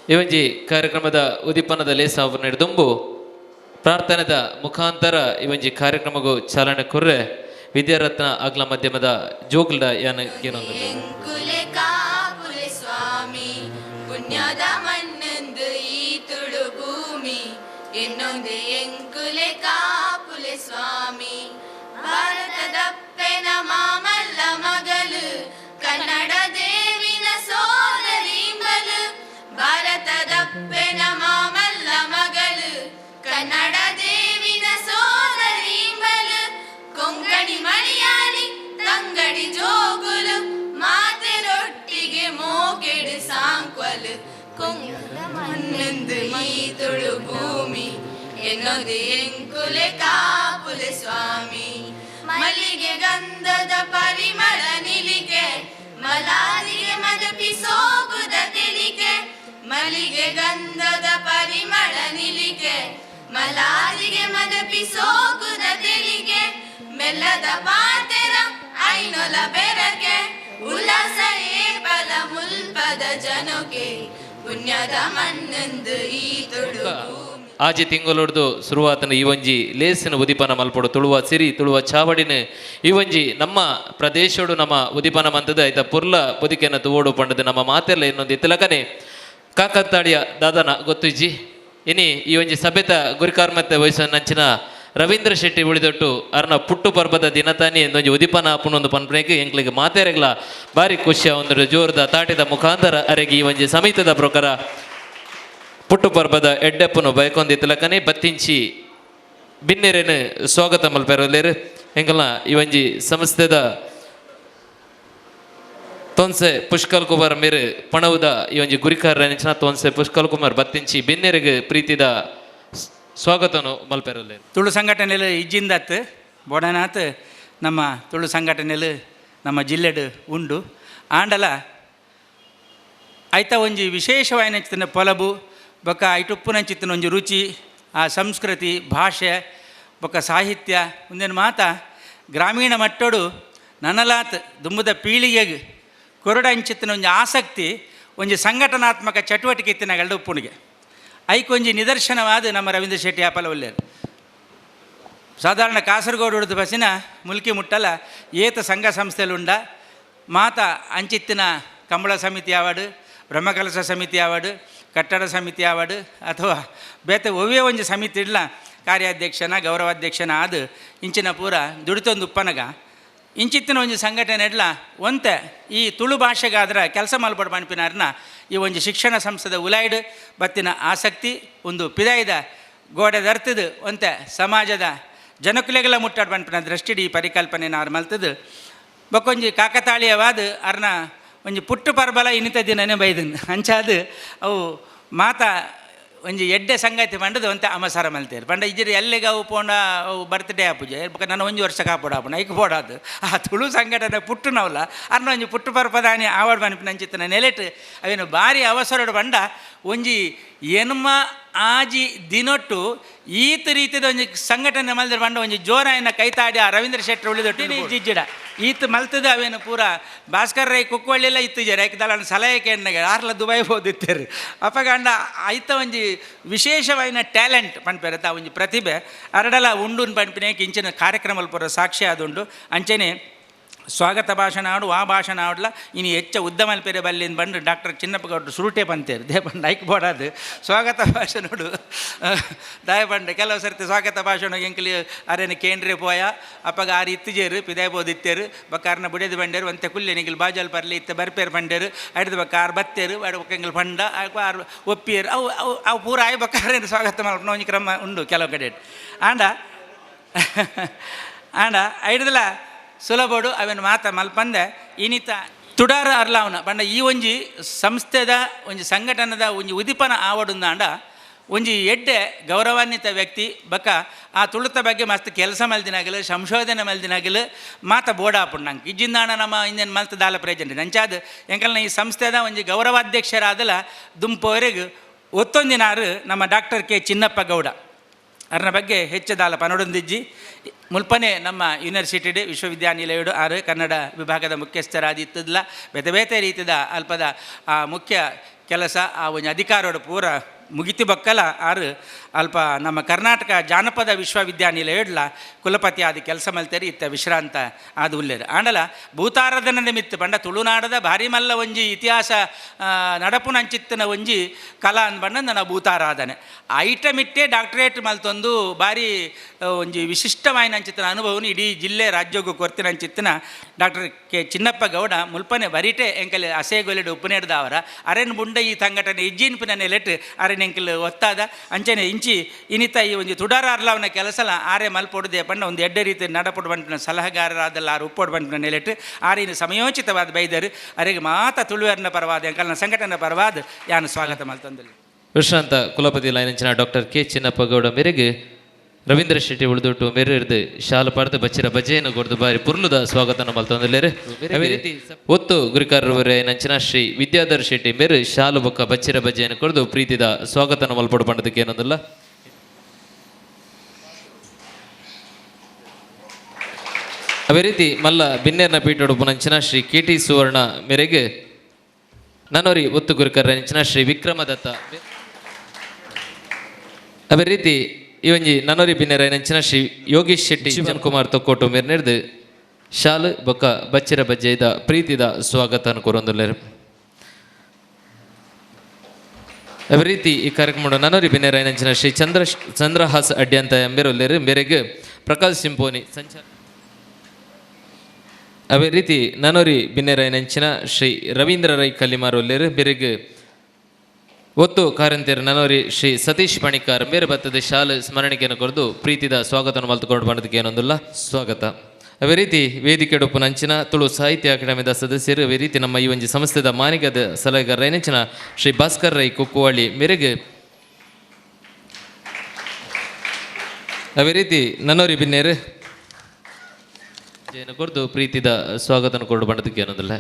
ಇವಂಜಿ ಕಾರ್ಯಕ್ರಮದ ಉದಿಪನದ ಲೇಸಾವು ನಡೆದುಂಬು ಪ್ರಾರ್ಥನೆದ ಮುಖಾಂತರ ಇವಂಜಿ ಕಾರ್ಯಕ್ರಮಗೂ ಚಾಲನೆ ಕೊರ್ರೆ ವಿದ್ಯಾರತ್ನ ಆಗ್ಲ ಮಾಧ್ಯಮದ ಜೋಗ್ಲಡ ಯಾನ ಏನೊಂದು ಸ್ವಾಮಿ ಪುಣ್ಯದ ಮಣ್ಣಂದು ಈ ತುಳು ಭೂಮಿ ಇನ್ನೊಂದು ಎಂಕುಲೆ ಕಾಪುಲೆ ಸ್ವಾಮಿ ಭಾರತದಪ್ಪೆನ ಮಾಮಲ್ಲ ಮಗಳು ಕನ್ನಡ ದೇವಿನ ಸೋದರಿಂಬಲು ಭಾರತದಪ್ಪೆನ ಮಾಮಲ್ಲ ಮಗಳು ಕನ್ನಡ ದೇವಿನ ಸೋದರಿಂಬಲು ಕೊಂಕಣಿ ಮಲಯಾಳಿ ತಂಗಡಿ ಜೋಗುಲು ಮಾತೆ ರೊಟ್ಟಿಗೆ ಮೋಗೆಡು ಸಾಂಕ್ವಲು ಕೊಂಗದ ಮಣ್ಣಂದು ಈ ತುಳು ಭೂಮಿ ಎನ್ನೋದು ಎಂಕುಲೆ ಕಾಪುಲೆ ಸ್ವಾಮಿ ಮಲ್ಲಿಗೆ ಗಂಧದ ಪರಿಮಳ ನಿಲಿಕೆ ಮಲಾರಿಗೆ ಮದಪಿ ಸೋಗುದ ತಿಳಿಕೆ ಮಲ್ಲಿಗೆ ಗಂಧದ ಪರಿಮಳ ನಿಲಿಕೆ ಮಲಾರಿಗೆ ಮದಪಿ ಸೋಗುದ ತಿಳಿಕೆ ಮೆಲ್ಲದ ಪಾತೆರ ಐನೊಲ ಬೆರಕೆ ಉಲ್ಲಾಸ ಏಪಲ ಮುಲ್ಪದ ಜನಕ್ಕೆ ಪುಣ್ಯದ ಮಣ್ಣಂದು ಈ ತುಳು ಆಜಿ ತಿಂಗಳೊಡ್ದು ಶುರುವಾತನ ಇವಂಜಿ ಲೇಸಿನ ಉದಿಪನ ಮಲ್ಪಡು ತುಳುವ ಸಿರಿ ತುಳುವ ಚಾವಡಿನ ಇವಂಜಿ ನಮ್ಮ ಪ್ರದೇಶೋಡು ನಮ್ಮ ಉದಿಪನ ಮಂತದ ಐತ ಪುರ್ಲ ಬದುಕೆನ ತುವೋಡು ಪಂಡದು ನಮ್ಮ ಮಾತೆಲ್ಲ ಇನ್ನೊಂದು ಇತ್ತಲಕನೆ ಕಾಕತ್ತಾಡಿಯ ದಾದನ ಗೊತ್ತಿಜ್ಜಿ ಇನಿ ಈ ಒಂಜಿ ಸಭೆತ ಗುರಿಕಾರ್ಮತ್ತೆ ವಯಸ್ಸು ನಂಚಿನ ರವೀಂದ್ರ ಶೆಟ್ಟಿ ಉಳಿದೊಟ್ಟು ಅರ್ನ ಪುಟ್ಟು ಪರ್ಬದ ದಿನತಾನಿ ಎಂದೊಂಜಿ ಉದಿಪನ ಅಪ್ಪನೊಂದು ಪನ್ಪನೆಗೆ ಎಂಕ್ಲಿಗೆ ಮಾತೆರೆಗ್ಲ ಬಾರಿ ಖುಷಿಯ ಒಂದು ಜೋರದ ತಾಟಿದ ಮುಖಾಂತರ ಅರೆಗಿ ಈ ಒಂಜಿ ಸಮಿತದ ಪ್ರಕಾರ ಪುಟ್ಟು ಪರ್ಬದ ಎಡ್ಡೆಪ್ಪನು ಬಯಕೊಂದಿತ್ತಲಕನೆ ಬತ್ತಿಂಚಿ ಬಿನ್ನೆರೇನು ಸ್ವಾಗತ ಮಲ್ಪೆರಲೇರು ಎಂಕಲ್ನ ಈ ಒಂಜಿ ಸಂಸ್ಥೆದ ತೊನ್ಸೆ ಪುಷ್ಕಲ್ ಕುಮಾರ್ ಮೇರೆ ಪಣವುದ ಈ ಒಂಜಿ ಗುರಿಕಾರ ನೆಂಚಿನ ತೊನ್ಸೆ ಪುಷ್ಕಲ್ ಕುಮಾರ್ ಬತ್ತಿಂಚಿ ಬಿನ್ನೆರೆಗೆ ಪ್ರೀತಿದ ಸ್ವಾಗತನು ಮಲ್ಪೆರಲೇರು ತುಳು ಸಂಘಟನೆಲು ಇಜ್ಜಿಂದತ್ ಬೋಡನಾಥ್ ನಮ್ಮ ತುಳು ಸಂಘಟನೆಲು ನಮ್ಮ ಜಿಲ್ಲೆಡು ಉಂಡು ಆಂಡಲ ಐತ ಒಂಜಿ ವಿಶೇಷವಾಯಿನ ಪೊಲಬು ಬೊಕ್ಕ ಐಟುಪ್ಪುನಂಚಿತ್ತಿನ ಒಂಜಿ ರುಚಿ ಆ ಸಂಸ್ಕೃತಿ ಭಾಷೆ ಬೊಕ್ಕ ಸಾಹಿತ್ಯ ಮುಂದಿನ ಮಾತ ಗ್ರಾಮೀಣ ಮಟ್ಟೋಡು ನನಲಾತ್ ದುಂಬುದ ಪೀಳಿಗೆಗೆ ಕೊರಡಂಚಿತ್ತಿನ ಒಂಜಿ ಆಸಕ್ತಿ ಒಂಜಿ ಸಂಘಟನಾತ್ಮಕ ಚಟುವಟಿಕೆ ಇತ್ತಿನ ಗಲ್ಡ ಉಪ್ಪುಣಿಗೆ ಐಕೊಂಜಿ ನಿದರ್ಶನವಾದ ನಮ್ಮ ರವೀಂದ್ರ ಶೆಟ್ಟಿ ಆಪಲ ಒಳ್ಳೆಯದು ಸಾಧಾರಣ ಕಾಸರಗೋಡು ಉಳಿದ ಬಸ್ಸಿನ ಮುಲ್ಕಿ ಮುಟ್ಟಲ ಏತ ಸಂಘ ಸಂಸ್ಥೆಲುಂಡ ಮಾತ ಅಂಚಿತ್ತಿನ ಕಂಬಳ ಸಮಿತಿ ಅವಾರ್ಡು ಬ್ರಹ್ಮಕಲಶ ಸಮಿತಿ ಅವಾರ್ಡು ಕಟ್ಟಡ ಸಮಿತಿ ಅವಾರ್ಡು ಅಥವಾ ಬೇತೆ ಒವ್ವೇ ಒಂಜಿ ಸಮಿತಿ ಇಡ್ಲ ಕಾರ್ಯಾಧ್ಯಕ್ಷನ ಗೌರವಾಧ್ಯಕ್ಷನ ಆದ ಇಂಚಿನ ಪೂರ ದುಡಿತೊಂದು ಉಪ್ಪನಗ ಇಂಚಿತ್ತಿನ ಒಂಜಿ ಸಂಘಟನೆ ಇಡ್ಲ ಒಂತೆ ಈ ತುಳು ಭಾಷೆಗಾದ್ರೆ ಕೆಲಸ ಮಲ್ಪಡು ಪನ್ಪಿನಾರ್ನ ಈ ಒಂಜಿ ಶಿಕ್ಷಣ ಸಂಸ್ಥೆದ ಉಲಾಯ್ಡು ಬತ್ತಿನ ಆಸಕ್ತಿ ಒಂದು ಪಿದಾಯ್ದ ಗೋಡೆ ದರ್ತದು ಒಂತೆ ಸಮಾಜದ ಜನಕುಲೆಗಳ ಮುಟ್ಟಾಡು ಪನ್ಪಿನ ದೃಷ್ಟಿಡಿ ಈ ಪರಿಕಲ್ಪನೆ ನಾರು ಮಲ್ತದು ಬೊಕ್ಕೊಂಜಿ ಕಾಕತಾಳೀಯವಾದ ಅರ್ನ ಒಂಜಿ ಪುಟ್ಟು ಪರ್ಬಲ ಇನ್ನಿತ ದಿನನೇ ಬೈದನ್ ಅಂಚಾದು ಅವು ಮಾತ ಒಂಜಿ ಎಡ್ಡೆ ಸಂಗತಿ ಪಂಡದು ಒಂತೆ ಅಮಸಾರ ಮಲ್ತೇರು ಪಂಡ ಇಜ್ಜಿರಿ ಎಲ್ಲಿಗೆ ಅವು ಪೋಂಡ ಅವು ಬರ್ತ್ಡೇ ಆಪುಜೆ ನಾನು ಒಂಜಿ ವರ್ಷ ಕಾಪೋಡು ಆಪುಣ ಐಕ್ ಪೋಡಾದು ಆ ತುಳು ಸಂಘಟನೆ ಪುಟ್ಟುನವಲ್ಲ ಅರ್ನ ಒಂಜಿ ಪುಟ್ಟು ಪರ್ಪದಾನಿ ಆವಾಡ್ ಪನ್ಪಿನ ಅಂಚಿತ್ತನ ನೆಲೆಟ್ ಅವೇನು ಭಾರಿ ಅವಸರಡು ಪಂಡ ಒಂಜಿ ಎನ್ಮ ಆಜಿ ದಿನೊಟ್ಟು ಈತ ರೀತಿದ ಒಂಜಿ ಸಂಘಟನೆ ಮಲ್ದಿರ ಪಂಡ ಒಂಜಿ ಜೋರಾಯಿನ ಕೈತಾಡಿ ಆ ರವೀಂದ್ರ ಶೆಟ್ಟಿ ಉಳಿದೊಟ್ಟಿನ ಇಜ್ಜಿಡ ಈತ ಮಲ್ತದ ಅವೇನು ಪೂರ ಭಾಸ್ಕರ್ ರೈ ಕುಕ್ಕೊಳ್ಳಿಲ್ಲ ಇತ್ತು ಜರ ಯಾಕದಲ್ಲ ಸಲಹೆ ಕೇಂದ್ರಗೆ ಆರ್ಲ ದುಬೈ ಹೋದಿತ್ತೇರು ಅಪಗಂಡ ಐತ ಒಂಜಿ ವಿಶೇಷವಾಯಿನ ಟ್ಯಾಲೆಂಟ್ ಪನ್ಪೇರತ್ತ ಒಂಜಿ ಪ್ರತಿಭೆ ಅರಡಲ ಉಂಡುನ್ ಪನ್ಪಿನ ಇಂಚಿನ ಕಾರ್ಯಕ್ರಮ ಪೂರ ಸಾಕ್ಷಿ ಆದುಂಡು ಅಂಚೆನೆ ಸ್ವಾಗತ ಭಾಷಣ ಆಡು ಆ ಭಾಷಣ ಆಡ್ಲ ಇನ್ನು ಹೆಚ್ಚ ಉದ್ದ ಮಲ್ಪೇರೆ ಬಲ್ಲಿಂದ ಬಂದು ಡಾಕ್ಟರ್ ಚಿನ್ನಪ್ಪ ಗೌಡ್ರು ಸುರುಟೆ ಬಂತೇರು ದೇ ಬಂದು ಐಕ್ ಬೋಡಾದು ಸ್ವಾಗತ ಭಾಷಣೋಡು ದಯ ಬಂಡೆ ಕೆಲವು ಸರ್ತಿ ಸ್ವಾಗತ ಭಾಷಣ ಎಂಕಲಿ ಅರೇನು ಕೇಂದ್ರ ಪೋಯ ಅಪ್ಪಗ ಆರು ಇತ್ತಿಜೇರು ಪಿದಾಯ ಬೋದಿತ್ತೇರು ಬಕ್ಕಾರನ ಬುಡಿದು ಬಂಡೇರು ಒಂತೆ ಕುಲ್ಲೆ ನಿಂಗಿಲ್ ಬಾಜಲ್ ಪರ್ಲಿ ಇತ್ತ ಬರ್ಪೇರು ಬಂಡೇರು ಹಿಡಿದು ಬಕ್ಕ ಆರು ಬತ್ತೇರು ಅಡು ಎಂಗಿಲ್ ಪಂಡ ಆರು ಒಪ್ಪಿಯರು ಅವು ಅವು ಅವು ಪೂರ ಆಯ್ ಬಕ್ಕಾರೇನು ಸ್ವಾಗತ ಮಲ್ಪನ ಒಂಜಿ ಕ್ರಮ ಉಂಡು ಕೆಲವು ಕಡೆ ಆಂಡ ಆಂಡ ಹಿಡಿದಲ್ಲ ಸುಲಭಡು ಅವೇನು ಮಾತ ಮಲ್ಪಂದೆ ಇನ್ನಿತ ತುಡಾರ ಅರ್ಲಾವನ ಬಂಡ ಈ ಒಂಜಿ ಸಂಸ್ಥೆದ ಒಂಜಿ ಸಂಘಟನದ ಒಂಜಿ ಉದಿಪನ ಆವಡುಂದಾಂಡ ಒಂಜಿ ಎಡ್ಡೆ ಗೌರವಾನ್ವಿತ ವ್ಯಕ್ತಿ ಬಕ್ಕ ಆ ತುಳುತ ಬಗ್ಗೆ ಮಸ್ತ್ ಕೆಲಸ ಮಲ್ದಿನಾಗಲು ಸಂಶೋಧನೆ ಮಲ್ದಿನಾಗಲು ಮಾತ ಬೋಡಾಪುಂಡು ನಂಗೆ ಇಜ್ಜಿಂದಾಣ ನಮ್ಮ ಇಂದಿನ ಮಲ್ತ ದಾಲ ಪ್ರೆಜೆಂಟ್ ನಂಚಾದ ಎಂಕಲ್ನ ಈ ಸಂಸ್ಥೆದ ಒಂಜಿ ಗೌರವಾಧ್ಯಕ್ಷರಾದಲ ದುಂಪೋರೆಗೆ ಒತ್ತೊಂದಿನಾರು ನಮ್ಮ ಡಾಕ್ಟರ್ ಕೆ ಚಿನ್ನಪ್ಪ ಗೌಡ ಅದರ ಬಗ್ಗೆ ಹೆಚ್ಚದಾಲ ಪನೊಡೊಂದಿಜ್ಜಿ ಮುಲ್ಪನೆ ನಮ್ಮ ಯೂನಿವರ್ಸಿಟಿ ವಿಶ್ವವಿದ್ಯಾನಿಲಯಡು ಆರು ಕನ್ನಡ ವಿಭಾಗದ ಮುಖ್ಯಸ್ಥರಾದಿತ್ತದಲ್ಲ ಬೇತೆ ಬೇತೆ ರೀತಿಯ ಅಲ್ಪದ ಆ ಮುಖ್ಯ ಕೆಲಸ ಆ ಒಂದು ಅಧಿಕಾರೋಡು ಪೂರ ಮುಗಿತು ಬಕ್ಕಲ ಆರು ಅಲ್ಪ ನಮ್ಮ ಕರ್ನಾಟಕ ಜಾನಪದ ವಿಶ್ವವಿದ್ಯಾನಿಲಯಡ್ಲ ಕುಲಪತಿ ಆದ ಕೆಲಸ ಮಲ್ತೇರಿ ಇತ್ತ ವಿಶ್ರಾಂತ ಆದ ಉಲ್ಲೇರು ಆಂಡಲ ಭೂತಾರಾಧನ ನಿಮಿತ್ತ ಪಂಡ ತುಳುನಾಡದ ಭಾರಿ ಮಲ್ಲ ಒಂಜಿ ಇತಿಹಾಸ ನಡಪುನಂಚಿತ್ತಿನ ಒಂಜಿ ಕಲಾ ಅಂದ್ಬಂಡ ನನ್ನ ಭೂತಾರಾಧನೆ ಐಟಮ್ ಇಟ್ಟೆ ಡಾಕ್ಟರೇಟ್ ಮಲ್ತೊಂದು ಭಾರಿ ಒಂಜಿ ವಿಶಿಷ್ಟವಾಯಿನ ಅಂಚಿತ್ತಿನ ಅನುಭವನು ಇಡೀ ಜಿಲ್ಲೆ ರಾಜ್ಯೋಗ ಕೊರ್ತಿನ ಅಂಚಿತ್ತಿನ ಡಾಕ್ಟರ್ ಕೆ ಚಿನ್ನಪ್ಪ ಗೌಡ ಮುಲ್ಪನೆ ಬರಿಟೆ ಎಂಕಲೆ ಅಸೇಗೊಲೆಡು ಉಪನೇಡ್ದವರ ಅರೆನ್ ಬುಂಡ ಈ ಸಂಘಟನೆ ಇಜ್ಜಿನ್ಪಿನ ನೆಲೆಟ್ ಅರೆನ್ ಎಂಕಲ್ ಒತ್ತಾದ ಅಂಚನೆ ಇಂಚಿ ಇನಿತ ಈ ಒಂದು ತುಡಾರಾರ್ಲವನ ಕೆಲಸಲ ಆರೆ ಮಲ್ಪೊಡದೆ ಪಂಡ ಒಂದು ಎಡ್ಡೆ ರೀತಿ ನಡಪೊಡು ಬಂಟಿನ ಸಲಹೆಗಾರರಾದಲ್ಲ ಆರು ಉಪ್ಪೊಡು ಬಂಟಿನ ನೆಲೆಟ್ ಆರಿನ ಸಮಯೋಚಿತವಾದ ಬೈದರು ಅರೆಗೆ ಮಾತ ತುಳುವರ್ನ ಪರವಾದ ಎಂಕಲ್ನ ಸಂಘಟನೆ ಪರವಾದ ಯಾನು ಸ್ವಾಗತ ಮಲ್ತಂದಲ್ಲಿ ವಿಶ್ರಾಂತ ಕುಲಪತಿ ಲೈನಂಚಿನ ಡಾಕ್ಟರ್ ಕೆ ಚಿನ್ನಪ್ಪ ಗೌಡ ಮೇರೆಗೆ ರವೀಂದ್ರ ಶೆಟ್ಟಿ ಉಳಿದುಟ್ಟು ಮೇರೆ ಹಿಡಿದು ಶಾಲು ಪಡೆದು ಬಚ್ಚಿರ ಬಜೆಯನ್ನು ಕೊಡ್ದು ಬಾರಿ ಪುರ್ಲುದ ಸ್ವಾಗತನ ಮಲ್ತೊಂದಿಲ್ಲೇರೆ ಅದೇ ರೀತಿ ಒತ್ತು ಗುರಿಕಾರರವರೇ ನಂಚಿನ ಶ್ರೀ ವಿದ್ಯಾಧರ್ ಶೆಟ್ಟಿ ಮೇರೆ ಶಾಲು ಬೊಕ್ಕ ಬಚ್ಚಿರ ಬಜೆಯನ್ನು ಕೊಡ್ದು ಪ್ರೀತಿದ ಸ್ವಾಗತನ ಮಲ್ಪಡು ಪಂಡದಕ್ಕೆ ಏನೊಂದಿಲ್ಲ ಅದೇ ರೀತಿ ಮಲ್ಲ ಬಿನ್ನೇರ್ನ ಪೀಠಡು ಪುನಂಚಿನ ಶ್ರೀ ಕೆ ಟಿ ಸುವರ್ಣ ಮೇರೆಗೆ ನನ್ನೋರಿ ಒತ್ತು ಗುರಿಕಾರ ನಂಚಿನ ಶ್ರೀ ವಿಕ್ರಮದತ್ತ ಅದೇ ರೀತಿ ಇವಂಜಿ ನನ್ನೋರಿ ಬಿನ್ನೇರ ನಂಚಿನ ಶ್ರೀ ಯೋಗೀಶ್ ಶೆಟ್ಟಿ ಜೀವನ್ ಕುಮಾರ್ ತೊಕ್ಕೋಟು ಮೇರೆ ನಡೆದು ಶಾಲು ಬೊಕ್ಕ ಬಚ್ಚಿರ ಬಜ್ಜೆದ ಪ್ರೀತಿದ ಸ್ವಾಗತ ಕೊರೊಂದುಲ್ಲೇರು ಅದೇ ರೀತಿ ಈ ಕಾರ್ಯಕ್ರಮ ನನ್ನೋರಿ ಬಿನ್ನೇರ ನಂಚಿನ ಶ್ರೀ ಚಂದ್ರಹಾಸ್ ಅಡ್ಡಿ ಅಂತ ಎಂಬೆರೊಲ್ಲೇರು ಮೇರೆಗೆ ಪ್ರಕಾಶ್ ಸಿಂಪೋನಿ ಸಂಚಾರ ಅದೇ ರೀತಿ ನನ್ನೋರಿ ಬಿನ್ನೇರ ನಂಚಿನ ಶ್ರೀ ರವೀಂದ್ರ ರೈ ಕಲ್ಲಿಮಾರೊಲ್ಲೇರು ಬೇರೆಗೆ ಒತ್ತು ಕಾರಂತೇರು ನನ್ನೋರಿ ಶ್ರೀ ಸತೀಶ್ ಪಣಿಕಾರ್ ಬೇರೆ ಬತ್ತದ ಶಾಲೆ ಸ್ಮರಣಿಕೆಯನ್ನು ಕೊರೆದು ಪ್ರೀತಿದ ಸ್ವಾಗತವನ್ನು ಮಲ್ತುಕೊಂಡು ಮಾಡೋದಕ್ಕೆ ಏನೊಂದಿಲ್ಲ ಸ್ವಾಗತ ಅದೇ ರೀತಿ ವೇದಿಕೆ ಡೊಪ್ಪು ನಂಚಿನ ತುಳು ಸಾಹಿತ್ಯ ಅಕಾಡೆಮಿದ ಸದಸ್ಯರು ಅದೇ ರೀತಿ ನಮ್ಮ ಈ ಒಂದು ಸಂಸ್ಥೆದ ಮಾನಿಗದ ಸಲಹೆಗಾರ ನಂಚಿನ ಶ್ರೀ ಭಾಸ್ಕರ್ ರೈ ಕುಕ್ಕುವಳ್ಳಿ ಮೇರೆಗೆ ಅದೇ ರೀತಿ ನನ್ನೋರಿ ಬಿನ್ನೇರು ಜೇನು ಕೊಡ್ದು ಪ್ರೀತಿದ ಸ್ವಾಗತನ ಕೊಡು ಮಾಡೋದಕ್ಕೆ ಏನೊಂದಿಲ್ಲ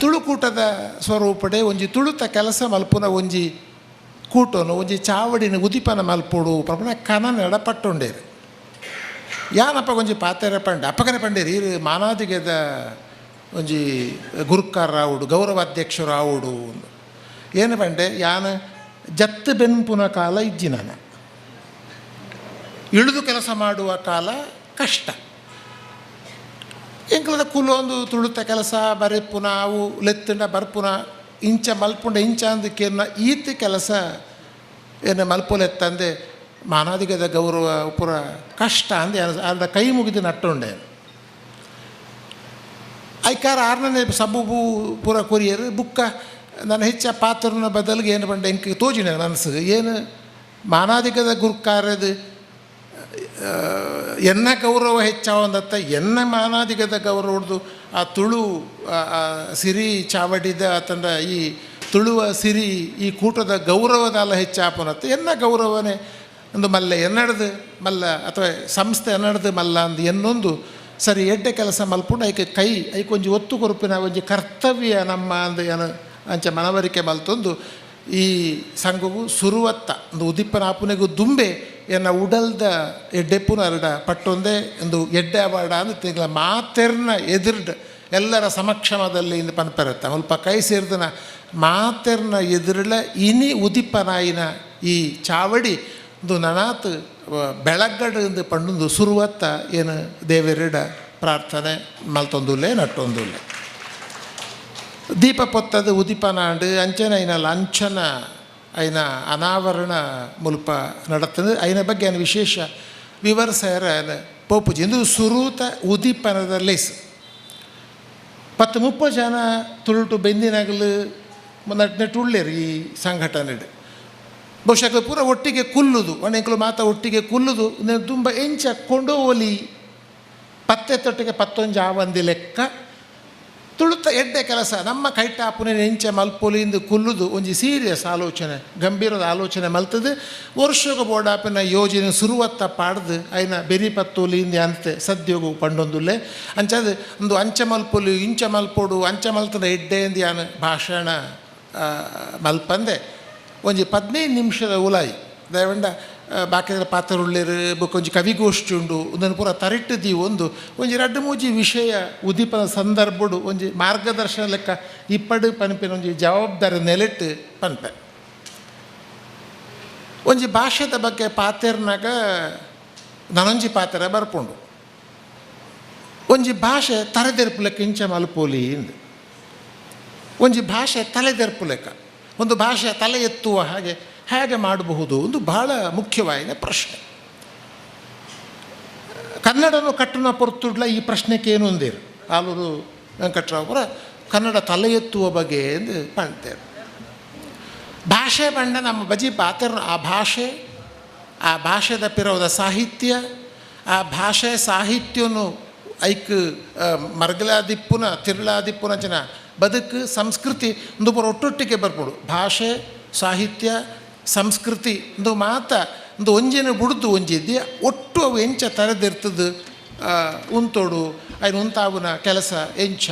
ತುಳುಕೂಟದ ಸ್ವರೂಪಡೆ ಒಂಜಿ ತುಳುತ ಕೆಲಸ ಮಲ್ಪುನ ಒಂಜಿ ಕೂಟನು ಒಂಜಿ ಚಾವಡಿನ ಉದಿಪನ ಮಲ್ಪುಡು ಪ್ರಪಣ ಕನನ ಎಡಪಟ್ಟುಂಡೇರು ಯಾನಪ್ಪ ಒಂಜಿ ಪಾತೆರ ಪಂಡೆ ಅಪ್ಪಗನೆ ಪಂಡೇರು ಇರು ಮಾನಾದಿಗೆದ ಒಂಜಿ ಗುರುಕಾರ ಆವುಡು ಗೌರವ ಅಧ್ಯಕ್ಷರು ಆವುಡು ಏನು ಪಂಡೆ ಯಾನ ಜತ್ತು ಬೆನ್ಪುನ ಕಾಲ ಇಜ್ಜಿನ ಇಳಿದು ಕೆಲಸ ಮಾಡುವ ಕಾಲ ಕಷ್ಟ ಎಂಕಲದ ಕುಲೊಂದು ತುಳುತ ಕೆಲಸ ಬರೆಪುನ ಅವು ಲೆತ್ತುಂಡ ಬರ್ಪುನ ಇಂಚ ಮಲ್ಪುಂಡ ಇಂಚ ಅಂದಕ್ಕೇನ ಈತ ಕೆಲಸ ಏನು ಮಲ್ಪುಲೆತ್ತಂದೆ ಮಾನಾದಿಗದ ಗೌರವ ಪುರ ಕಷ್ಟ ಅಂದೆ ಅದ ಕೈ ಮುಗಿದು ನಟ್ಟುಂಡೆ ಐಕಾರ ಆರನೇ ಸಬ್ಬು ಪೂರ ಕೊರಿಯರು ಬುಕ್ಕ ನಾನು ಹೆಚ್ಚ ಪಾತ್ರನ ಬದಲಿಗೆ ಏನು ಬಂಡೆ ಎಂಕ ತೋಜಿನ ಮನಸ್ಸಿಗೆ ಏನು ಮಾನಾದಿಗದ ಗುರುಕಾರದ ಎನ್ನ ಗೌರವ ಹೆಚ್ಚಾವಂದತ್ತ ಎನ್ನ ಮಾನಾದಿಗದ ಗೌರವ ಹೊಡೆದು ಆ ತುಳು ಸಿರಿ ಚಾವಡಿದ ತಂಡ ಈ ತುಳುವ ಸಿರಿ ಈ ಕೂಟದ ಗೌರವದಾಲ ಹೆಚ್ಚಾಪನತ್ತ ಎನ್ನ ಗೌರವನೇ ಒಂದು ಮಲ್ಲ ಎನ್ನಡ್ದು ಮಲ್ಲ ಅಥವಾ ಸಂಸ್ಥೆ ಎನ್ನಡ್ದು ಮಲ್ಲ ಅಂದು ಎನ್ನೊಂದು ಸರಿ ಎಡ್ಡೆ ಕೆಲಸ ಮಲ್ಪುಂಡು ಐಕೆ ಕೈ ಐಕೊಂಜಿ ಒತ್ತು ಕೊರುಪಿನ ಒಂಜಿ ಕರ್ತವ್ಯ ನಮ್ಮ ಅಂದು ಏನು ಅಂಚ ಮನವರಿಕೆ ಮಲ್ತೊಂದು ಈ ಸಂಘವು ಸುರುವತ್ತ ಒಂದು ಉದಿಪ್ಪನ ಆಪುನೆಗೂ ದುಂಬೆ ಎನ್ನ ಉಡಲ್ದ ಎಡ್ಡೆಪ್ಪುನ ಅರಡ ಪಟ್ಟೊಂದೇ ಒಂದು ಎಡ್ಡೆ ಅವಾರ್ಡ ಅಂದ್ರೆ ತಿಂಗಳ ಮಾತೆರ್ನ ಎದುರ್ಡ್ ಎಲ್ಲರ ಸಮಕ್ಷಮದಲ್ಲಿ ಇಂದು ಪನ್ಪರತ್ತ ಸ್ವಲ್ಪ ಕೈ ಸೇರಿದನ ಮಾತೆರ್ನ ಎದುರ್ಲ ಇನಿ ಉದಿಪ್ಪನಾಯಿನ ಈ ಚಾವಡಿ ಒಂದು ನನಾತ್ ಬೆಳಗ್ಗಡು ಪಂಡು ಸುರುವತ್ತ ಏನು ದೇವರಿಡ ಪ್ರಾರ್ಥನೆ ಮಲ್ತೊಂದುಲ್ಲೆ ನಟ್ಟೊಂದುಲ್ಲೆ ದೀಪ ಪೊತ್ತದ ಉದಿಪನಾಂಡು ಅಂಚನ ಐನಲ್ಲ ಅಂಚನ ಐನ ಅನಾವರಣ ಮುಲ್ಪ ನಡತದೆ ಐನ ಬಗ್ಗೆ ಏನು ವಿಶೇಷ ವಿವರಿಸ್ಯಾರ ಪೋಪುಜಿ ಇದು ಸುರೂತ ಉದಿಪನದ ಲೇಸ್ 10-30 ಜನ ತುಳುಟು ಬೆಂದಿನಾಗಲು ನಟ್ಟು ಉಳ್ಳೇರು ಈ ಸಂಘಟನೆ ಬಹುಶಃ ಪೂರ ಒಟ್ಟಿಗೆ ಕುಲ್ಲುದು ಒಣೆಂಕಲು ಮಾತ ಒಟ್ಟಿಗೆ ಕುಲ್ಲುದು ತುಂಬ ಎಂಚ ಕೊಂಡೋಲಿ ಪತ್ತೆ ತೊಟ್ಟಿಗೆ 11 ಆವಂದಿ ಲೆಕ್ಕ ತುಳುತ ಎಡ್ಡೆ ಕೆಲಸ ನಮ್ಮ ಕೈಟಾಪುನೆ ಎಂಚ ಮಲ್ಪೊಲಿಂದು ಕುಲ್ಲುದು ಒಂಜಿ ಸೀರಿಯಸ್ ಆಲೋಚನೆ ಗಂಭೀರದ ಆಲೋಚನೆ ಮಲ್ತದು ವರ್ಷಗ ಬೋಡಾಪಿನ ಯೋಜನೆ ಸುರುವತ್ತ ಪಾಡ್ದು ಐನ ಬೆರಿ ಪತ್ತೋಲಿಂದ ಅಂತೆ ಸದ್ಯೋಗು ಪಂಡೊಂದುಲ್ಲೆ ಅಂಚದು ಒಂದು ಅಂಚ ಮಲ್ಪೊಲಿ ಇಂಚ ಮಲ್ಪೊಡು ಅಂಚ ಮಲ್ತದ ಎಡ್ಡೆ ಅಂದು ಯಾನು ಭಾಷಣ ಮಲ್ಪಂದೆ ಒಂಜಿ 15 ನಿಮಿಷದ ಉಲಾಯಿ ದಯವಂಡ ಬಾಕಿದ ಪಾತ್ರ ಉಳ್ಳೇರು ಬೊಕೊಂಜಿ ಕವಿಗೋಷ್ಠಿ ಉಂಡು ಒಂದನ್ನು ಪೂರ ತರಿಟ್ಟದಿ ಒಂಜಿ 2-3 ವಿಷಯ ಉದೀಪನ ಸಂದರ್ಭಡು ಒಂಜಿ ಮಾರ್ಗದರ್ಶನ ಲೆಕ್ಕ ಇಪ್ಪಡು ಪನ್ಪಿನ ಒಂಜಿ ಜವಾಬ್ದಾರಿ ನೆಲೆಟ್ಟು ಪನ್ಪೆ ಒಂಜಿ ಭಾಷೆದ ಬಗ್ಗೆ ಪಾತೆರ್ನಾಗ ನನೊಂಜಿ ಪಾತ್ರ ಬರ್ಪುಂಡು ಒಂಜಿ ಭಾಷೆ ತಲೆದೆರ್ಪು ಲೆಕ್ಕ ಇಂಚ ಮಲ್ಪೋಲಿ ಇಂದು ಒಂಜಿ ಭಾಷೆ ತಲೆದೆರ್ಪು ಲೆಕ್ಕ ಒಂದು ಭಾಷೆ ತಲೆ ಎತ್ತುವ ಹಾಗೆ ಹೇಗೆ ಮಾಡಬಹುದು ಒಂದು ಬಹಳ ಮುಖ್ಯವಾದ ಪ್ರಶ್ನೆ ಕನ್ನಡನು ಕಟ್ಟುನ ಪೊರ್ತುಡ್ಲ ಈ ಪ್ರಶ್ನೆಗೆ ಏನು ಅಂದಿರು ಆಲೂರು ವೆಂಕಟರಾವುರ ಕನ್ನಡ ತಲೆ ಎತ್ತುವ ಬಗ್ಗೆ ಎಂದು ಕಾಣ್ತೇವೆ ಭಾಷೆ ಬಂಡ ನಮ್ಮ ಬಜಿ ಪಾತ್ರ ಆ ಭಾಷೆದ ಪಿರವದ ಸಾಹಿತ್ಯ ಆ ಭಾಷೆ ಸಾಹಿತ್ಯನು ಐಕ್ ಮರ್ಗಲಾದಿಪ್ಪುನ ತಿರುಳಾದಿಪ್ಪುನ ಜನ ಬದುಕು ಸಂಸ್ಕೃತಿ ಒಂದು ಬರೋ ಒಟ್ಟೊಟ್ಟಿಗೆ ಬರ್ಬೋದು ಭಾಷೆ ಸಾಹಿತ್ಯ ಸಂಸ್ಕೃತಿ ಒಂದು ಮಾತ ಒಂದು ಒಂಜಿನ ಬುಡ್ದು ಒಂಜಿದ್ದೆ ಒಟ್ಟು ಅವು ಎಂಚ ತರದಿರ್ತದೆ ಉಂತೋಡು ಐನು ಉಂತಾವುನ ಕೆಲಸ ಎಂಚ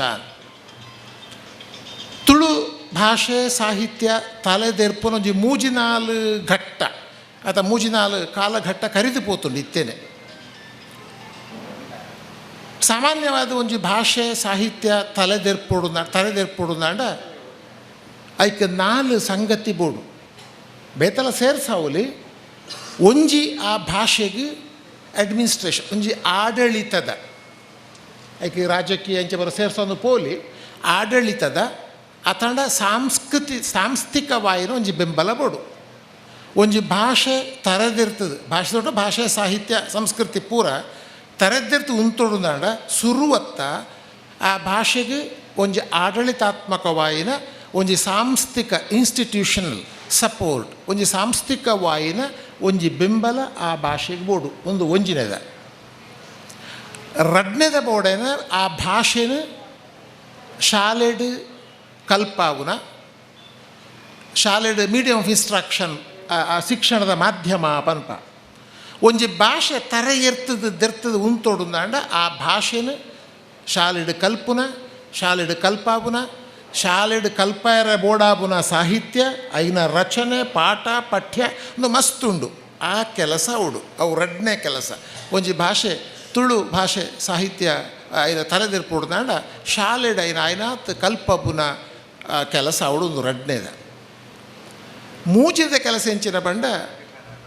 ತುಳು ಭಾಷೆ ಸಾಹಿತ್ಯ ತಲೆದೆರ್ಪುನ ಒಂಜಿ ಮೂಜಿನಾಲು ಘಟ್ಟ ಅಥವಾ ಮೂಜಿನಾಲು ಕಾಲಘಟ್ಟ ಕರಿದು ಪೋತುಂಡು ಇತ್ತೇನೆ ಸಾಮಾನ್ಯವಾದ ಒಂಜಿ ಭಾಷೆ ಸಾಹಿತ್ಯ ತಲೆದೆರ್ಪೊಡುನಾಂಡ ಐಕ್ 4 ಸಂಗತಿ ಬೋಡು ಬೇತಲ ಸೇರ್ಸಾವಲಿ ಒಂಜಿ ಆ ಭಾಷೆಗೆ ಅಡ್ಮಿನಿಸ್ಟ್ರೇಷನ್ ಒಂಜಿ ಆಡಳಿತದ ಐಕ್ ರಾಜಕೀಯ ಇಂಚ ಬರೋ ಸೇರ್ಸೋದು ಪೋಲಿ ಆಡಳಿತದ ಅತಂಡ ಸಾಂಸ್ಥಿಕವಾಯಿನ ಒಂಜಿ ಬೆಂಬಲ ಬೋಡು ಒಂಜಿ ಭಾಷೆ ತರದಿರ್ತದೆ ಭಾಷೆ ದೊಡ್ಡ ಭಾಷೆ ಸಾಹಿತ್ಯ ಸಂಸ್ಕೃತಿ ಪೂರ ತರದಿರ್ತು ಉಂತೊಡುನಾಂಡ ಸುರುವತ್ತ ಆ ಭಾಷೆಗೆ ಒಂಜಿ ಆಡಳಿತಾತ್ಮಕವಾಯಿನ ಒಂಜಿ ಸಾಂಸ್ಥಿಕ ಇನ್ಸ್ಟಿಟ್ಯೂಷನಲ್ ಸಪೋರ್ಟ್ ಒಂಜಿ ಸಾಂಸ್ಥಿಕವಾಯಿನ ಒಂಜಿ ಬೆಂಬಲ ಆ ಭಾಷೆಗೆ ಬೋಡು ಒಂದು ಒಂಜಿನೆದ ರಡ್ನೆದ ಬೋಡೇನ ಆ ಭಾಷೆನ ಶಾಲೆಡ್ ಕಲ್ಪಾವುನ ಶಾಲೆಡ್ ಮೀಡಿಯಮ್ ಆಫ್ ಇನ್ಸ್ಟ್ರಕ್ಷನ್ ಆ ಶಿಕ್ಷಣದ ಮಾಧ್ಯಮ ಪನ್ಪ ಒಂಜಿ ಭಾಷೆ ತರೆ ಎರ್ತದ ಉಂತೊಡುಂದಾಂಡ ಆ ಭಾಷೆನ ಶಾಲೆಡ್ ಕಲ್ಪುನ ಶಾಲೆಡ್ ಕಲ್ಪಾವುನ ಶಾಲೆಡ್ ಕಲ್ಪಾಯರ ಬೋಡಾಪುನ ಸಾಹಿತ್ಯ ಐನ ರಚನೆ ಪಾಠ ಪಠ್ಯ ಒಂದು ಮಸ್ತುಂಡು ಆ ಕೆಲಸ ಉಡು ಅವು ರಡ್ನೆ ಕೆಲಸ ಒಂಜಿ ಭಾಷೆ ತುಳು ಭಾಷೆ ಸಾಹಿತ್ಯ ಐನ ತಲೆದಿರ್ಪುಡ್ದಾಂಡ ಶಾಲೆಡ್ ಐನಾತ್ ಕಲ್ಪಪುನ ಕೆಲಸ ಅವಡು ಒಂದು ರಡ್ನೆದ ಮೂಜಿದ ಕೆಲಸ ಎಂಚಿನ ಬಂಡ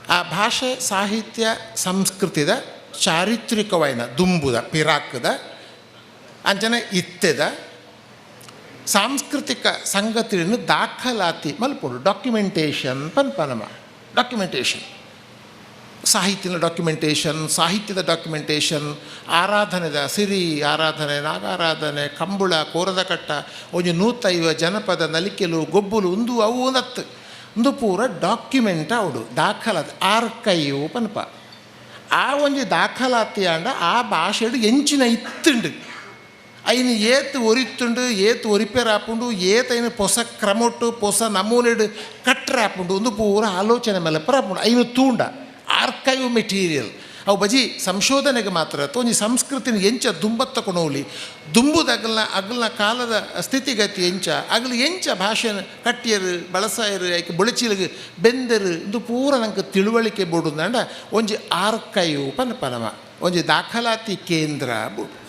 ಆ ಭಾಷೆ ಸಾಹಿತ್ಯ ಸಂಸ್ಕೃತಿದ ಚಾರಿತ್ರಿಕವಾಯಿನ ದುಂಬುದ ಪಿರಾಕದ ಅಂಚನೆ ಇತ್ತೆದ ಸಾಂಸ್ಕೃತಿಕ ಸಂಗತಿಯನ್ನು ದಾಖಲಾತಿ ಮಲ್ಪೊಡು ಡಾಕ್ಯುಮೆಂಟೇಷನ್ ಪನ್ಪನಮ ಡಾಕ್ಯುಮೆಂಟೇಷನ್ ಸಾಹಿತ್ಯದ ಡಾಕ್ಯುಮೆಂಟೇಷನ್ ಆರಾಧನೆದ ಸಿರಿ ಆರಾಧನೆ ನಾಗಾರಾಧನೆ ಕಂಬುಳ ಕೋರದ ಕಟ್ಟ ಒಂಜಿ 150 ಜನಪದ ನಲಿಕೆಲು ಗೊಬ್ಬುಲು ಅವು ಒಂದು ಪೂರ ಡಾಕ್ಯುಮೆಂಟ್ ಅವಡು ದಾಖಲಾತಿ ಆರ್ಕೈವ್ ಪನ್ಪ ಆ ಒಂಜಿ ದಾಖಲಾತಿ ಆಂಡ ಆ ಭಾಷೆಡು ಎಂಚಿನ ಇತ್ತುಂಡು ಅಯ್ನ ಏತು ಒರಿತ್ತುಂಡು ಏತು ಒರಿಪೇರಾಪುಂಡು ಏತು ಅಯ್ನ ಹೊಸ ಕ್ರಮೊಟ್ಟು ಹೊಸ ನಮೂನೆಡು ಕಟ್ರಾಪುಂಡು ಒಂದು ಪೂರ ಆಲೋಚನೆ ಮೇಲೆ ಪರಾಪುಂಡು ಅಯ್ನ ತೂಂಡ ಆರ್ಕೈವ್ ಮೆಟೀರಿಯಲ್ ಅವು ಬಜಿ ಸಂಶೋಧನೆಗೆ ಮಾತ್ರ ಒಂಜಿ ಸಂಸ್ಕೃತಿನ ಎಂಚ ದುಂಬತ್ತ ಕೊಣೋಲಿ ದುಂಬುದ ಅಗಲ್ನ ಕಾಲದ ಸ್ಥಿತಿಗತಿ ಎಂಚ ಅಗಲು ಎಂಚ ಭಾಷೆನ ಕಟ್ಟಿಯರು ಬಳಸಾಯರು ಐಕೆ ಬೊಳಚಿಲಿಗೆ ಬೆಂದರು ಇದು ಪೂರ ನಂಗೆ ತಿಳುವಳಿಕೆ ಬೋಡುಂದಂಡ ಒಂಜಿ ಆರ್ಕೈವ್ ಪನಪನಮ ಒಂಜಿ ದಾಖಲಾತಿ ಕೇಂದ್ರ ಬೋಡು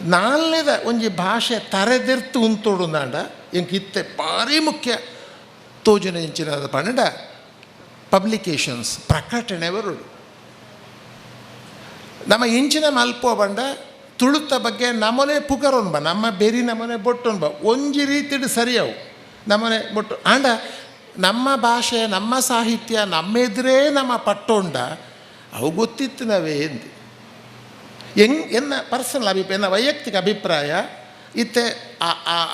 ನಾಲ್ನೇದ ಒಂಜಿ ಭಾಷೆ ತರೆದೆರ್ತು ಉಂತೋಡುಂದಾಂಡ ಎಂಕ್ ಇತ್ತೆ ಭಾರಿ ಮುಖ್ಯ ತೋಜನ ಎಂಚಿನದ ಪಂಡ ಪಬ್ಲಿಕೇಶನ್ಸ್ ಪ್ರಕಟಣೆ ಬರೋಡು ನಮ್ಮ ಇಂಚಿನ ಮಲ್ಪೋ ಬಂಡ ತುಳುತ ಬಗ್ಗೆ ನಮ್ಮನೆ ಪುಕರೋನ್ ಬಾ ನಮ್ಮ ಬೇರೆ ನಮ್ಮನೆ ಬೊಟ್ಟೊನ್ ಬಾ ಒಂಜಿ ರೀತಿಡು ಸರಿಯವು ನಮ್ಮನೆ ಬೊಟ್ಟು ಆಂಡ ನಮ್ಮ ಭಾಷೆ ನಮ್ಮ ಸಾಹಿತ್ಯ ನಮ್ಮೆದುರೇ ನಮ್ಮ ಪಟ್ಟೊಂಡ ಅವು ಗೊತ್ತಿತ್ತು ನಾವೇ ಎಂದು ಎನ್ನ ಪರ್ಸನಲ್ ಅಭಿಪ್ರಾಯ ಎನ್ನ ವೈಯಕ್ತಿಕ ಅಭಿಪ್ರಾಯ ಇತ್ತೆ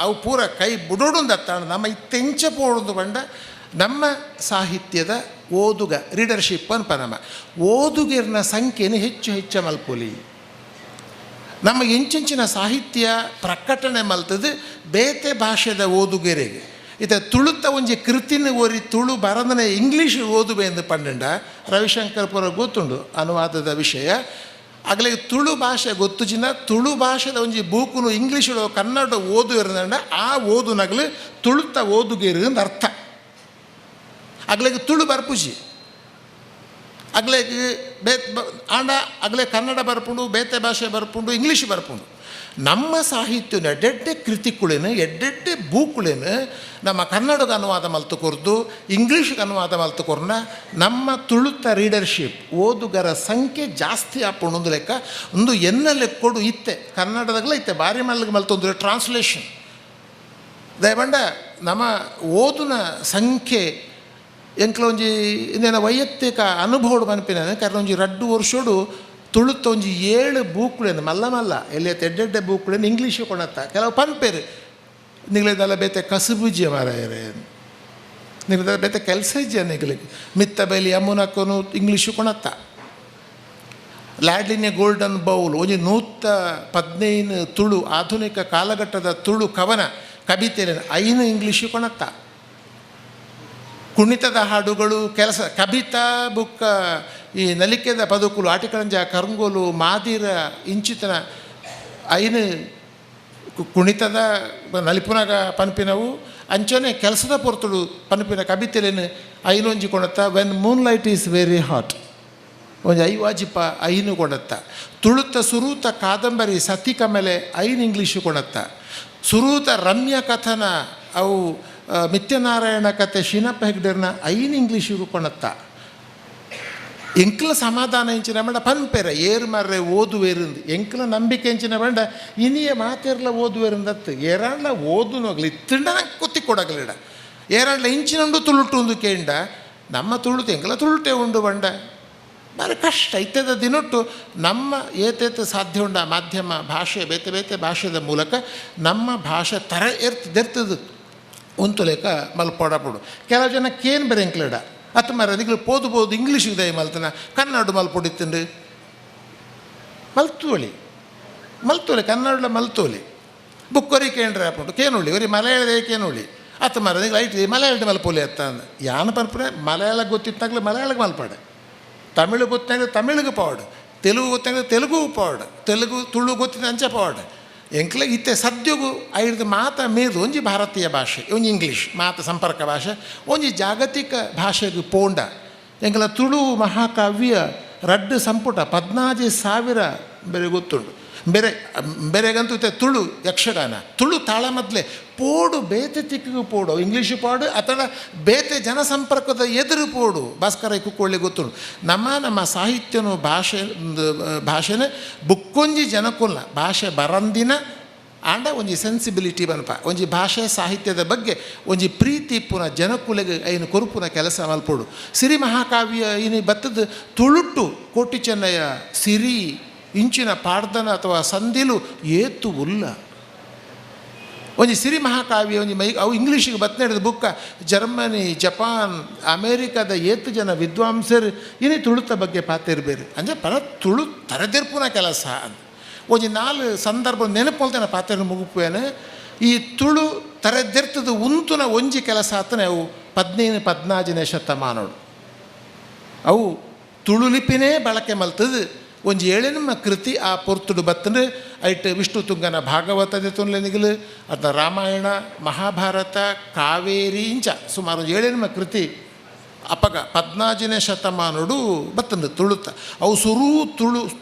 ಅವು ಪೂರ ಕೈ ಬುಡೋಡುಂದತ್ತಾಣ ನಮ್ಮ ಇತ್ತೆಂಚ ಪೋಡುದು ಬಂಡ ನಮ್ಮ ಸಾಹಿತ್ಯದ ಓದುಗ ರೀಡರ್ಶಿಪ್ ಅನ್ಪನಮ ಓದುಗಿರ್ನ ಸಂಖ್ಯೆಯನ್ನು ಹೆಚ್ಚು ಮಲ್ಪೊಲಿ ನಮ್ಮ ಇಂಚಿನ ಸಾಹಿತ್ಯ ಪ್ರಕಟಣೆ ಮಲ್ತದ್ದು ಬೇತೆ ಭಾಷೆದ ಓದುಗೆರೆಗೆ ಇತ ತುಳುತ ಒಂಜಿ ಕೃತಿನ ಓರಿ ತುಳು ಬರದನೆ ಇಂಗ್ಲೀಷ್ ಓದುವೆ ಎಂದು ಪಂಡ ರವಿಶಂಕರ್ ಪುರ ಗೊತ್ತುಂಡು ಅನುವಾದದ ವಿಷಯ ಆಗಲಿಗೆ ತುಳು ಭಾಷೆ ಗೊತ್ತುಜಿನ ತುಳು ಭಾಷೆದ ಒಂಜಿ ಬೂಕುನು ಇಂಗ್ಲೀಷು ಕನ್ನಡ ಓದು ಇರಂದ ಆ ಓದು ನಗಲು ತುಳುತ ಓದುಗೆರು ಅಂತ ಅರ್ಥ ಅಗ್ಲೆಗೆ ತುಳು ಬರ್ಪುಜಿ ಅಗ್ಲೆಗೆ ಆಂಡ ಅಗ್ಲೆ ಕನ್ನಡ ಬರ್ಪುಂಡು ಬೇತೆ ಭಾಷೆ ಬರ್ಪುಂಡು ಇಂಗ್ಲೀಷ್ ಬರ್ಪುಂಡು ನಮ್ಮ ಸಾಹಿತ್ಯನ ಎಡ್ಡೆಡ್ಡೆ ಕೃತಿಕುಳೇನು ಎಡ್ಡೆಡ್ಡೆ ಬೂಕುಳೇನು ನಮ್ಮ ಕನ್ನಡಕ್ಕೆ ಅನುವಾದ ಮಲ್ತು ಕೊರ್ದು ಇಂಗ್ಲೀಷ್ಗೆ ಅನುವಾದ ಮಲ್ತು ಕೊರ್ನ ನಮ್ಮ ತುಳುತ ರೀಡರ್ಶಿಪ್ ಓದುಗರ ಸಂಖ್ಯೆ ಜಾಸ್ತಿ ಆಪುಂಡು ಒಂದು ಲೆಕ್ಕ ಒಂದು ಎನ್ನ ಲೆಕ್ಕೊಡು ಇತ್ತೆ ಕನ್ನಡದಾಗಲೇ ಇತ್ತೆ ಬಾರಿ ಮಲ್ಲಿಗೆ ಮಲ್ತೊಂದ್ರೆ ಟ್ರಾನ್ಸ್ಲೇಷನ್ ದಯಬಂಡ ನಮ್ಮ ಓದುನ ಸಂಖ್ಯೆ ಎಂಕ್ಲ ಒಂಜಿ ಇಂದಿನ ವೈಯಕ್ತಿಕ ಅನುಭವ ಮನ್ಪಿನ ಕಾರಣ ಒಂಜಿ 2 ವರ್ಷೋಡು ತುಳುತ್ತ ಒಂಜಿ 7 ಬೂಕ್ಳೇನು ಮಲ್ಲ ಎಲ್ಲಿ ಎಡ್ಡೆಡ್ಡೆ ಬೂಕ್ಳೇನು ಇಂಗ್ಲೀಷು ಕೊಣತ್ತ ಕೆಲವು ಪನ್ಪೇರು ನಿಗಲಿದೆಲ್ಲ ಬೇತೆ ಕಸುಬುಜ್ಯ ಮಾರಾಯರೆ ನಿಗಲಿದ ಬೇತೆ ಕೆಲಸ ಇಜ್ಜ ನಿಗಲಿಗೆ ಮಿತ್ತ ಬೇಲಿ ಅಮ್ಮನಕ್ಕೂ ಇಂಗ್ಲೀಷು ಕೊಣತ್ತ ಲ್ಯಾಡ್ಲಿನ ಗೋಲ್ಡನ್ ಬೌಲ್ ಒಂಜಿ 115 ತುಳು ಆಧುನಿಕ ಕಾಲಘಟ್ಟದ ತುಳು ಕವನ ಕವಿತೆ ಐನು ಇಂಗ್ಲೀಷು ಕೊಣತ್ತ ಕುಣಿತದ ಹಾಡುಗಳು ಕೆಲಸ ಕವಿತಾ ಬುಕ್ಕ ಈ ನಲಿಕೆದ ಪದಕುಲು ಆಟಿಕಳಂಜ ಕರಂಗೋಲು ಮಾದಿರ ಇಂಚಿತನ ಐನು ಕುಣಿತದ ನಲಿಪುನಾಗ ಪನ್ಪಿನವು ಅಂಚನೆ ಕೆಲಸದ ಪೊರ್ತುಡು ಪನ್ಪಿನ ಕವಿತೆಲೇನು ಐನೊಂಜಿ ಕೊಣತ್ತ when moon light is very hot ಒಂಜಿ ಐವಾಜಿಪ ಐನು ಕೊಣತ್ತ ತುಳುತ ಸುರೂತ ಕಾದಂಬರಿ ಸತಿ ಕಮಲೆ ಐನು ಇಂಗ್ಲೀಷು ಕೊಣತ್ತ ಸುರೂತ ರಮ್ಯ ಕಥನ ಅವು ಮಿತ್ಯನಾರಾಯಣ ಕತೆ ಶೀನಪ್ಪ ಹೆಗ್ಡೆರ್ನ ಐನು ಇಂಗ್ಲೀಷಿಗೂ ಕೊಣತ್ತ ಎಂಕ್ಲ ಸಮಾಧಾನ ಎಂಚಿನ ಬಂಡ ಪನ್ಪೆರ ಏರು ಮರ್ರೆ ಓದುವೇರಿಂದ ಎಂಕ್ಲ ನಂಬಿಕೆ ಎಂಚಿನ ಬಂಡ ಇನಿಯ ಮಾತೆರ್ಲ ಓದುವೇರಿಂದತ್ತು ಏರಾಂಡ್ಲ ಓದು ನೋಗ್ಲಿ ಇತ್ತಿಂಡ ನಂಗೆ ಕೊತ್ತಿ ಕೊಡಗಲಿಡ ಏರಾಂಡ್ಲ ಇಂಚಿನುಂಡು ತುಳುಟು ಒಂದು ಕೇಂಡ ನಮ್ಮ ತುಳುತು ಎಂಕ್ಲ ತುಳುಟೆ ಉಂಡು ಬಂಡ ಭಾರಿ ಕಷ್ಟ ಇತ್ತದ ದಿನೊಟ್ಟು ನಮ್ಮ ಏತೇತ ಸಾಧ್ಯ ಉಂಡ ಮಾಧ್ಯಮ ಭಾಷೆ ಬೇತೆ ಬೇತೆ ಭಾಷೆದ ಮೂಲಕ ನಮ್ಮ ಭಾಷೆ ತರ ಎರ್ತದೆರ್ತದು ಉಂತು ಲೆಕ್ಕ ಮಲ್ಪೊಡಪಡು ಕೆಲವು ಜನ ಕೇನು ಬೇರೆ ಎಂಕ್ಲಿಡ ಅತ್ತು ಮರ ನಿಗ್ಲು ಪೋದು ಇಂಗ್ಲೀಷ್ ಇದೆ ಮಲ್ತನ ಕನ್ನಡ ಮಲ್ಪೊಡಿತ್ತಂಡು ಮಲ್ತೋಲಿ ಕನ್ನಡ ಮಲ್ತೋಲಿ ಬುಕ್ಕೊರಿ ಕೇಂದ್ರ ಆಪುಂಡು ಕೇನುಳ್ಳಿ ಒರಿ ಮಲಯಾಳದ ಕೇನುಳ್ಳಿ ಅತ್ತು ಮರ ನಿಗ್ಲು ಐಟ್ ಮಲಯಾಳದ ಮಲ್ಪೋಲಿ ಅತ್ತ ಅಂದ ಯಾನ ಪನ್ಪುನೆ ಮಲಯಾಳ ಗೊತ್ತಿತ್ತಾಗಲೇ ಮಲಯಾಳಗೆ ಮಲ್ಪಾಡೆ ತಮಿಳು ಗೊತ್ತಾಗ ತಮಿಳಿಗೆ ಪಾವಡು ತೆಲುಗು ಗೊತ್ತಾಗ ತೆಲುಗು ಪಾವಡು ತೆಲುಗು ತುಳು ಗೊತ್ತಿದ್ದ ಅಂಚೆ ಪಾವಡು ಎಂಕ್ಲೆ ಇತ್ತೆ ಸದ್ಯಗೂ ಐದು ಮಾತ ಮೇದು ಒಂಜಿ ಭಾರತೀಯ ಭಾಷೆ ಒಂಜಿ ಇಂಗ್ಲೀಷ್ ಮಾತ ಸಂಪರ್ಕ ಭಾಷೆ ಒಂಜಿ ಜಾಗತಿಕ ಭಾಷೆಗೆ ಪೋಂಡ ಎಂಕ್ಲ ತುಳು ಮಹಾಕಾವ್ಯ 2 ಸಂಪುಟ 14,000 ಬೇರೆ ಗೊತ್ತುಂಡು ಬೇರೆಗಂತೂ ತುಳು ಯಕ್ಷಗಾನ ತುಳು ತಾಳ ಮೊದಲೇ ಪೋಡು ಬೇತೆ ತಿಕ್ಕಿಗೂ ಪೋಡು ಇಂಗ್ಲೀಷು ಪಾಡು ಅಥವಾ ಬೇತೆ ಜನಸಂಪರ್ಕದ ಎದುರು ಪೋಡು ಭಾಸ್ಕರ ಕುಕ್ಕೊಳ್ಳಿ ಗೊತ್ತುಂಡು ನಮ್ಮ ಸಾಹಿತ್ಯನು ಭಾಷೆನ ಬುಕ್ಕೊಂಜಿ ಜನಕ್ಕಲ್ಲ ಭಾಷೆ ಬರಂದಿನ ಆಂಡ ಒಂಜಿ ಸೆನ್ಸಿಬಿಲಿಟಿ ಬನಪ ಒಂಜಿ ಭಾಷೆ ಸಾಹಿತ್ಯದ ಬಗ್ಗೆ ಒಂಜಿ ಪ್ರೀತಿ ಪುನಃ ಜನಕುಲೆಗೆ ಐನು ಕೊರುಪುನ ಕೆಲಸ ಮಲ್ಪೋಡು ಸಿರಿ ಮಹಾಕಾವ್ಯ ಇನಿ ಬತ್ತದ ತುಳುಟ್ಟು ಕೋಟಿ ಚೆನ್ನಯ್ಯ ಸಿರಿ ಇಂಚಿನ ಪಾಡ್ದನ ಅಥವಾ ಸಂದಿಲು ಏತು ಉಲ್ಲ ಒಂಜಿ ಸಿರಿ ಮಹಾಕಾವ್ಯ ಒಂಜಿ ಅವು ಇಂಗ್ಲೀಷಿಗೆ ಬತ್ನೆಡ್ದು ಬುಕ್ಕ ಜರ್ಮನಿ ಜಪಾನ್ ಅಮೇರಿಕಾದ ಏತು ಜನ ವಿದ್ವಾಂಸರು ಇನಿ ತುಳುತ ಬಗ್ಗೆ ಪಾತಿರ್ಬೇರು ಅಂದರೆ ಪರ ತುಳು ತರದಿರ್ಪುನ ಕೆಲಸ ಅಂತ ಒಂಜಿ 4 ಸಂದರ್ಭ ನೆನಪೊಲ್ತೇನೆ ಪಾತ್ರ ಮುಗುಪೇನೆ ಈ ತುಳು ತರದಿರ್ತದ ಉಂತುನ ಒಂಜಿ ಕೆಲಸ ಆತನೇ ಅವು 15-14ನೇ ಶತಮಾನೋಡು ಅವು ತುಳು ಲಿಪಿನೇ ಬಳಕೆ ಮಲ್ತದು ಒಂಜಿ 7 ಕೃತಿ ಆ ಪೊರ್ತುಡು ಬತ್ತಂದು ಐಟ್ ವಿಷ್ಣು ತುಂಗನ ಭಾಗವತದ ತುನ್ಲೆನಿಗಲು ಅದನ್ನ ರಾಮಾಯಣ ಮಹಾಭಾರತ ಕಾವೇರಿ ಇಂಚ ಸುಮಾರು 7 ಕೃತಿ ಅಪಗ 14ನೇ ಶತಮಾನೋಡು ಬತ್ತಂದು ತುಳುತ ಅವು ಸುರೂ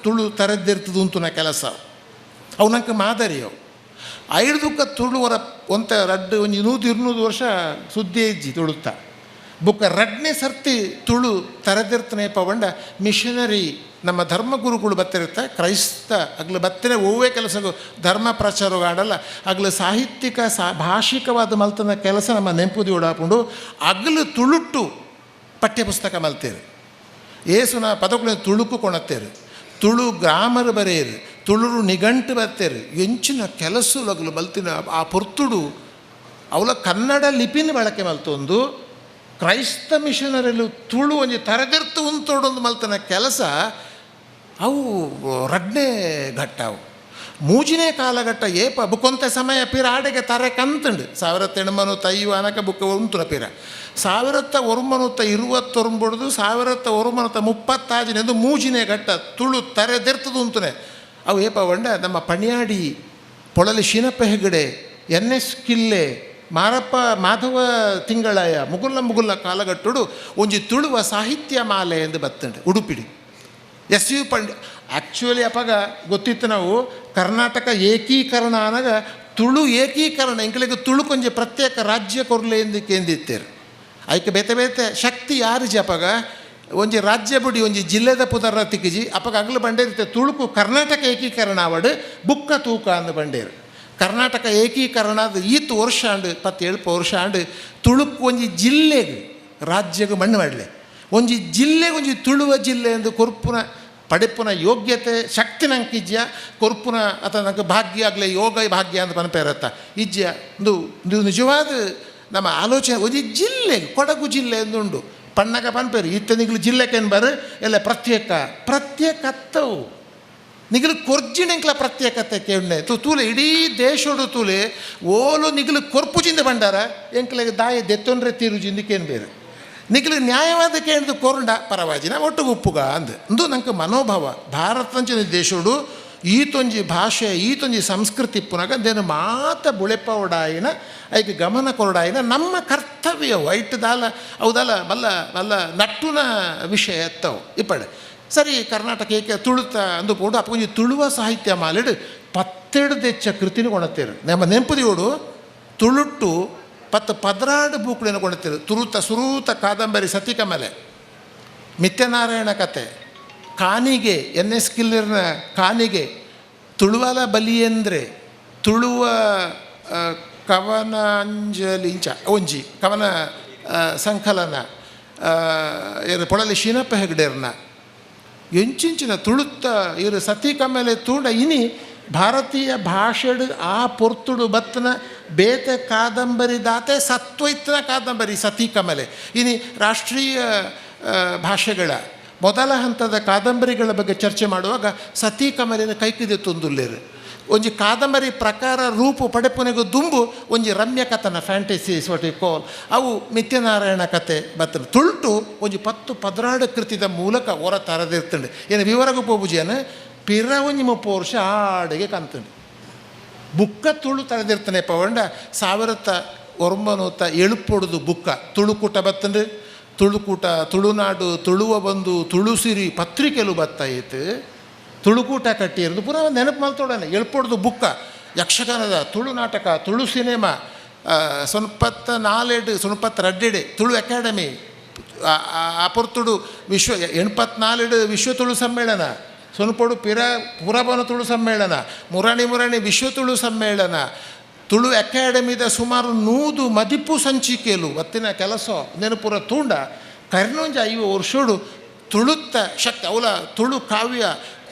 ತುಳು ತರದಿರ್ತದ ಉಂತುನ ಕೆಲಸ ಅವು ನಂಗೆ ಮಾದರಿ ಅವು ಐಡ್ದುಕ್ಕ ತುಳು ಹೊರ ಒಂತ ರಡ್ಡು ಒಂಜಿ 100-200 ವರ್ಷ ಸುದ್ದಿ ಇಜ್ಜಿ ತುಳುತ್ತ ಬುಕ್ಕ ರಡ್ನೇ ಸರ್ತಿ ತುಳು ತರದಿರ್ತನೇ ಪವಂಡ ಮಿಷನರಿ ನಮ್ಮ ಧರ್ಮಗುರುಗಳು ಬತ್ತಿರುತ್ತೆ ಕ್ರೈಸ್ತ ಅಗ್ಲು ಬತ್ತನೆ ಓವೇ ಕೆಲಸಗೂ ಧರ್ಮ ಪ್ರಚಾರ ಆಡಲ್ಲ ಅಗ್ಲು ಸಾಹಿತ್ಯಿಕ ಭಾಷಿಕವಾದ ಮಲ್ತನ ಕೆಲಸ ನಮ್ಮ ನೆಂಪುದಿ ಓಡಾಪುಂಡು ಅಗ್ಲು ತುಳುಟ್ಟು ಪಠ್ಯಪುಸ್ತಕ ಮಲ್ತೇರು ಏಸುನ ಪದಗಳು ತುಳುಕು ಕೊಣತ್ತೇರು ತುಳು ಗ್ರಾಮರ್ ಬರೆಯರು ತುಳುರು ನಿಘಂಟು ಬರ್ತೇರು ಎಂಚಿನ ಕೆಲಸಗಳು ಮಲ್ತಿನ ಆ ಪೊರ್ತುಡು ಅವಳ ಕನ್ನಡ ಲಿಪಿನ ಬಳಕೆ ಮಲ್ತೊಂದು ಕ್ರೈಸ್ತ ಮಿಷನರಿಲು ತುಳು ಒಂಜಿ ತರದಿರ್ತು ಉಂತೋಡೊಂದು ಮಲ್ತನ ಕೆಲಸ ಅವು ರಡ್ನೇ ಘಟ್ಟ ಅವು ಮೂಜಿನೇ ಕಾಲಘಟ್ಟ ಏಪ ಬುಕ್ಕೊಂತ ಸಮಯ ಪಿರ ಆಡೆಗೆ ತಾರೆ ಕಂತುಂಡು 1950 ಅನಕ ಬುಕ್ಕ ಉಂತುನ ಪಿರ 1920 1935 ಮೂಜಿನೇ ಘಟ್ಟ ತುಳು ತರೆದಿರ್ತದು ಉಂತುನೆ ಅವು ಏಪ ಒಂಡ ನಮ್ಮ ಪಣಿಯಾಡಿ ಪೊಳಲಿ ಶಿನಪ್ಪ ಹೆಗಡೆ NS ಕಿಲ್ಲೆ ಮಾರಪ್ಪ ಮಾಧವ ತಿಂಗಳಾಯ ಮುಗುಲ್ಲ ಕಾಲಘಟ್ಟುಡು ಒಂಜಿ ತುಳುವ ಸಾಹಿತ್ಯ ಮಾಲೆ ಎಂದು ಬತ್ತಂಡೆ ಉಡುಪಿಡಿ SU ಪಂಡಿ ಆ್ಯಕ್ಚುಲಿ ಅಪಾಗ ಗೊತ್ತಿತ್ತು ನಾವು ಕರ್ನಾಟಕ ಏಕೀಕರಣ ಅನಾಗ ತುಳು ಏಕೀಕರಣ ಇಂಕಲಿಗೆ ತುಳು ಕೊಂಚ ಪ್ರತ್ಯೇಕ ರಾಜ್ಯ ಕೊರ್ಲೆ ಎಂದು ಕೇಂದಿತ್ತೇರು ಅದಕ್ಕೆ ಬೇತೆ ಶಕ್ತಿ ಯಾರು ಜಿ ಅಪಾಗ ಒಂಜಿ ರಾಜ್ಯ ಬಿಡಿ ಒಂಜಿ ಜಿಲ್ಲೆದ ಪುದರ ತಿಕ್ಕಿಜಿ ಅಪಾಗ ಅಗ್ಲು ಬಂಡೇರಿತ್ತೆ ತುಳುಕು ಕರ್ನಾಟಕ ಏಕೀಕರಣ ಆವಡು ಬುಕ್ಕ ತೂಕ ಅಂದು ಬಂಡೇರು ಕರ್ನಾಟಕ ಏಕೀಕರಣದ ಈತು ವರ್ಷ ಅಂಡು 17 ವರ್ಷ ಅಂಡು ತುಳುಕು ಒಂಜಿ ಜಿಲ್ಲೆಗೆ ರಾಜ್ಯಗೆ ಮಣ್ಣು ಮಾಡಲೆ ಒಂಜಿ ಜಿಲ್ಲೆಗೆ ಒಂಜಿ ತುಳುವ ಜಿಲ್ಲೆ ಎಂದು ಕೊರ್ಪುನ ಪಡೆಪುನ ಯೋಗ್ಯತೆ ಶಕ್ತಿ ನಂಗೆ ಇಜ್ಜ ಕೊರ್ಪುನ ಅಥವಾ ನಂಗೆ ಭಾಗ್ಯ ಆಗಲೇ ಯೋಗ ಭಾಗ್ಯ ಅಂತ ಪನಪೇರತ್ತ ಇಜ್ಜ ಒಂದು ನಿಜವಾದ ನಮ್ಮ ಆಲೋಚನೆ ಒಂಜಿ ಜಿಲ್ಲೆ ಕೊಡಗು ಜಿಲ್ಲೆ ಎಂದುಂಡು ಪಣ್ಣಗ ಪನ್ಪೇರು ಇತ್ತ ನಿಗ್ಲು ಜಿಲ್ಲೆಕೇನು ಬರು ಎಲ್ಲ ಪ್ರತ್ಯೇಕತ್ತವು ನಿಗಲು ಕೊರ್ಜಿನೆಂಕ್ಲ ಪ್ರತ್ಯೇಕತೆ ಕೇಳ್ನೆ ತೂಲೆ ಇಡೀ ದೇಶೋಡು ತೂಲೆ ಓಲು ನಿಗಲು ಕೊರ್ಪುಜಿಂದ ಬಂಡಾರ ಎಂಕ್ಲೆಗೆ ದಾಯ ದೆತ್ತೊಂಡ್ರೆ ತೀರುಜಿಂದಕ್ಕೇನು ಬೇರೆ ನಿಗಲು ನ್ಯಾಯವಾದ ಕೇಳಿದು ಕೊರಂಡ ಪರವಾಜಿನ ಒಟ್ಟಿಗೆ ಉಪ್ಪುಗ ಅಂದು ನಂಗೆ ಮನೋಭಾವ ಭಾರತಂಚಿನ ದೇಶೋಡು ಈತೊಂಜಿ ಭಾಷೆ ಈತೊಂಜಿ ಸಂಸ್ಕೃತಿ ಪುನಗ ದೇನು ಮಾತ ಬುಳೆಪ್ಪ ಒಡಾಯಿನ ಐಕೆ ಗಮನ ಕೊರಡಾಯಿನ ನಮ್ಮ ಕರ್ತವ್ಯ ವೈಟ್ದಾಲ ಹೌದಲ್ಲ ಮಲ್ಲ ನಟ್ಟುನ ವಿಷಯ ಎತ್ತವು ಇಪ್ಪಡೆ ಸರಿ ಕರ್ನಾಟಕ ಏಕೆ ತುಳುತ ಅಂದು ಪೋಡು ಅಪ್ಪಗೊಂಜಿ ತುಳುವ ಸಾಹಿತ್ಯ ಮಾಲೆಡು 17 ಕೃತಿನ ಕೊಣತ್ತೇರು ನಮ್ಮ ನೆಂಪುದಿಯೋಡು ತುಳುಟ್ಟು 16 ಬೂಕ್ಳನ್ನು ಕೊಣತ್ತೇರು ಸುರೂತ ಕಾದಂಬರಿ ಸತಿಕಮಲೆ ಮಿತ್ಯನಾರಾಯಣ ಕತೆ ಕಾನಿಗೆ NS ಕಿಲ್ಲರ್ನ ಕಾನಿಗೆ ತುಳುವಲ ಬಲಿಯಂದ್ರೆ ತುಳುವ ಕವನಾಂಜಲಿ ಇಂಚ ಒಂಜಿ ಕವನ ಸಂಕಲನ ಪೊಳಲಿ ಶಿನಪ್ಪ ಹೆಗ್ಡೇರ್ನ ಎಂಚಿಂಚಿನ ತುಳುತ್ತ ಇರು ಸತಿಕಮಲೆ ತೂಂಡ ಇನಿ ಭಾರತೀಯ ಭಾಷೆಡು ಆ ಪೊರ್ತುಡು ಬತ್ತನ ಬೇತೆ ಕಾದಂಬರಿ ದಾತೆ ಸತ್ವೈತ್ನ ಕಾದಂಬರಿ ಸತಿಕಮಲೆ ಇನಿ ರಾಷ್ಟ್ರೀಯ ಭಾಷೆಗಳ ಮೊದಲ ಹಂತದ ಕಾದಂಬರಿಗಳ ಬಗ್ಗೆ ಚರ್ಚೆ ಮಾಡುವಾಗ ಸತಿಕಮಲಿನ ಕೈಕಿದೆ ತೊಂದುಲ್ಲೇರು ಒಂಜಿ ಕಾದಂಬರಿ ಪ್ರಕಾರ ರೂಪು ಪಡೆಪುನೆಗೂ ದುಂಬು ಒಂಜಿ ರಮ್ಯ ಕಥನ ಫ್ಯಾಂಟಸೀಸ್ ವಾಟ್ ಯು ಕಾಲ್ ಅವು ಮಿತ್ಯನಾರಾಯಣ ಕತೆ ಬತ್ತನು ತುಳ್ಟು ಒಂಜಿ 10-16 ಕೃತಿದ ಮೂಲಕ ಹೊರ ತರದಿರ್ತಂಡು ಏನು ವಿವರಗೂ ಪೋಬುಜಿಯನು ಪಿರ ಒಂಜಿ 30 ವರ್ಷ ಆಡೆಗೆ ಕಂತಂಡು ಬುಕ್ಕ ತುಳು ತರದಿರ್ತಾನೆ ಪವಂಡ 1970 ಬುಕ್ಕ ತುಳುಕೂಟ ಬತ್ತಂಡು ತುಳುಕೂಟ ತುಳುನಾಡು ತುಳುವ ಬಂದು ತುಳುಸಿರಿ ಪತ್ರಿಕೆಲು ಬತ್ತಾಯಿತು ತುಳುಕೂಟ ಕಟ್ಟಿರೋದು ಪುನಃ ನೆನಪು ಮಲ್ತೋಡನೆ ಎಳ್ಪೊಡ್ದು ಬುಕ್ಕ ಯಕ್ಷಗಾನದ ತುಳು ನಾಟಕ ತುಳು ಸಿನಿಮಾ 94 ತುಳು ಅಕಾಡೆಮಿ ಅಪೊರ್ತುಡು 84 ವಿಶ್ವ ತುಳು ಸಮ್ಮೇಳನ ಸೊನ್ಪೊಡು ಪುರಬನ ತುಳು ಸಮ್ಮೇಳನ ಮುರಾಣಿ ವಿಶ್ವ ತುಳು ಸಮ್ಮೇಳನ ತುಳು ಅಕಾಡೆಮಿದ ಸುಮಾರು 100 ಮದಿಪು ಸಂಚಿಕೆಲು ಒತ್ತಿನ ಕೆಲಸ ನೆನಪುರ ತೂಂಡ ಕರ್ನೊಂಜ 5 ವರ್ಷೋಡು ತುಳುತ್ತ ಶಕ್ತಿ ಅವಲ ತುಳು ಕಾವ್ಯ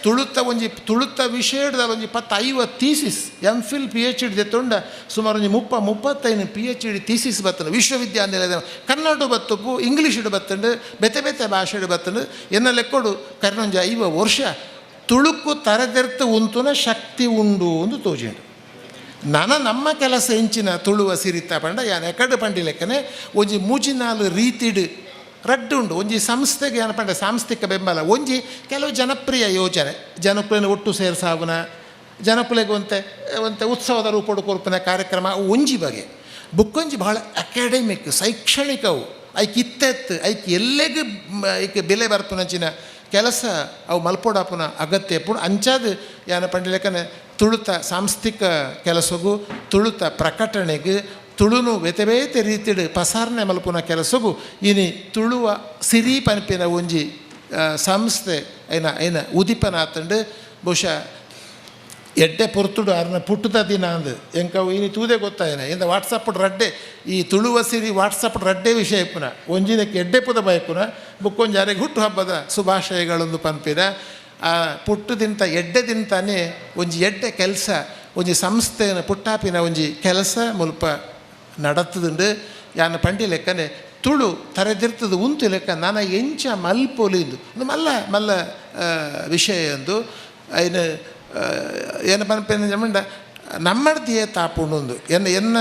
ತುಳುತ ವಿಷಯದಲ್ಲಿ ಒಂಜಿ 10-50 ಥೀಸಿಸ್ MPhil PhD ದೆತ್ತೊಂಡ ಸುಮಾರು ಒಂಜಿ 30-35 PhD ಥೀಸಿಸ್ ಬತ್ತನು ವಿಶ್ವವಿದ್ಯಾನಿಲಯದ ಕನ್ನಡ ಬತ್ತಪ್ಪು ಇಂಗ್ಲೀಷ್ ಬತ್ತಂಡು ಬೆತೆ ಬೆತೆ ಭಾಷೆ ಬತ್ತಂಡು ಎನ್ನ ಲೆಕ್ಕೊಡು ಕರ್ನೊಂಜಿ 5 ವರ್ಷ ತುಳುಕು ತರದೆರ್ತು ಉಂತುನ ಶಕ್ತಿ ಉಂಡು ಎಂದು ತೋಜಿಂಡು ನಮ್ಮ ಕೆಲಸ ಎಂಚಿನ ತುಳುವ ಸಿರಿತ ಪಂಡ ಯಾನ್ ಎಕಡು ಪಂಡಿ ಲೆಕ್ಕನೆ ಒಂಜಿ 3-4 ರೀತಿಡ್ ರಡ್ಡು ಉಂಡು ಒಂಜಿ ಸಂಸ್ಥೆಗೆ ಏನು ಪಂಡ ಸಾಂಸ್ಥಿಕ ಬೆಂಬಲ ಒಂಜಿ ಕೆಲವು ಜನಪ್ರಿಯ ಯೋಜನೆ ಜನಕುಲೆನ ಒಟ್ಟು ಸೇರಿಸಾವನ ಜನಕುಲೆಗೆ ಒಂತೆ ಉತ್ಸವದ ರೂಪಡು ಕೊರ್ಪನ ಕಾರ್ಯಕ್ರಮ ಒಂಜಿ ಬಗೆ ಬುಕ್ಕೊಂಜಿ ಭಾಳ ಅಕಾಡೆಮಿಕ್ ಶೈಕ್ಷಣಿಕವು ಐಕ್ ಇತ್ತೆತ್ತು ಐಕ್ ಎಲ್ಲೆಗೂ ಐಕ್ ಬೆಲೆ ಬರ್ಪುನಂಚಿನ ಕೆಲಸ ಅವು ಮಲ್ಪೊಡಾಪುನ ಅಗತ್ಯ ಪುಣ ಅಂಚಾದ ಯಾನ ಪಂಡಿ ಲೆಕ್ಕನೆ ತುಳುತ ಸಾಂಸ್ಥಿಕ ಕೆಲಸಗೂ ತುಳುತ ಪ್ರಕಟಣೆಗೆ ತುಳುನು ಬೇತೆ ಬೇತೆ ರೀತಿಡ್ ಪಸಾರಣೆ ಮಲ್ಪುನ ಕೆಲಸಗೂ ಇನಿ ತುಳುವ ಸಿರಿ ಪನ್ಪಿನ ಒಂಜಿ ಸಂಸ್ಥೆ ಐನ ಉದಿಪನ ಆತಂಡು ಬಹುಶಃ ಎಡ್ಡೆ ಪೊರ್ತುಡು ಅರ್ನ ಪುಟ್ಟದ ದಿನ ಅಂದು ಎಂಕವು ಇನಿ ತೂದೆ ಗೊತ್ತಾಯನ ಇಂದ ವಾಟ್ಸಪ್ ರಡ್ಡೆ ಈ ತುಳುವ ಸಿರಿ ವಾಟ್ಸಪ್ ರಡ್ಡೆ ವಿಷಯ ಪುನ ಒಂಜಿನಕ್ಕೆ ಎಡ್ಡೆ ಪುದ ಬಯಪುನ ಬುಕ್ಕೊಂಜಿ ಯಾರಿಗೆ ಹುಟ್ಟು ಹಬ್ಬದ ಶುಭಾಶಯಗಳೊಂದು ಪನ್ಪಿನ ಆ ಪುಟ್ಟದಿಂತ ಎಡ್ಡೆದಿಂತಾನೆ ಒಂಜಿ ಎಡ್ಡೆ ಕೆಲಸ ಒಂಜಿ ಸಂಸ್ಥೆನ ಪುಟ್ಟಾಪಿನ ಒಂಜಿ ಕೆಲಸ ಮುಲ್ಪ ನಡತ್ತದುಂಡು ಯಾನ ಪಂಡಿ ಲೆಕ್ಕನೆ ತುಳು ತರೆದಿರ್ತದ ಉಂತು ಲೆಕ್ಕ ನಾನು ಎಂಚ ಮಲ್ಪೊಲಿಂದು ಮಲ್ಲ ವಿಷಯ ಎಂದು ಐನು ಏನು ಪನ್ಪೇನ ಜಮಂಡ ನಮ್ಮಡ್ದು ತಾಪುಂಡು ಎನ್ನ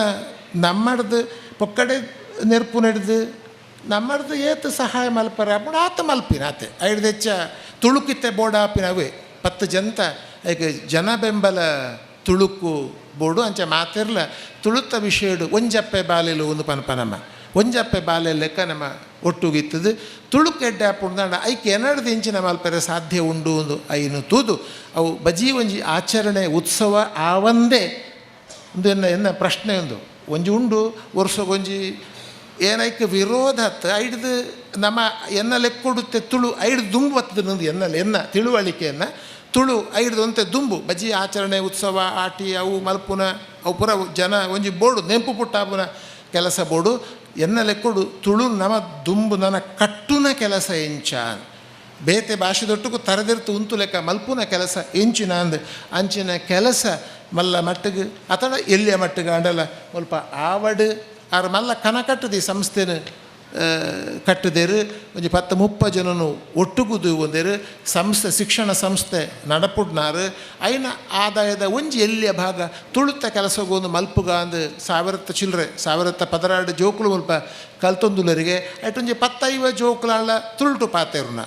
ನಮ್ಮಡ್ದು ಪೊಕ್ಕಡೆ ನೆರ್ಪು ನಡೆದು ನಮ್ಮಡ್ದು ಏತು ಸಹಾಯ ಮಲ್ಪರ ಅಪ್ಪ ಆತ ಮಲ್ಪಿನ ಆತೆ ಐದು ಹೆಚ್ಚ ತುಳುಕಿತ್ತೆ ಬೋರ್ಡ್ ಆಪಿನ ಅವೇ 10 ಜನತ ಈಗ ಜನ ಬೆಂಬಲ ತುಳುಕು ಬೋರ್ಡು ಅಂಚೆ ಮಾತಿರ್ಲ ತುಳುತ ವಿಷಯಡು ಒಂಜಪ್ಪೆ ಬಾಲೆಲು ಒಂದು ಪನ್ಪನಮ್ಮ ಒಂಜಪ್ಪೆ ಬಾಲೆ ಲೆಕ್ಕ ನಮ್ಮ ಒಟ್ಟುಗಿತ್ತದು ತುಳುಕು ಎಡ್ಡೆ ಹಾಪುಂಡ ಐಕೆ ಎನಡ್ದು ಇಂಚಿನ ಮಲ್ಪರೆ ಸಾಧ್ಯ ಉಂಡು ಒಂದು ಐನು ತೂದು ಅವು ಬಜಿ ಒಂಜಿ ಆಚರಣೆ ಉತ್ಸವ ಆವಂದೇ ಒಂದು ಎನ್ನ ಪ್ರಶ್ನೆ ಒಂಜಿ ಉಂಡು ವರ್ಷಗೊಂಜಿ ಏನೈಕೆ ವಿರೋಧ ಐಡ್ದು ನಮ್ಮ ಎನ್ನ ಲೆಕ್ಕೊಡುತ್ತೆ ತುಳು ಐಡ್ದು ದುಂಬು ಬತ್ತದು ಎನ್ನ ತಿಳುವಳಿಕೆಯನ್ನು ತುಳು ಐಡ್ದು ಅಂತೆ ದುಂಬು ಬಜಿ ಆಚರಣೆ ಉತ್ಸವ ಆಟಿ ಅವು ಮಲ್ಪುನ ಅವು ಪುರ ಜನ ಒಂಜಿ ಬೋರ್ಡು ನೆಂಪು ಪುಟ್ಟಾಪುನ ಕೆಲಸ ಬೋರ್ಡು ಎನ್ನ ಲೆಕ್ಕೊಡು ತುಳು ನಮ ದುಂಬು ನನ್ನ ಕಟ್ಟುನ ಕೆಲಸ ಎಂಚ ಬೇತೆ ಭಾಷೆದೊಟ್ಟಿಗೂ ತರದಿರ್ತು ಉಂತು ಲೆಕ್ಕ ಮಲ್ಪುನ ಕೆಲಸ ಎಂಚಿನ ಅಂದು ಅಂಚಿನ ಕೆಲಸ ಮಲ್ಲ ಮಟ್ಟಿಗೆ ಅಥವಾ ಎಲ್ಲಿಯ ಮಟ್ಟಿಗೆ ಅಂಡಲ್ಲ ಸ್ವಲ್ಪ ಆವಡು ಆರು ಮಲ್ಲ ಕನಕಟ್ಟದು ಈ ಸಂಸ್ಥೆನ ಕಟ್ಟದೇರು ಒಂಜಿ 10-30 ಜನನು ಒಟ್ಟುಗುದು ಒಂದೇರು ಸಂಸ್ಥೆ ಶಿಕ್ಷಣ ಸಂಸ್ಥೆ ನಡಪುಡ್ನಾರು ಐನ ಆದಾಯದ ಒಂಜಿ ಎಲ್ಲಿಯ ಭಾಗ ತುಳುತ ಕೆಲಸಗೊಂದು ಮಲ್ಪುಗ ಅಂದು 1000 ಚಿಲ್ಲರೆ 1012 ಜೋಕುಲು ಮುಲ್ಪ ಕಲ್ತೊಂದುಲರಿಗೆ ಐಟೊಂಜಿ 10-50 ಜೋಕುಲ ತುಳುಟು ಪಾತೆರುನ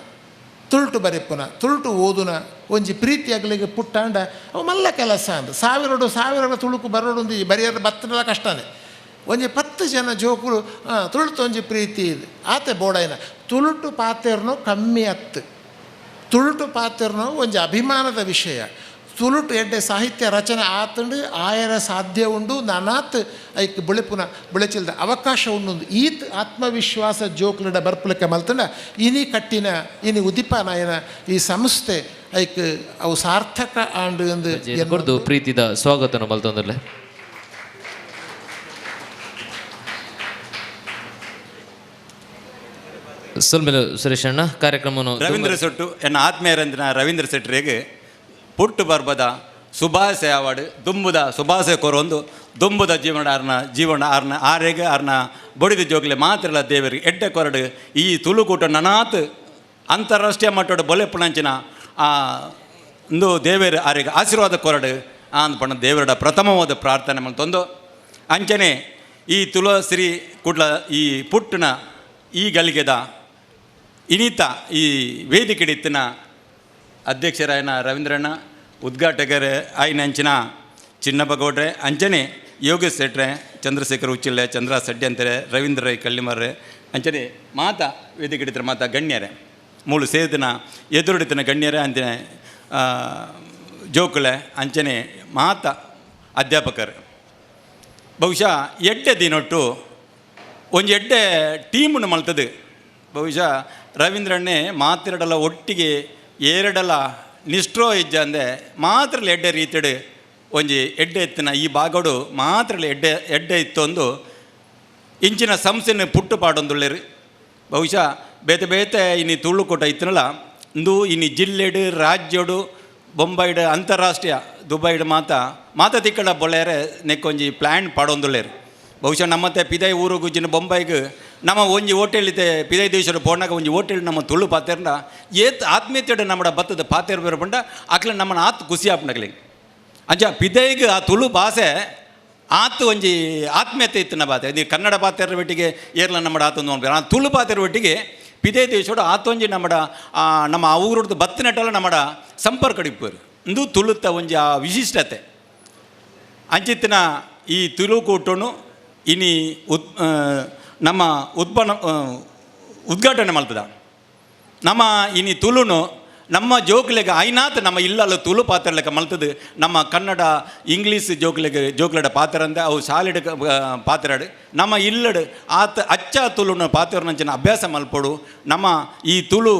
ತುಳುಟು ಬರೆಪುನ ತುಳುಟು ಓದುನ ಒಂಜಿ ಪ್ರೀತಿಯಾಗಲಿಗೆ ಪುಟ್ಟಾಂಡ ಅವು ಮಲ್ಲ ಕೆಲಸ ಅಂದು 1000 ತುಳುಕು ಬರೋಡು ಬರೆಯೋದು ಬತ್ತನೆಲ್ಲ ಕಷ್ಟನೇ ಒಂಜಿ 10 ಜನ ಜೋಕುಲು ತುಳುತು ಒಂಜಿ ಪ್ರೀತಿ ಇದು ಆತೆ ಬೋಡಾಯಿನ ತುಳುಟು ಪಾತೆರ್ನೋ ಕಮ್ಮಿ ಅತ್ತು ತುಳುಟು ಪಾತೆರ್ನೋ ಒಂಜಿ ಅಭಿಮಾನದ ವಿಷಯ ತುಳುಟು ಎಡ್ಡೆ ಸಾಹಿತ್ಯ ರಚನೆ ಆತಂಡು ಆಯರ ಸಾಧ್ಯ ಉಂಡು ನಾನಾತ್ ಐಕ್ ಬುಳೆಚಿಲ್ದ ಅವಕಾಶ ಉಂಡು ಈತ್ ಆತ್ಮವಿಶ್ವಾಸ ಜೋಕುಲಡ ಬರ್ಪುಲಕ್ಕೆ ಮಲ್ತಂಡ ಇನಿ ಕಟ್ಟಿನ ಇನಿ ಉದಿಪನಾಯನ ಈ ಸಂಸ್ಥೆ ಐಕ್ ಅವು ಸಾರ್ಥಕ ಆಂಡು ಎಂದು ಪ್ರೀತಿದ ಸ್ವಾಗತನ ಮಲ್ತಂದಲ್ಲೇ ಸೊಲ್ಮೆಲು ಸುರೇಶ್ ಅಣ್ಣ ಕಾರ್ಯಕ್ರಮವನ್ನು ರವೀಂದ್ರ ಸೊಟ್ಟು ಎನ್ನ ಆತ್ಮೀಯರಂದಿನ ರವೀಂದ್ರ ಸೆಟ್ರಿಗೆ ಪುಟ್ಟು ಬರ್ಬದ ಸುಭಾಷೆ ಅವಾರ್ಡ್ ದುಂಬುದ ಸುಭಾಷೆ ಕೊರೊಂದು ದುಂಬುದ ಜೀವನ ಆರ್ನ ಆರೆಗೆ ಆರ್ನ ಬೊಡಿದ ಜೋಗ್ಲೆ ಮಾತ್ರಲ್ಲ ದೇವರಿಗೆ ಎಡ್ಡೆ ಕೊರಡು ಈ ತುಳುಕೂಟ ನನಾತ್ ಅಂತಾರಾಷ್ಟ್ರೀಯ ಮಟ್ಟದ ಬೊಲೆಪ್ಪುಣಂಚಿನ ಒಂದು ದೇವರ ಆರೆಗೆ ಆಶೀರ್ವಾದ ಕೊರಡು ಅಂದ್ಪಣ್ಣ ದೇವರ ಪ್ರಥಮವಾದ ಪ್ರಾರ್ಥನೆ ತಂದು ಅಂಚನೆ ಈ ತುಳಸಿರಿ ಕುಡ್ಲ ಈ ಪುಟ್ಟನ ಈ ಗಲಿಗೆದ ಇನಿತ ಈ ವೇದಿಕೆಡಿತ್ತಿನ ಅಧ್ಯಕ್ಷರಾಯನ ರವೀಂದ್ರಣ್ಣ ಉದ್ಘಾಟಕರೇ ಆಯ್ನಂಚಿನ ಚಿನ್ನಪ್ಪಗೌಡ್ರೆ ಅಂಚನೆ ಯೋಗೇಶ್ ಸೆಟ್ರೆ ಚಂದ್ರಶೇಖರ್ ಉಚ್ಚಿಳ್ಳೆ ಚಂದ್ರ ಸಡ್ಡಿ ಅಂತಾರೆ ರವೀಂದ್ರ ರೈ ಕಳ್ಳಿಮರ್ರೆ ಅಂಚನೆ ಮಾತಾ ವೇದಿಕೆಡಿತರ ಮಾತಾ ಗಣ್ಯರೇ ಮೂಳು ಸೇದಿನ ಎದುರುಡಿತಿನ ಗಣ್ಯರೇ ಅಂಚನೆ ಜೋಕುಳೆ ಅಂಚನೆ ಮಾತಾ ಅಧ್ಯಾಪಕರು ಬಹುಶಃ ಎಡ್ಡೆ ದಿನೊಟ್ಟು ಒಂಜಿ ಎಡ್ಡೆ ಟೀಮನ್ನು ಮಲ್ತದು ಬಹುಶಃ ರವೀಂದ್ರಣ್ಣೆ ಮಾತಿರಡಲ ಒಟ್ಟಿಗೆ ಏರಡಲ ನಿಷ್ಟ್ರೋ ಇಜ್ಜ ಅಂದೆ ಮಾತ್ರ ಎಡ್ಡೆ ರೀತಿಡು ಒಂಜಿ ಎಡ್ಡೆ ಎತ್ತಿನ ಈ ಭಾಗಡು ಮಾತ್ರ ಎಡ್ಡೆ ಇತ್ತೊಂದು ಇಂಚಿನ ಸಂಸ್ಥೆನ ಪುಟ್ಟು ಪಾಡೊಂದುಳ್ಳೇರು ಬಹುಶಃ ಬೇತೆ ಬೇತೆ ಇನ್ನು ತುಳುಕೋಟ ಇತ್ತನಲ್ಲ ಇಂದು ಇನ್ನು ಜಿಲ್ಲೆಡು ರಾಜ್ಯಡು ಬೊಂಬೈಡ್ ಅಂತಾರಾಷ್ಟ್ರೀಯ ದುಬೈಡ್ ಮಾತ ತಿಕ್ಕಡ ಬೊಳ್ಳೆರೆ ನೆಕ್ಕೊಂಜಿ ಪ್ಲ್ಯಾನ್ ಪಡೊಂದುಳ್ಳೇರು ಬಹುಶಃ ನಮ್ಮತ್ತೆ ಪಿದೈ ಊರು ಗುಜ್ಜಿನ ಬೊಂಬೈಗೆ ನಮ್ಮ ಒಂಜಿ ಹೋಟೆಲಿತೆ ಪಿದೈ ದೇಶರು ಪೋಣಾಗ ಒಂಜಿ ಹೋಟೆಲ್ ನಮ್ಮ ತುಳು ಪಾತೆರ್ನ ಏತ್ ಆತ್ಮೀಯತೆಡು ನಮ್ಮ ಬತ್ತದ ಪಾತೆರ್ ಬೇರೆ ಬಂಡ ಅಕ್ಲ ನಮ್ಮನ್ನ ಆತ್ ಖುಷಿ ಆಪ್ನಗ್ಲಿ ಅಂಚ ಪಿದೈಗೆ ಆ ತುಳು ಭಾಷೆ ಆತು ಒಂಜಿ ಆತ್ಮೀಯತೆ ಇತ್ತಿನ ಬಾತೆ ಇದು ಕನ್ನಡ ಪಾತೆರ ಒಟ್ಟಿಗೆ ಏರ್ಲ ನಮ್ಮ ಆತೊಂದು ನೋಡ್ಬೇಕು ಆ ತುಳು ಪಾತೆರ ಒಟ್ಟಿಗೆ ಪಿದೇ ದೇಶೋಡು ಆತೊಂಜಿ ನಮ್ಮ ಆ ಊರದ್ದು ಬತ್ತಿನಟ್ಟಲ್ಲ ನಮ್ಮ ಸಂಪರ್ಕ ಇಪ್ಪರು ಇಂದು ತುಳುತ್ತ ಒಂಜಿ ಆ ವಿಶಿಷ್ಟತೆ ಅಂಚಿತ್ತಿನ ಈ ತುಳು ಕೂಟನು ಇನಿ ನಮ್ಮ ಉದ್ಘಾಟನೆ ಮಲ್ತದ ನಮ್ಮ ಇನಿ ತುಳುನು ನಮ್ಮ ಜೋಕ್ಲೆಗೆ ಐನಾತ್ ನಮ್ಮ ಇಲ್ಲಲ್ಲ ತುಳು ಪಾತ್ರಲೆಕ್ಕ ಮಲ್ತದು ನಮ್ಮ ಕನ್ನಡ ಇಂಗ್ಲೀಷ್ ಜೋಕ್ಲೆಡ ಪಾತ್ರ ಅಂದ ಅವು ಶಾಲೆಡ್ ಪಾತ್ರಾಡು ನಮ್ಮ ಇಲ್ಲಡು ಆತ ಅಚ್ಚ ತುಳುನ ಪಾತ್ರನಂಚಿನ ಅಭ್ಯಾಸ ಮಲ್ಪಡು ನಮ್ಮ ಈ ತುಳು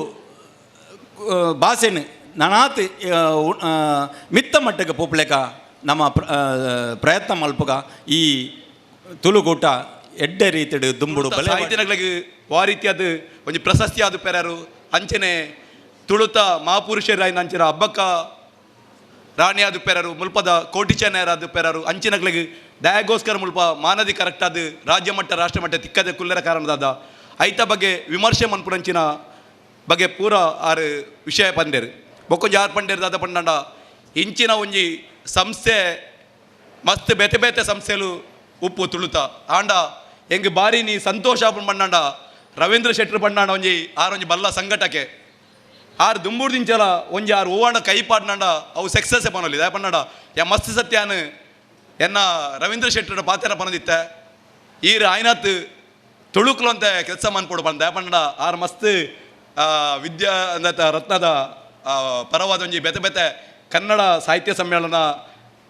ಭಾಷೆನ ನಾನಾತ್ ಮಿತ್ತ ಮಟ್ಟಕ್ಕೆ ಪೋಪ್ಲೆಕ ನಮ್ಮ ಪ್ರಯತ್ನ ಮಲ್ಪಗ ಈ ತುಳುಗೂಟ ಎಡ್ಡೆ ರೀತಿಡು ದುಂಬುಡು ಸಾಹಿತ್ಯಗಳಿಗೆ ವಾ ರೀತಿಯಾದ ಒಂದು ಪ್ರಶಸ್ತಿ ಆದ ಪೆರರು ಅಂಚನೆ ತುಳುತ ಮಹಾಪುರುಷರಾಯ್ನ ಅಂಚಿನ ಹಬ್ಬಕ್ಕ ರಾಣಿ ಆದ ಪೆರರು ಮುಲ್ಪದ ಕೋಟಿಚೇನರಾದ ಪೆರರು ಅಂಚಿನಗಳಿಗೆ ದಯಾಗೋಸ್ಕರ ಮುಲ್ಪ ಮಾನದಿ ಕರೆಕ್ಟ್ ಆದ ರಾಜ್ಯ ಮಟ್ಟ ರಾಷ್ಟ್ರ ಮಟ್ಟ ತಿಕ್ಕದ ಕುಲ್ಲರ ಕಾರಣದಾದ ಐತ ಬಗ್ಗೆ ವಿಮರ್ಶೆ ಮನ್ಪುರಂಚಿನ ಬಗ್ಗೆ ಪೂರ ಆರು ವಿಷಯ ಪಂದೇರು ಬೊಕ್ಕೊಂಜಿ ಆರು ಪಂಡೇರ್ದಾದ ಪಂಡ ಇಂಚಿನ ಒಂಜಿ ಸಂಸ್ಥೆ ಮಸ್ತ್ ಬೇತೆ ಬೇತೆ ಸಂಸ್ಥೆಲು ಉಪ್ಪು ತುಳುತ ಆಂಡ ಹೆಂಗೆ ಬಾರಿ ನೀ ಸಂತೋಷ ಪಂಡ ರವೀಂದ್ರ ಶೆಟ್ರು ಪಂಡ ಒಂಜಿ ಆರೊಂಜಿ ಬಲ್ಲ ಸಂಘಟಕ್ಕೆ ಆರು ದುಂಬುಡ್ದಿಂಚಲ ಒಂಜಿ ಆರು ಹೂವಾಣ ಕೈ ಪಾಡ್ನಂಡ ಅವು ಸಕ್ಸಸ್ ಪನೊಲಿ ದಾಯ ಪನ್ನಡ ಯಾ ಮಸ್ತ್ ಸತ್ಯಾನ್ ಎನ್ನ ರವೀಂದ್ರ ಶೆಟ್ಟರ ಪಾತ್ರ ಪನದಿತ್ತೆ ಈರು ಆಯ್ನಾತ್ ತುಳುಕ್ಲು ಅಂತ ಕೆಲಸ ಮನ್ಪೊಡು ಪಂಡ ದಾಯ ಪನ್ನಡ ಆರು ಮಸ್ತ್ ವಿದ್ಯಾ ರತ್ನದ ಪರವಾದ ಒಂಜಿ ಬೇತೆ ಬೇತೆ ಕನ್ನಡ ಸಾಹಿತ್ಯ ಸಮ್ಮೇಳನ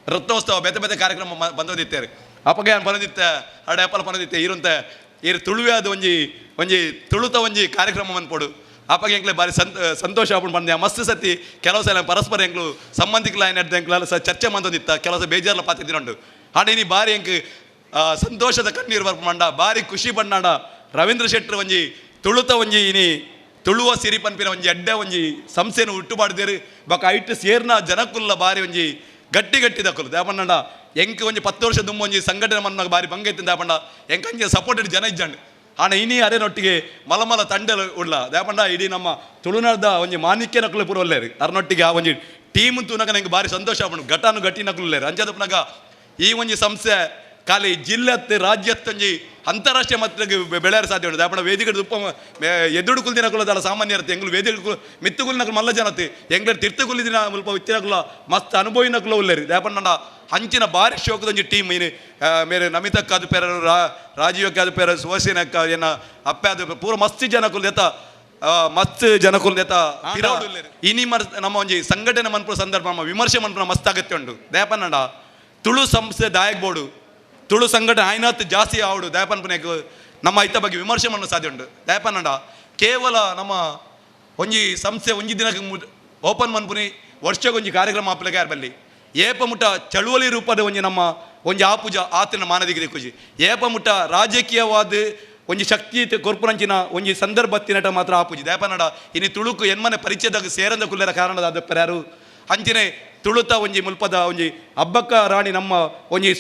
ರತ್ನೋತ್ಸವ ಬೇತೆ ಬೇತೆ ಕಾರ್ಯಕ್ರಮ ಬಂದೋದಿತ್ತೇರಿ ಅಪಗೆ ಪನದಿತ್ತೆ ಅಡೆ ಅಪ್ಪಲ ಪನದಿತ್ತೆ ಈರುಂತೆ ಈರು ತುಳುವೆ ಅದು ಒಂಜಿ ತುಳುತ ಒಂಜಿ ಕಾರ್ಯಕ್ರಮ ಮನ್ಪೊಡು ಅಪ್ಪಗೆ ಎಂಕ್ಲೆ ಬಾರಿ ಸಂತೋಷ ಆಪುಂಡು ಬಂದೆ ಮಸ್ತ್ ಸತಿ ಕೆಲವು ಸಲ ಪರಸ್ಪರ ಎಂಕ್ಲು ಸಂಬಂಧಿಕಲ ಏನಿಡ್ದೆ ಎಂಕ್ಲೆಲ್ಲ ಚರ್ಚೆ ಮಂದೊಂದಿತ್ತ ಕೆಲವು ಬೇಜಾರ್ಲ ಪಾತಿದ್ದಿನುಂಡು ಆಂಡ ಇನಿ ಬಾರಿ ಎಂಕ್ ಸಂತೋಷದ ಕಣ್ಣೀರು ಬರ್ಪು ಮಂಡ ಬಾರಿ ಖುಷಿ ಪಂಡಾಂಡ ರವೀಂದ್ರ ಶೆಟ್ರು ಒಂಜಿ ತುಳುತ ಒಂಜಿ ಇನಿ ತುಳುವ ಸಿರಿ ಪನ್ಪಿನ ಒಂಜಿ ಎಡ್ಡೆ ಒಂಜಿ ಸಂಸ್ಥೆಯನ್ನು ಹುಟ್ಟುಪಾಡ್ದೇರು ಬೊಕ ಐಟ್ ಸೇರ್ನ ಜನಕ್ಕುಲ್ಲ ಬಾರಿ ಒಂಜಿ ಗಟ್ಟಿ ಗಟ್ಟಿ ದಕ್ಕಲು ದಾಪಂಡ ಎಂಕ್ ಒಂಜಿ 10 ವರ್ಷ ದುಮ್ಮ ಒಂಜಿ ಸಂಘಟನೆ ಮನ್ನಾಗ ಬಾರಿ ಬಂಗೈತಿ ದಾಪಂಡ ಎಂಕಂಜಿ ಸಪೋರ್ಟೆಡ್ ಜನ ಇಜ್ಜಂಡು ಆಣ ಇನಿ ಅರೆನೊಟ್ಟಿಗೆ ಮಲಮಲ ತಂಡಲು ಉಳ್ಳ ದಾಪಂಡ ಇಡೀ ನಮ್ಮ ತುಳುನಾಡ್ದ ಒಂಜಿ ಮಾಣಿಕ್ಯ ನಕಲು ಪೂರ ಒಲ್ಲೇರು ಅರ್ನೊಟ್ಟಿಗೆ ಆ ಒಂಜಿ ಟೀಮ್ ತೂನಗ ನಂಗೆ ಬಾರಿ ಸಂತೋಷ ಆಪುಂಡು ಘಟಾನು ಗಟ್ಟಿ ನಕಲು ಅಂಚದಪ್ಪನಾಗ ಈ ಒಂಜಿ ಸಂಸ್ಥೆ ಖಾಲಿ ಜಿಲ್ಲೆತ್ ರಾಜ್ಯತ್ ಒಂಜಿ ಅಂತಾರಾಷ್ಟ್ರೀಯ ಮಟ್ಟಿಗೆ ಬೆಳೆಯಲು ಸಾಧ್ಯ ಉಂಟು ದಾಪಣ ವೇದಿಕೆ ಉಪ್ಪ ಎದುಡು ಕುಲ್ದಿನ ಕುಲದಲ್ಲ ಸಾಮಾನ್ಯ ಇರುತ್ತೆ ಎಂಗ್ಲು ವೇದಿಕೆ ಮಿತ್ತುಗುಲಿನ ಮಲ್ಲ ಜನತೆ ಎಂಗ್ಲ ತಿರ್ತಗುಲಿದಿನ ಮುಲ್ಪ ಇತ್ತಿನಕುಲ ಮಸ್ತ್ ಅನುಭವಿನ ಕುಲ ಉಳ್ಳೇರಿ ದಾಪಣ್ಣ ಅಂಚಿನ ಬಾರಿ ಶೋಕದೊಂಜಿ ಟೀಮ್ ಇನ್ನು ಮೇರೆ ನಮಿತಕ್ಕ ಅದು ಪೇರರು ರಾಜೀವಕ್ಕೆ ಅದು ಪೇರ ಸುವಸೇನಕ್ಕ ಏನ ಅಪ್ಪೆ ಅದು ಪೂರ ಮಸ್ತ್ ಜನಕುಲ್ ದೇತ ಮಸ್ತ್ ಜನಕುಲ್ ದೇತ ಇನಿ ನಮ್ಮ ಒಂಜಿ ಸಂಘಟನೆ ಮನ್ಪುರ ಸಂದರ್ಭ ನಮ್ಮ ವಿಮರ್ಶೆ ಮನ್ಪುರ ಮಸ್ತ್ ಅಗತ್ಯ ಉಂಟು ದಾಪಣ್ಣ ತುಳು ಸಂಸ್ಥೆ ದಾಯಕ್ ಬೋರ್ಡು ತುಳು ಸಂಘಟನೆ ಆಯ್ನಾತ್ ಜಾಸ್ತಿ ಆವಡು ದಯಪನ್ಪನೆಗೆ ನಮ್ಮ ಐತ ಬಗ್ಗೆ ವಿಮರ್ಶೆ ಮಾಡೋ ಸಾಧ್ಯ ಉಂಟು ದಯಪನ್ನಡ ಕೇವಲ ನಮ್ಮ ಒಂಜಿ ಸಂಸ್ಥೆ ಒಂಜಿ ದಿನಕ್ಕೆ ಓಪನ್ ಮನ್ಪುನಿ ವರ್ಷಗೊಂಜಿ ಕಾರ್ಯಕ್ರಮ ಆಪಲೆಗೆ ಯಾರು ಬಲ್ಲಿ ಏಪ ಮುಟ್ಟ ಚಳುವಳಿ ರೂಪದ ಒಂಜಿ ನಮ್ಮ ಒಂಜಿ ಆಪುಜ ಆತನ ಮಾನದಿಗೆ ದಿಕ್ಕುಜಿ ಏಪ ಮುಟ್ಟ ರಾಜಕೀಯವಾದ ಒಂಜಿ ಶಕ್ತಿ ಕೊರ್ಪುರಂಚಿನ ಒಂಜಿ ಸಂದರ್ಭತ್ತಿನಟ ಮಾತ್ರ ಆಪುಜಿ ದಯಪನ್ನಡ ಇನಿ ತುಳುಕು ಎನ್ಮನೆ ಪರಿಚಯದಾಗ ಸೇರಂದ ಕುಲ್ಲರ ಕಾರಣದ ಅದಪ್ಪರ ಯಾರು ಅಂಚಿನ ತುಳುತ ಒಂಜಿ ಮುಲ್ಪದ ಒಂಜಿ ಹಬ್ಬಕ್ಕ ರಾಣಿ ನಮ್ಮ ಒಂಜಿ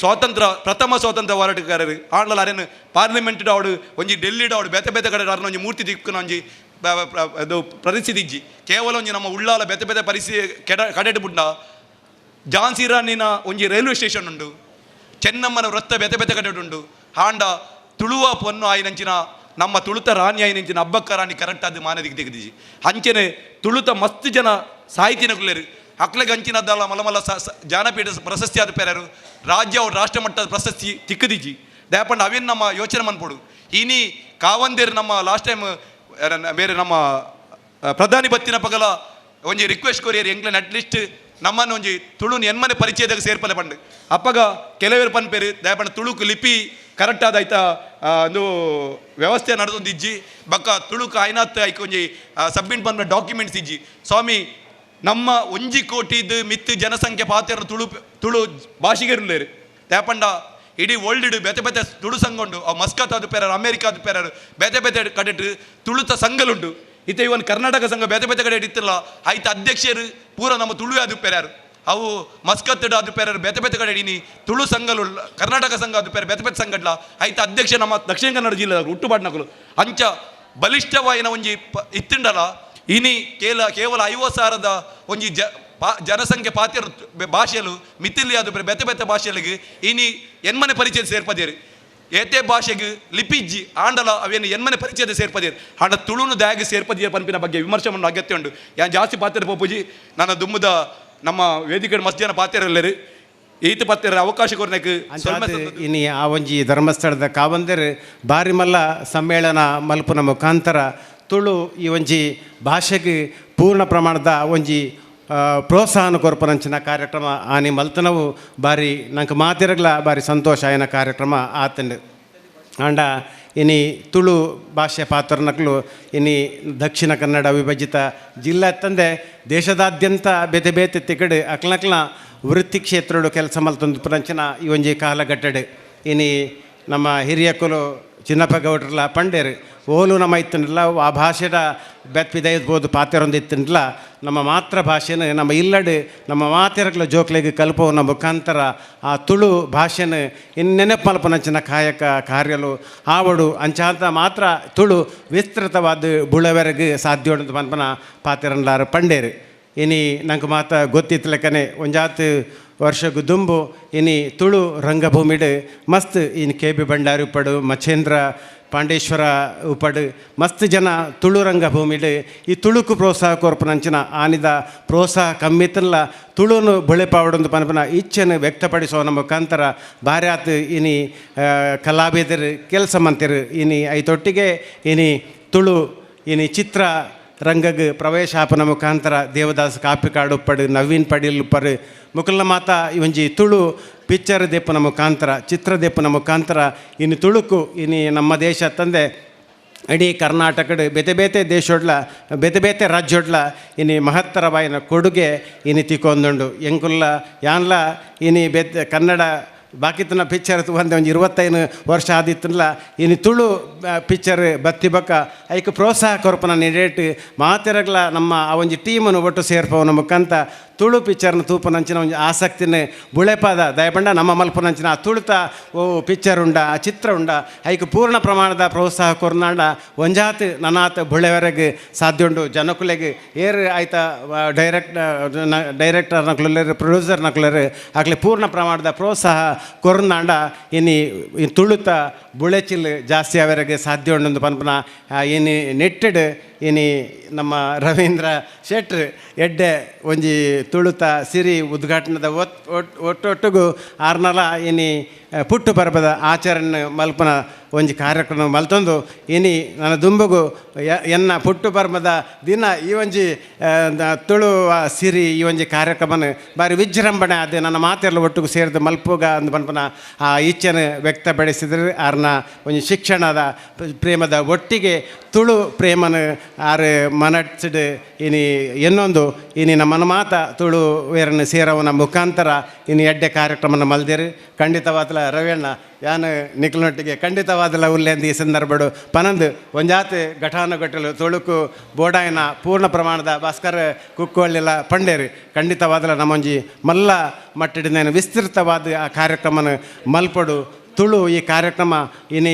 ಪ್ರಥಮ ಸ್ವಾತಂತ್ರ್ಯ ಹೋರಾಟಗಾರರು ಆಂಡ್ಲ ಅರೇನು ಪಾರ್ಲಿಮೆಂಟ್ ಅವಡು ಒಂಜಿ ಡೆಲ್ಲಿಡ್ ಅವಡು ಬೇತೆ ಬೇತೆ ಕಡೆ ಒಂಜಿ ಮೂರ್ತಿ ದಿಕ್ಕುನ ಒಂಜಿ ಅದು ಪರಿಸ್ಥಿತಿ ಇಜ್ಜಿ ಕೇವಲ ಒಂಜಿ ನಮ್ಮ ಉಳ್ಳಾಲ ಬೇತೆ ಬೇತೆ ಪರಿಸ್ಥಿತಿ ಕಡೆಟ್ ಬುಡ್ಡ ಝಾನ್ಸಿ ರಾಣಿನ ಒಂಜಿ ರೈಲ್ವೆ ಸ್ಟೇಷನ್ ಉಂಡು ಚೆನ್ನಮ್ಮನ ವೃತ್ತ ಬೇತೆ ಬೇತೆ ಕಡೆ ಉಂಡು ಹಾಂಡ ತುಳುವ ಪೊನ್ನು ಆಯ್ನಂಚಿನ ನಮ್ಮ ತುಳುತ ರಾಣಿ ಆಯ್ನಂಚಿನ ಹಬ್ಬಕ್ಕ ರಾಣಿ ಕರೆಕ್ಟ್ ಆದ ಮಾನದಿಗೆ ತೆಗೆದಿಜಿ ಅಂಚನೆ ತುಳುತ ಮಸ್ತ್ ಜನ ಸಾಹಿತ್ಯನ ಕುಲ್ಲೇರು ಅಕ್ಲೆಗೆ ಅಂಚಿನದ್ದಲ್ಲ ಮಲಮಲ್ಲ ಜಾನಪೀಠ ಪ್ರಶಸ್ತಿ ಆದ ಪೇರರು ರಾಜ್ಯ ಅವ್ರ ರಾಷ್ಟ್ರ ಮಟ್ಟದ ಪ್ರಶಸ್ತಿ ತಿಕ್ಕದಿಜಿ ದಯಪಂಡ ಅವೇನು ನಮ್ಮ ಯೋಚನೆ ಮನ್ಪೊಡು ಇನಿ ಕಾವಂದೇರು ನಮ್ಮ ಲಾಸ್ಟ್ ಟೈಮ್ ಬೇರೆ ನಮ್ಮ ಪ್ರಧಾನಿ ಬತ್ತಿನ ಪಗಲ ಒಂಜಿ ರಿಕ್ವೆಸ್ಟ್ ಕೊರಿಯರ್ ಎಂಗ್ಲನ್ ಅಟ್ಲೀಸ್ಟ್ ನಮ್ಮನ್ನು ಒಂಜಿ ತುಳುನ ಎನ್ಮನೆ ಪರಿಚಯದಾಗ ಸೇರ್ಪಲೆ ಪಂಡು ಅಪ್ಪಗ ಕೆಲವೇರು ಪನ್ಪೇರು ದಯಪಂಡ ತುಳುಕು ಲಿಪಿ ಕರೆಕ್ಟ್ ಆದಾಯ್ತ ಒಂದು ವ್ಯವಸ್ಥೆ ನಡೆದೊಂದಿಜ್ಜಿ ಬಕ್ಕ ತುಳುಕು ಐನಾತ್ ಐಕ್ ಒಂಜಿ ಸಬ್ಮಿಟ್ ಬಂದ ಡಾಕ್ಯುಮೆಂಟ್ಸ್ ಇಜ್ಜಿ ಸ್ವಾಮಿ ನಮ್ಮ 1 ಕೋಟಿದು ಮಿತ್ತು ಜನಸಂಖ್ಯೆ ಪಾತ್ರ ತುಳು ಭಾಷಿಗರುಳ್ಳೇರು ತ್ಯಾಪಂಡ ಇಡೀ ವರ್ಲ್ಡ್ ಬೇತೆ ಬೇತೆ ತುಳು ಸಂಘ ಉಂಡು ಅವು ಮಸ್ಕತ್ ಅದು ಪೇರರು ಅಮೇರಿಕಾದ ಪೇರರು ಬೇತೆ ಬೇತೆ ಕಡೆಟ್ ತುಳುತ ಸಂಘಲುಂಡು ಇತ್ತೆ ಇವನ್ ಕರ್ನಾಟಕ ಸಂಘ ಬೇತೆ ಬೇತೆ ಕಡೆ ಇಟ್ಟಿಲ್ಲ ಆಯ್ತು ಅಧ್ಯಕ್ಷರು ಪೂರ ನಮ್ಮ ತುಳು ಅದು ಪೆರ್ಯಾರು ಅವು ಮಸ್ಕತ್ತಡ ಅದು ಪೆರ್ಯಾರು ಬೇತೆ ಬೇತೆ ಕಡೆ ಇಡೀನಿ ತುಳು ಸಂಘಲು ಕರ್ನಾಟಕ ಸಂಘ ಅದು ಪೆರ ಬೇತೆ ಬೇತೆ ಸಂಘಡ್ಲ ಆಯ್ತು ಅಧ್ಯಕ್ಷ ನಮ್ಮ ದಕ್ಷಿಣ ಕನ್ನಡ ಜಿಲ್ಲೆ ಹುಟ್ಟುಪಾಡ್ನಕಲು ಅಂಚ ಬಲಿಷ್ಠವಾಯಿನ ಒಂಜಿ ಇತ್ತಿಂಡಲ ಇನಿ ಕೇವಲ 50,000 ಒಂಜಿ ಜನಸಂಖ್ಯೆ ಪಾತಿರ ಭಾಷೆಲು ಮಿತಿಲಿ ಅದು ಬೇತೆ ಬೇತೆ ಭಾಷೆಲಿಗೆ ಇನಿ ಎನ್ಮನೆ ಪರಿಚಯ ಸೇರ್ಪದೇರಿ ಏತೆ ಭಾಷೆಗೆ ಲಿಪಿಜ್ಜಿ ಆಂಡಲ ಅವೇನು ಎನ್ಮನೆ ಪರಿಚಯದ ಸೇರ್ಪದೇರಿ ಆಂಡ ತುಳುನು ದಯಾಗಿ ಸೇರ್ಪದಿಯ ಪಂಪಿನ ಬಗ್ಗೆ ವಿಮರ್ಶೆ ಮಾಡೋ ಅಗತ್ಯ ಉಂಟು ಯಾನ್ ಜಾಸ್ತಿ ಪಾತ್ರ ಪೋಪುಜಿ ನನ್ನ ದುಮ್ಮದ ನಮ್ಮ ವೇದಿಕೆ ಮಸ್ತ್ ಜನ ಪಾತ್ರರೆಲ್ಲರು ಈತ ಪಾತ್ರ ಅವಕಾಶ ಕೊರ್ನಕ್ಕೆ ಇನಿ ಆ ಒಂಜಿ ಧರ್ಮಸ್ಥಳದ ಕಾವಂದರ್ ಬಾರಿ ಮಲ್ಲ ಸಮ್ಮೇಳನ ಮಲ್ಪುನ ಮುಖಾಂತರ ತುಳು ಈ ಒಂಜಿ ಭಾಷೆಗೆ ಪೂರ್ಣ ಪ್ರಮಾಣದ ಒಂಜಿ ಪ್ರೋತ್ಸಾಹನ ಕೊರ್ಪನಂಚಿನ ಕಾರ್ಯಕ್ರಮ ಆನಿ ಮಲ್ತನವು ಬಾರಿ ನಂಗೆ ಮಾತಿರಗ್ಲ ಬಾರಿ ಸಂತೋಷ ಆಯ್ನ ಕಾರ್ಯಕ್ರಮ ಆತಂಡು ಆಂಡ ಇನಿ ತುಳು ಭಾಷೆ ಪಾತ್ರನಕ್ಲು ಇನಿ ದಕ್ಷಿಣ ಕನ್ನಡ ವಿಭಜಿತ ಜಿಲ್ಲೆ ತಂದೆ ದೇಶದಾದ್ಯಂತ ಬೇತೆ ಬೇತೆ ತಿಕಡು ಅಕ್ಲಕ್ಲ ವೃತ್ತಿ ಕ್ಷೇತ್ರಡು ಕೆಲಸ ಮಲ್ತೊಂದು ಪರಂಚಿನ ಈ ಒಂಜಿ ಕಾಲಘಟ್ಟಡು ಇನಿ ನಮ್ಮ ಹಿರಿಯಕುಲು ಚಿನ್ನಪ್ಪ ಗೌಡ್ರಲ್ಲ ಪಂಡೇರು ಓಲು ನಮ್ಮ ಇತ್ತಂಡ್ರಲ್ಲ ಆ ಭಾಷೆದ ಬೆತ್ಪಿದೈದ್ಬೋದು ಪಾತ್ರರೊಂದು ಇತ್ತಂಡ್ಲ ನಮ್ಮ ಮಾತೃ ಭಾಷೆನ ನಮ್ಮ ಇಲ್ಲಡು ನಮ್ಮ ಮಾತಿರಗ್ಲ ಜೋಕ್ಲೆಗೆ ಕಲ್ಪವನ್ನ ಮುಖಾಂತರ ಆ ತುಳು ಭಾಷೆನ ಇನ್ನು ನೆನಪು ಮಲ್ಪನಂಚಿನ ಕಾಯಕ ಕಾರ್ಯಲು ಆವಡು ಅಂಚಾಂತ ಮಾತ್ರ ತುಳು ವಿಸ್ತೃತವಾದ ಬುಳವೆರಗೆ ಸಾಧ್ಯ ಉಂಟು ಪನ್ಪನ ಪಾತಿರನ್ಲಾರು ಪಂಡೇರು ಇನಿ ನಂಗೆ ಮಾತ ಗೊತ್ತಿತ್ತಲೆಕ್ಕನೆ ಒಂಜಾತು ವರ್ಷಗೂ ದುಂಬು ಇನಿ ತುಳು ರಂಗಭೂಮಿಡು ಮಸ್ತ್ ಇನ್ನು ಕೆ ಬಿ ಭಂಡಾರಿ ಉಪ್ಪಡು ಮಚೇಂದ್ರ ಪಾಂಡೇಶ್ವರ ಉಪ್ಪಡು ಮಸ್ತ್ ಜನ ತುಳು ರಂಗಭೂಮಿಡು ಈ ತುಳುಕು ಪ್ರೋತ್ಸಾಹ ಕೊರ್ಪನಂಚಿನ ಆನಿದ ಪ್ರೋತ್ಸಾಹ ಕಮ್ಮಿತ್ತಲ್ಲ ತುಳುನು ಬೊಳೆಪಾವಡೊಂದು ಪನಪನ ಇಚ್ಛೆನು ವ್ಯಕ್ತಪಡಿಸೋನ ಮುಖಾಂತರ ಬಾರಿ ಆತು ಇನಿ ಕಲಾವಿದರು ಕೆಲಸ ಮಂತಿರು ಇನಿ ಐತೊಟ್ಟಿಗೆ ಇನಿ ತುಳು ಇನಿ ಚಿತ್ರ ರಂಗಗ್ ಪ್ರವೇಶ ಆಪನ ಮುಖಾಂತರ ದೇವದಾಸ್ ಕಾಪಿ ಕಾರ್ಡ್ ಉಪ್ಪಡು ನವೀನ್ ಪಡೀಲ್ ಉಪ್ಪರು ಮುಕಲ್ನ ಮಾತ ಒಂಜಿ ತುಳು ಪಿಕ್ಚರ್ ದೆಪ್ಪನ ಮುಖಾಂತರ ಚಿತ್ರ ದೆಪ್ಪನ ಮುಖಾಂತರ ಇನ್ನು ತುಳುಕು ಇನ್ನು ನಮ್ಮ ದೇಶ ತಂದೆ ಇಡೀ ಕರ್ನಾಟಕಡು ಬೇತೆ ಬೇತೆ ದೇಶೊಡ್ಲ ಬೇತೆ ಬೇತೆ ರಾಜ್ಯೊಡ್ಲ ಇನ್ನು ಮಹತ್ತರವಾಯಿನ ಕೊಡುಗೆ ಇನ್ನು ತಿಕ್ಕೊಂದುಂಡು ಎಂಕುಲ್ಲ ಯಾನ್ಲ ಇನ್ನು ಕನ್ನಡ ಬಾಕಿತನ ಪಿಕ್ಚರ್ ಒಂದು 25 ವರ್ಷ ಆದಿತ್ತಲ್ಲ ಇನ್ನು ತುಳು ಪಿಕ್ಚರ್ ಬತ್ತಿ ಬಕ್ಕ ಐಕ್ ಪ್ರೋತ್ಸಾಹ ಕೊರ್ಪನ ನೀಡೇಟ್ ಮಾತಿರಗ್ಲ ನಮ್ಮ ಆ ಒಂಜಿ ಟೀಮನ್ನು ಒಟ್ಟು ಸೇರ್ಪವನ ಮುಖಾಂತ ತುಳು ಪಿಕ್ಚರ್ನ ತೂಪನಂಚಿನ ಒಂದು ಆಸಕ್ತಿನ ಬುಳೆಪಾದ ದಯಪಂಡ ನಮ್ಮ ಮಲ್ಪನಂಚಿನ ಆ ತುಳುತ ಓ ಪಿಕ್ಚರ್ ಉಂಡ ಆ ಚಿತ್ರ ಉಂಡ ಐಕ್ ಪೂರ್ಣ ಪ್ರಮಾಣದ ಪ್ರೋತ್ಸಾಹ ಕೊರ್ನಾಂಡ ಒಂಜಾತ್ ನನಾತ್ ಬುಳೆವರೆಗೆ ಸಾಧ್ಯ ಉಂಡು ಜನಕುಲೆಗೆ ಏರ್ ಆಯ್ತ ಡೈರೆಕ್ಟರ್ ನಕ್ಲರು ಪ್ರೊಡ್ಯೂಸರ್ ನಕ್ಲರು ಆಗ್ಲಿ ಪೂರ್ಣ ಪ್ರಮಾಣದ ಪ್ರೋತ್ಸಾಹ ಕೊರ್ನಾಂಡ ಇನ್ನು ತುಳುತ ಬುಳೆಚಿಲ್ ಜಾಸ್ತಿ ಅವರೆಗೆ ಸಾಧ್ಯ ಉಂಡು ಪನ್ಪನ ಇನ್ನು ನೆಟ್ಟೆಡ್ ಇನಿ ನಮ್ಮ ರವೀಂದ್ರ ಶೆಟ್ರ್ ಎಡ್ಡೆ ಒಂಜಿ ತುಳುತ ಸಿರಿ ಉದ್ಘಾಟನದ ಒಟ್ಟೊಟ್ಟಿಗೂ ಆರ್ನಲ ಇನಿ ಪುಟ್ಟು ಪರ್ಬದ ಆಚರಣೆ ಮಲ್ಪನ ಒಂಜಿ ಕಾರ್ಯಕ್ರಮ ಮಲ್ತೊಂದು ಇನಿ ನನ್ನ ದುಂಬುಗು ಎನ್ನ ಪುಟ್ಟು ಪರ್ಬದ ದಿನ ಈ ಒಂಜಿ ತುಳು ಸಿರಿ ಈ ಒಂಜಿ ಕಾರ್ಯಕ್ರಮನ ಬಾರಿ ವಿಜೃಂಭಣೆ ಅದು ನನ್ನ ಮಾತೆಲ್ಲ ಒಟ್ಟಿಗೆ ಸೇರಿದ ಮಲ್ಪುಗ ಅಂದು ಪನ್ಪನ ಆ ಇಚ್ಛೆನ ವ್ಯಕ್ತಪಡಿಸಿದ್ರೆ ಆರ್ನ ಒಂಜಿ ಶಿಕ್ಷಣದ ಪ್ರೇಮದ ಒಟ್ಟಿಗೆ ತುಳು ಪ್ರೇಮನ ಆರು ಮನಡ್ಸಿಡು ಇನಿ ಇನ್ನೊಂದು ಇನಿ ನಮ್ಮನ ಮಾತ ತುಳು ವೇರನ್ನು ಸೇರವನ ಮುಖಾಂತರ ಇನ್ನು ಎಡ್ಡೆ ಕಾರ್ಯಕ್ರಮನ ಮಲ್ದೇರು ಖಂಡಿತವಾದಲ ರವಿಯಣ್ಣ ಯಾನು ನಿಖಲ್ನೊಟ್ಟಿಗೆ ಖಂಡಿತವಾದಲ ಉಲ್ಲೇಂದು ಈ ಸಂದರ್ಭಡು ಪನಂದು ಒಂಜಾತ್ ಘಟಾನುಘಟಲು ತುಳುಕು ಬೋಡಾಯನ ಪೂರ್ಣ ಪ್ರಮಾಣದ ಭಾಸ್ಕರ ಕುಕ್ಕೋಳ್ಳೆಲ್ಲ ಪಂಡೇರು ಖಂಡಿತವಾದಲ ನಮ್ಮೊಂಜಿ ಮಲ್ಲ ಮಟ್ಟಡಿನ ವಿಸ್ತೃತವಾದ ಆ ಕಾರ್ಯಕ್ರಮನ ಮಲ್ಪಡು ತುಳು ಈ ಕಾರ್ಯಕ್ರಮ ಇನಿ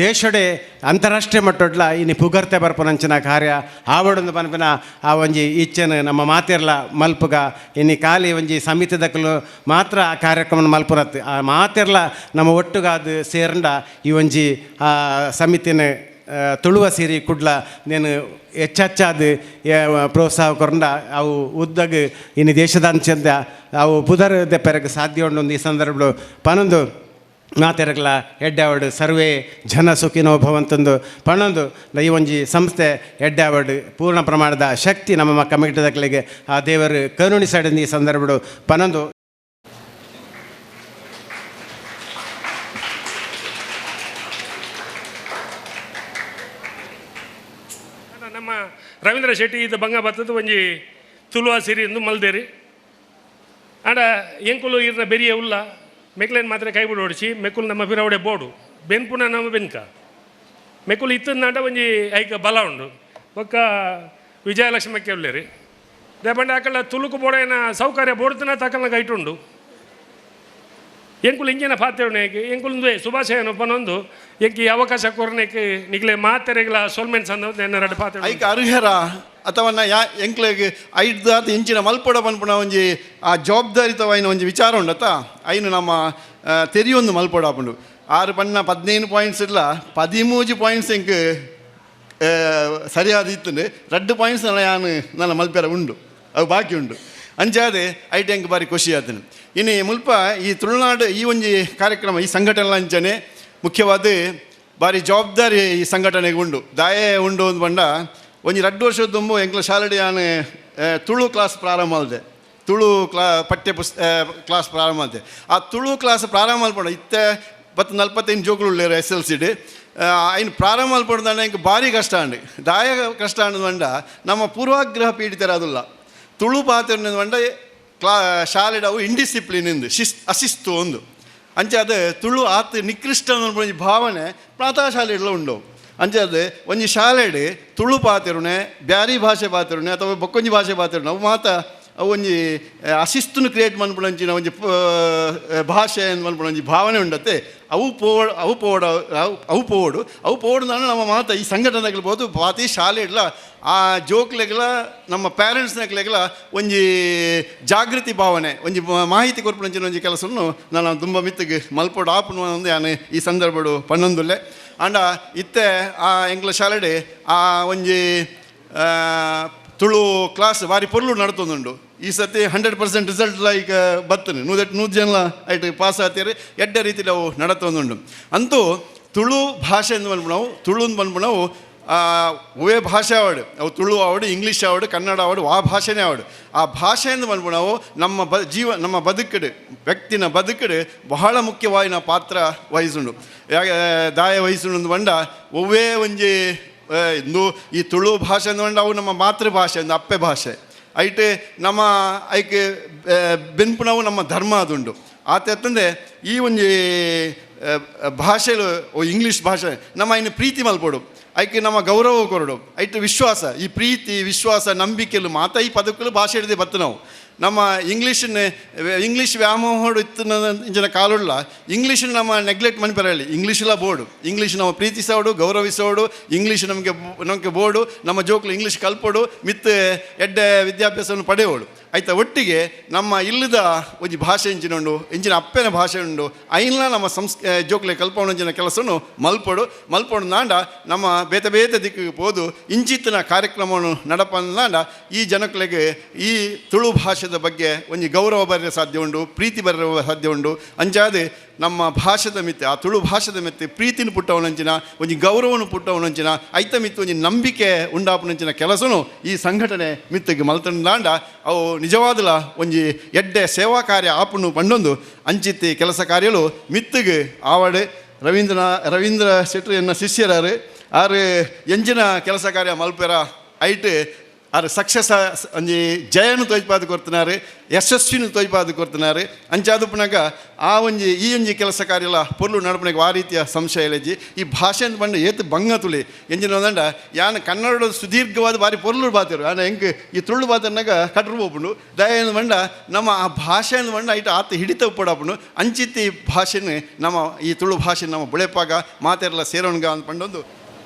ದೇಶಡೆ ಅಂತಾರಾಷ್ಟ್ರೀಯ ಮಟ್ಟೊಡ್ಲ ಇನಿ ಪುಗರ್ತೆ ಬರ್ಪನಂಚಿನ ಕಾರ್ಯ ಆವಡೊಂದು ಪನ್ಪಿನ ಆ ಒಂಜಿ ಇಚ್ಛೆನ ನಮ್ಮ ಮಾತಿರ್ಲ ಮಲ್ಪುಗ ಇನಿ ಖಾಲಿ ಒಂಜಿ ಸಮಿತಿದಕ್ಕಲು ಮಾತ್ರ ಆ ಕಾರ್ಯಕ್ರಮ ಮಲ್ಪುರತ್ತು ಆ ಮಾತಿರ್ಲ ನಮ್ಮ ಒಟ್ಟುಗಾದು ಸೇರಂಡ ಈ ಒಂಜಿ ಆ ಸಮಿತಿನ ತುಳುವ ಸಿರಿ ಕುಡ್ಲ ನೇನು ಹೆಚ್ಚಾದ ಪ್ರೋತ್ಸಾಹ ಕೊರಂಡ ಅವು ಉದ್ದಗ ಇನ್ನು ದೇಶದಾಂಚಂದ ಅವು ಪುದರ್ ದೆಪ್ಪೆರಗೆ ಸಾಧ್ಯ ಉಂಡು ಈ ಸಂದರ್ಭ ಪನೊಂದು ಮಾತೆರಗ್ಲ ಎಡ್ಡಾವಡ್ ಸರ್ವೇ ಜನ ಸುಖಿನೋ ಭವಂತಂದು ಪಣೊಂದು ಈ ಒಂಜಿ ಸಂಸ್ಥೆ ಎಡ್ಡಾವಡ್ ಪೂರ್ಣ ಪ್ರಮಾಣದ ಶಕ್ತಿ ನಮ್ಮ ಕಮಿಟಿದಕ್ಲಿಗೆ ಆ ದೇವರು ಕರುಣಿಸಡಿದ ಈ ಸಂದರ್ಭಡು ಪನೊಂದು ನಮ್ಮ ರವೀಂದ್ರ ಶೆಟ್ಟಿ ಇದು ಬಂಗ ಬತ್ತದ ಒಂಜಿ ತುಳುವ ಸಿರಿ ಎಂದು ಮಲ್ದೇರಿ ಆಡ ಎಂಕುಲು ಇರ್ನ ಬೆರಿಯ ಉಲ್ಲ ಮೆಕ್ಲೇನು ಮಾತ್ರ ಕೈ ಬಿಡು ಹೊಡಿಸಿ ಮೆಕ್ಕುಲು ನಮ್ಮ ಪಿರವಡೆ ಬೋಡು ಬೆನ್ಪುನ ನಮ್ಮ ಬೆನ್ಕ ಮೆಕ್ಕುಲು ಇತ್ತಂದಾಂಡ ಒಂಜಿ ಐಕ ಬಲ ಉಂಡು ಒಕ್ಕ ವಿಜಯಲಕ್ಷ್ಮಕ್ಕೆ ಉಳ್ಳೇರಿ ರೇಪಂಡ ಅಕ್ಕಳ ತುಳುಕು ಬೋಡೇನ ಸೌಕರ್ಯ ಬೋಡ್ತನ ತಕ್ಕಲ್ನ ಗೈಟುಂಡು ಎಂಕುಲು ಇಂಜಿನ ಪಾತ್ರೆಗೆ ಎಂಕುಲು ಶುಭಾಶಯನ ಪನೊಂದು ಎಂಕಿ ಅವಕಾಶ ಕೊರನೆಗೆ ನಿಗ್ಲೆ ಮಾತೆರೆಗಳ ಸೋಲ್ಮೆನ್ಸ್ ಅಂದ ಎರಡು ಪಾತ್ರೆ ಐಕ ಅರ್ಹರ ಅಥವಾ ಎಂಕ್ಲೆಗೆ ಐದಾತ ಇಂಚಿನ ಮಲ್ಪೊಡ ಪನ್ಪುಣ ಒಂಜಿ ಆ ಜವಾಬ್ದಾರಿತವಾಯಿನ ಒಂಜಿ ವಿಚಾರ ಉಂಡತ್ತ ಐನು ನಮ್ಮ ತೆರಿಯೊಂದು ಮಲ್ಪೊಡ ಪಂಡು 6 ಪಣ್ಣ 15 ಪಾಯಿಂಟ್ಸ್ ಇಲ್ಲ 13 ಪಾಯಿಂಟ್ಸ್ ಎಂಕ್ ಸರಿಯಾದ ಇತ್ತು 2 ಪಾಯಿಂಟ್ಸ್ ನನ್ನ ಮಲ್ಪೆರ ಉಂಡು ಅವು ಬಾಕಿ ಉಂಡು ಅಂಚಾದೆ ಐಟ್ ಎಂಕ್ ಬಾರಿ ಖುಷಿ ಆತನು ಇನ್ನು ಮುಲ್ಪ ಈ ತುಳುನಾಡು ಈ ಒಂಜಿ ಕಾರ್ಯಕ್ರಮ ಈ ಸಂಘಟನೆ ಅಂಚನೆ ಮುಖ್ಯವಾದ ಬಾರಿ ಜವಾಬ್ದಾರಿ ಈ ಸಂಘಟನೆಗೆ ಉಂಡು ದಾಯೆ ಉಂಡು ಅಂತ ಬಂಡ ಒಂಜಿ 2 ವರ್ಷದ ತುಂಬು ಎಂಕ್ಲ ಶಾಲೆಡೆ ನಾನು ತುಳು ಕ್ಲಾಸ್ ಪ್ರಾರಂಭ ಮಾಡಿದೆ ತುಳು ಪಠ್ಯ ಕ್ಲಾಸ್ ಪ್ರಾರಂಭ ಮಾಡಿದೆ ಆ ತುಳು ಕ್ಲಾಸ್ ಪ್ರಾರಂಭ ಮಲ್ಪಡ ಇತ್ತೆ 40-45 ಜೋಕುಲು ಉಳ್ಳೇರು SLCD ಐನು ಪ್ರಾರಂಭ ಮಲ್ಪಡ್ದಂಡ ಇಂಕ ಭಾರಿ ಕಷ್ಟ ಅಂಡಿ ದಾಯ ಕಷ್ಟ ಅನ್ನೋದು ಬಂಡ ನಮ್ಮ ಪೂರ್ವಾಗ್ರಹ ಪೀಡಿತರಾದಿಲ್ಲ ತುಳು ಪಾತ್ರ ಬಂಡ ಶಾಲೆಡ್ ಅವು ಇಂಡಿಸಿಪ್ಲಿನ್ ಅಶಿಸ್ತು ಒಂದು ಅಂಚೆ ಅದು ತುಳು ಆತ ನಿಕೃಷ್ಟ ಅನ್ನೋ ಭಾವನೆ ಪ್ರಾತಃ ಶಾಲೆಡ್ಲ ಉಂಡು ಅಂಚೆ ಅದು ಒಂಜಿ ಶಾಲೆಡ್ ತುಳು ಪಾತಿರುನೆ ಬ್ಯಾರಿ ಭಾಷೆ ಪಾತಿರುನೆ ಅಥವಾ ಬೊಕ್ಕೊಂಜಿ ಭಾಷೆ ಪಾತಿರುನೆ ಅವು ಮಾತ ಅವು ಒಂಜಿ ಅಶಿಸ್ತುನು ಕ್ರಿಯೇಟ್ ಮನ್ಪುಣಂಚಿನ ಒಂಜಿ ಭಾಷೆ ಮನ್ಪುಣಂಜಿ ಭಾವನೆ ಉಂಡತ್ತೆ ಅವು ಪೋಡು ನಾನು ನಮ್ಮ ಮಾತ ಈ ಸಂಘಟನೆಗಳ್ಬೋದು ಪಾತಿ ಶಾಲೆಡ್ಲ ಆ ಜೋಕ್ಲೆಗಳ ನಮ್ಮ ಪ್ಯಾರೆಂಟ್ಸ್ನಕ್ಲೆಗಳ ಒಂಜಿ ಜಾಗೃತಿ ಭಾವನೆ ಒಂಜಿ ಮಾಹಿತಿ ಕೊರ್ಪುಣಂಚಿನ ಒಂಜಿ ಕೆಲಸವನ್ನು ನಾನು ತುಂಬ ಮಿತ್ತಿಗೆ ಮಲ್ಪೋಡು ಆಪುನು ಒಂದು ನಾನು ಈ ಸಂದರ್ಭಡು ಪನ್ನೊಂದುಲ್ಲೆ ಅಂಡ ಇತ್ತೆ ಆ ಎಂಕ್ಲ ಶಾಲೆಡೆ ಆ ಒಂಜಿ ತುಳು ಕ್ಲಾಸ್ ಬಾರಿ ಪೊರ್ಲು ನಡ್ತೊಂದುಂಡು ಈ ಸತಿ 100% ರಿಸಲ್ಟ್ ಲೈಕ್ ಬರ್ತನೆ 100 ಜನ ಐಟ್ ಪಾಸ್ ಆಗ್ತೀರಿ ಎಡ್ಡೆ ರೀತಿಲಿ ಅವು ನಡತೊಂದುಂಡು ಅಂತೂ ತುಳು ಭಾಷೆ ಎಂದು ಬಂದ್ಬಿಟ್ಟು ನಾವು ತುಳು ಅಂತ ಬಂದ್ಬಿಟ್ಟು ನಾವು ಒವೇ ಭಾಷೆ ಆವಡು ಅವು ತುಳು ಆವಡು ಇಂಗ್ಲೀಷ್ ಆವಡು ಕನ್ನಡ ಆವಡು ಆ ಭಾಷೆನೇ ಆವಡು ಆ ಭಾಷೆಯಿಂದ ಬಂದ್ಬಿಟ್ಟು ನಾವು ನಮ್ಮ ಬದುಕಡೆ ವ್ಯಕ್ತಿನ ಬದುಕಡೆ ಬಹಳ ಮುಖ್ಯವಾದ ಪಾತ್ರ ವಹಿಸುಂಡು ದಾಯ ವಹಿಸುಂಡು ಬಂಡ ಒವೇ ಒಂಜಿ ಇಂದು ಈ ತುಳು ಭಾಷೆ ಅಂದ್ಕೊಂಡು ಅವು ನಮ್ಮ ಮಾತೃಭಾಷೆ ಒಂದು ಅಪ್ಪೆ ಭಾಷೆ ಐಟೆ ನಮ್ಮ ಐಕೆ ಬೆನ್ಪುನವು ನಮ್ಮ ಧರ್ಮ ಅದುಂಡು ಆತಂದೆ ಈ ಒಂಜಿ ಭಾಷೆಲು ಇಂಗ್ಲೀಷ್ ಭಾಷೆ ನಮ್ಮ ಇನ್ನು ಪ್ರೀತಿ ಮಲ್ಪಡು ಐಕೆ ನಮ್ಮ ಗೌರವ ಕೊರಡು ಐಟು ವಿಶ್ವಾಸ ಈ ಪ್ರೀತಿ ವಿಶ್ವಾಸ ನಂಬಿಕೆಲು ಮಾತ ಈ ಪದಕ್ಕಲು ಭಾಷೆ ಹಿಡಿದೇ ಬತ್ತು ನಾವು ನಮ್ಮ ಇಂಗ್ಲೀಷ್ ವ್ಯಾಮೋಹೋಡು ಇತ್ತು ಇಂಚಿನ ಕಾಲುಳ್ಳ ಇಂಗ್ಲೀಷನ್ನು ನಮ್ಮ ನೆಗ್ಲೆಕ್ಟ್ ಮನ್ಪರಲ್ಲಿ ಇಂಗ್ಲೀಷೆಲ್ಲ ಬೋರ್ಡು ಇಂಗ್ಲೀಷ್ ನಾವು ಪ್ರೀತಿಸೋಡು ಗೌರವಿಸೋಡು ಇಂಗ್ಲೀಷ್ ನಮಗೆ ಬೋರ್ಡು ನಮ್ಮ ಜೋಕ್ಲು ಇಂಗ್ಲೀಷ್ ಕಲ್ಪೋಡು ಮಿತ್ತು ಎಡ್ಡೆ ವಿದ್ಯಾಭ್ಯಾಸವನ್ನು ಪಡೆಯೋಡು ಆಯ್ತಾ ಒಟ್ಟಿಗೆ ನಮ್ಮ ಇಲ್ಲದ ಒಂಜಿ ಭಾಷೆ ಇಂಚಿನುಂಡು ಇಂಚಿನ ಅಪ್ಪೆನ ಭಾಷೆ ಉಂಡು ಐನ್ಲ ನಮ್ಮ ಜೋಕ್ಲೆ ಕಲ್ಪೋಣಂಚಿನ ಕೆಲಸವನ್ನು ಮಲ್ಪೋಡು ನಾಂಡ ನಮ್ಮ ಬೇತೆ ದಿಕ್ಕಿಗೆ ಹೋದು ಇಂಚಿತ್ತಿನ ಕಾರ್ಯಕ್ರಮವನ್ನು ನಡಪಂದಾಂಡ ಈ ಜನಕ್ಲೆಗೆ ಈ ತುಳು ಭಾಷೆದ ಬಗ್ಗೆ ಒಂಜಿ ಗೌರವ ಬರೆಯ ಸಾಧ್ಯ ಉಂಡು ಪ್ರೀತಿ ಬರೆಯುವ ಸಾಧ್ಯ ಉಂಡು ಅಂಚಾದೆ ನಮ್ಮ ಭಾಷೆದ ಮಿತ್ತೆ ಆ ತುಳು ಭಾಷೆದ ಮಿತ್ತೆ ಪ್ರೀತಿನ ಪುಟ್ಟವನಂಚಿನ ಒಂಜಿ ಗೌರವನು ಪುಟ್ಟವನಂಚಿನ ಐತ ಮಿತ್ತು ಒಂಜಿ ನಂಬಿಕೆ ಉಂಡಾಪನಂಚಿನ ಕೆಲಸನು ಈ ಸಂಘಟನೆ ಮಿತ್ತಿಗೆ ಮಲ್ತಂದಾಂಡ ಅವು ನಿಜವಾದಲ ಒಂಜಿ ಎಡ್ಡೆ ಸೇವಾ ಕಾರ್ಯ ಆಪುನು ಪಂಡೊಂದು ಅಂಚಿತ್ತಿ ಕೆಲಸ ಕಾರ್ಯಲು ಮಿತ್ತಿಗೆ ಆವಡೆ ರವೀಂದ್ರ ಶೆಟ್ಟಿ ಎನ್ನ ಶಿಷ್ಯರಾರು ಆರು ಎಂಜಿನ ಕೆಲಸ ಕಾರ್ಯ ಮಲ್ಪೆರ ಐಟ್ ಆರು ಸಕ್ಸಸ್ ಒಂಜಿ ಜಯನು ತೊಯ್ಪಾದು ಕೊಡ್ತಿನಾರು ಯಶಸ್ವಿನ ತೊಯ್ಪಾದು ಕೊಡ್ತಿನಾರು ಅಂಚಾದುಪ್ಪನಾಗ ಆ ಒಂಜಿ ಈ ಒಂಜಿ ಕೆಲಸ ಕಾರ್ಯಲ ಪೊರ್ಲು ನಡಪನಾಗ ಆ ರೀತಿಯ ಸಂಶಯ ಇಲ್ಲಜಿ ಈ ಭಾಷೆ ಅಂತ ಬಂದು ಏತು ಬಂಗ ತುಳಿ ಎಂಜಿನ ಒಂದಂಡ ಯಾನು ಕನ್ನಡ ಸುದೀರ್ಘವಾದ ಬಾರಿ ಪೊರ್ಲು ಬಾತಿರು ಆನ ಹೆಂಗೆ ಈ ತುಳು ಬಾತನಾಗ ಕಟ್ರು ಹೋಗ್ಬಿಡು ದಯ ಬಂಡ ನಮ್ಮ ಆ ಭಾಷೆ ಬಂಡ ಐಟ ಆತ ಹಿಡಿತ ಉಪ್ಪಡಾಪುಂಡು ಅಂಚಿತ್ತಿ ಭಾಷೆನ ನಮ್ಮ ಈ ತುಳು ಭಾಷೆ ನಮ್ಮ ಬುಳೆಪಾಗ ಮಾತೆರಲ ಸೇರೋಣ್ಗ ಅಂದ್ಕೊಂಡೊಂದು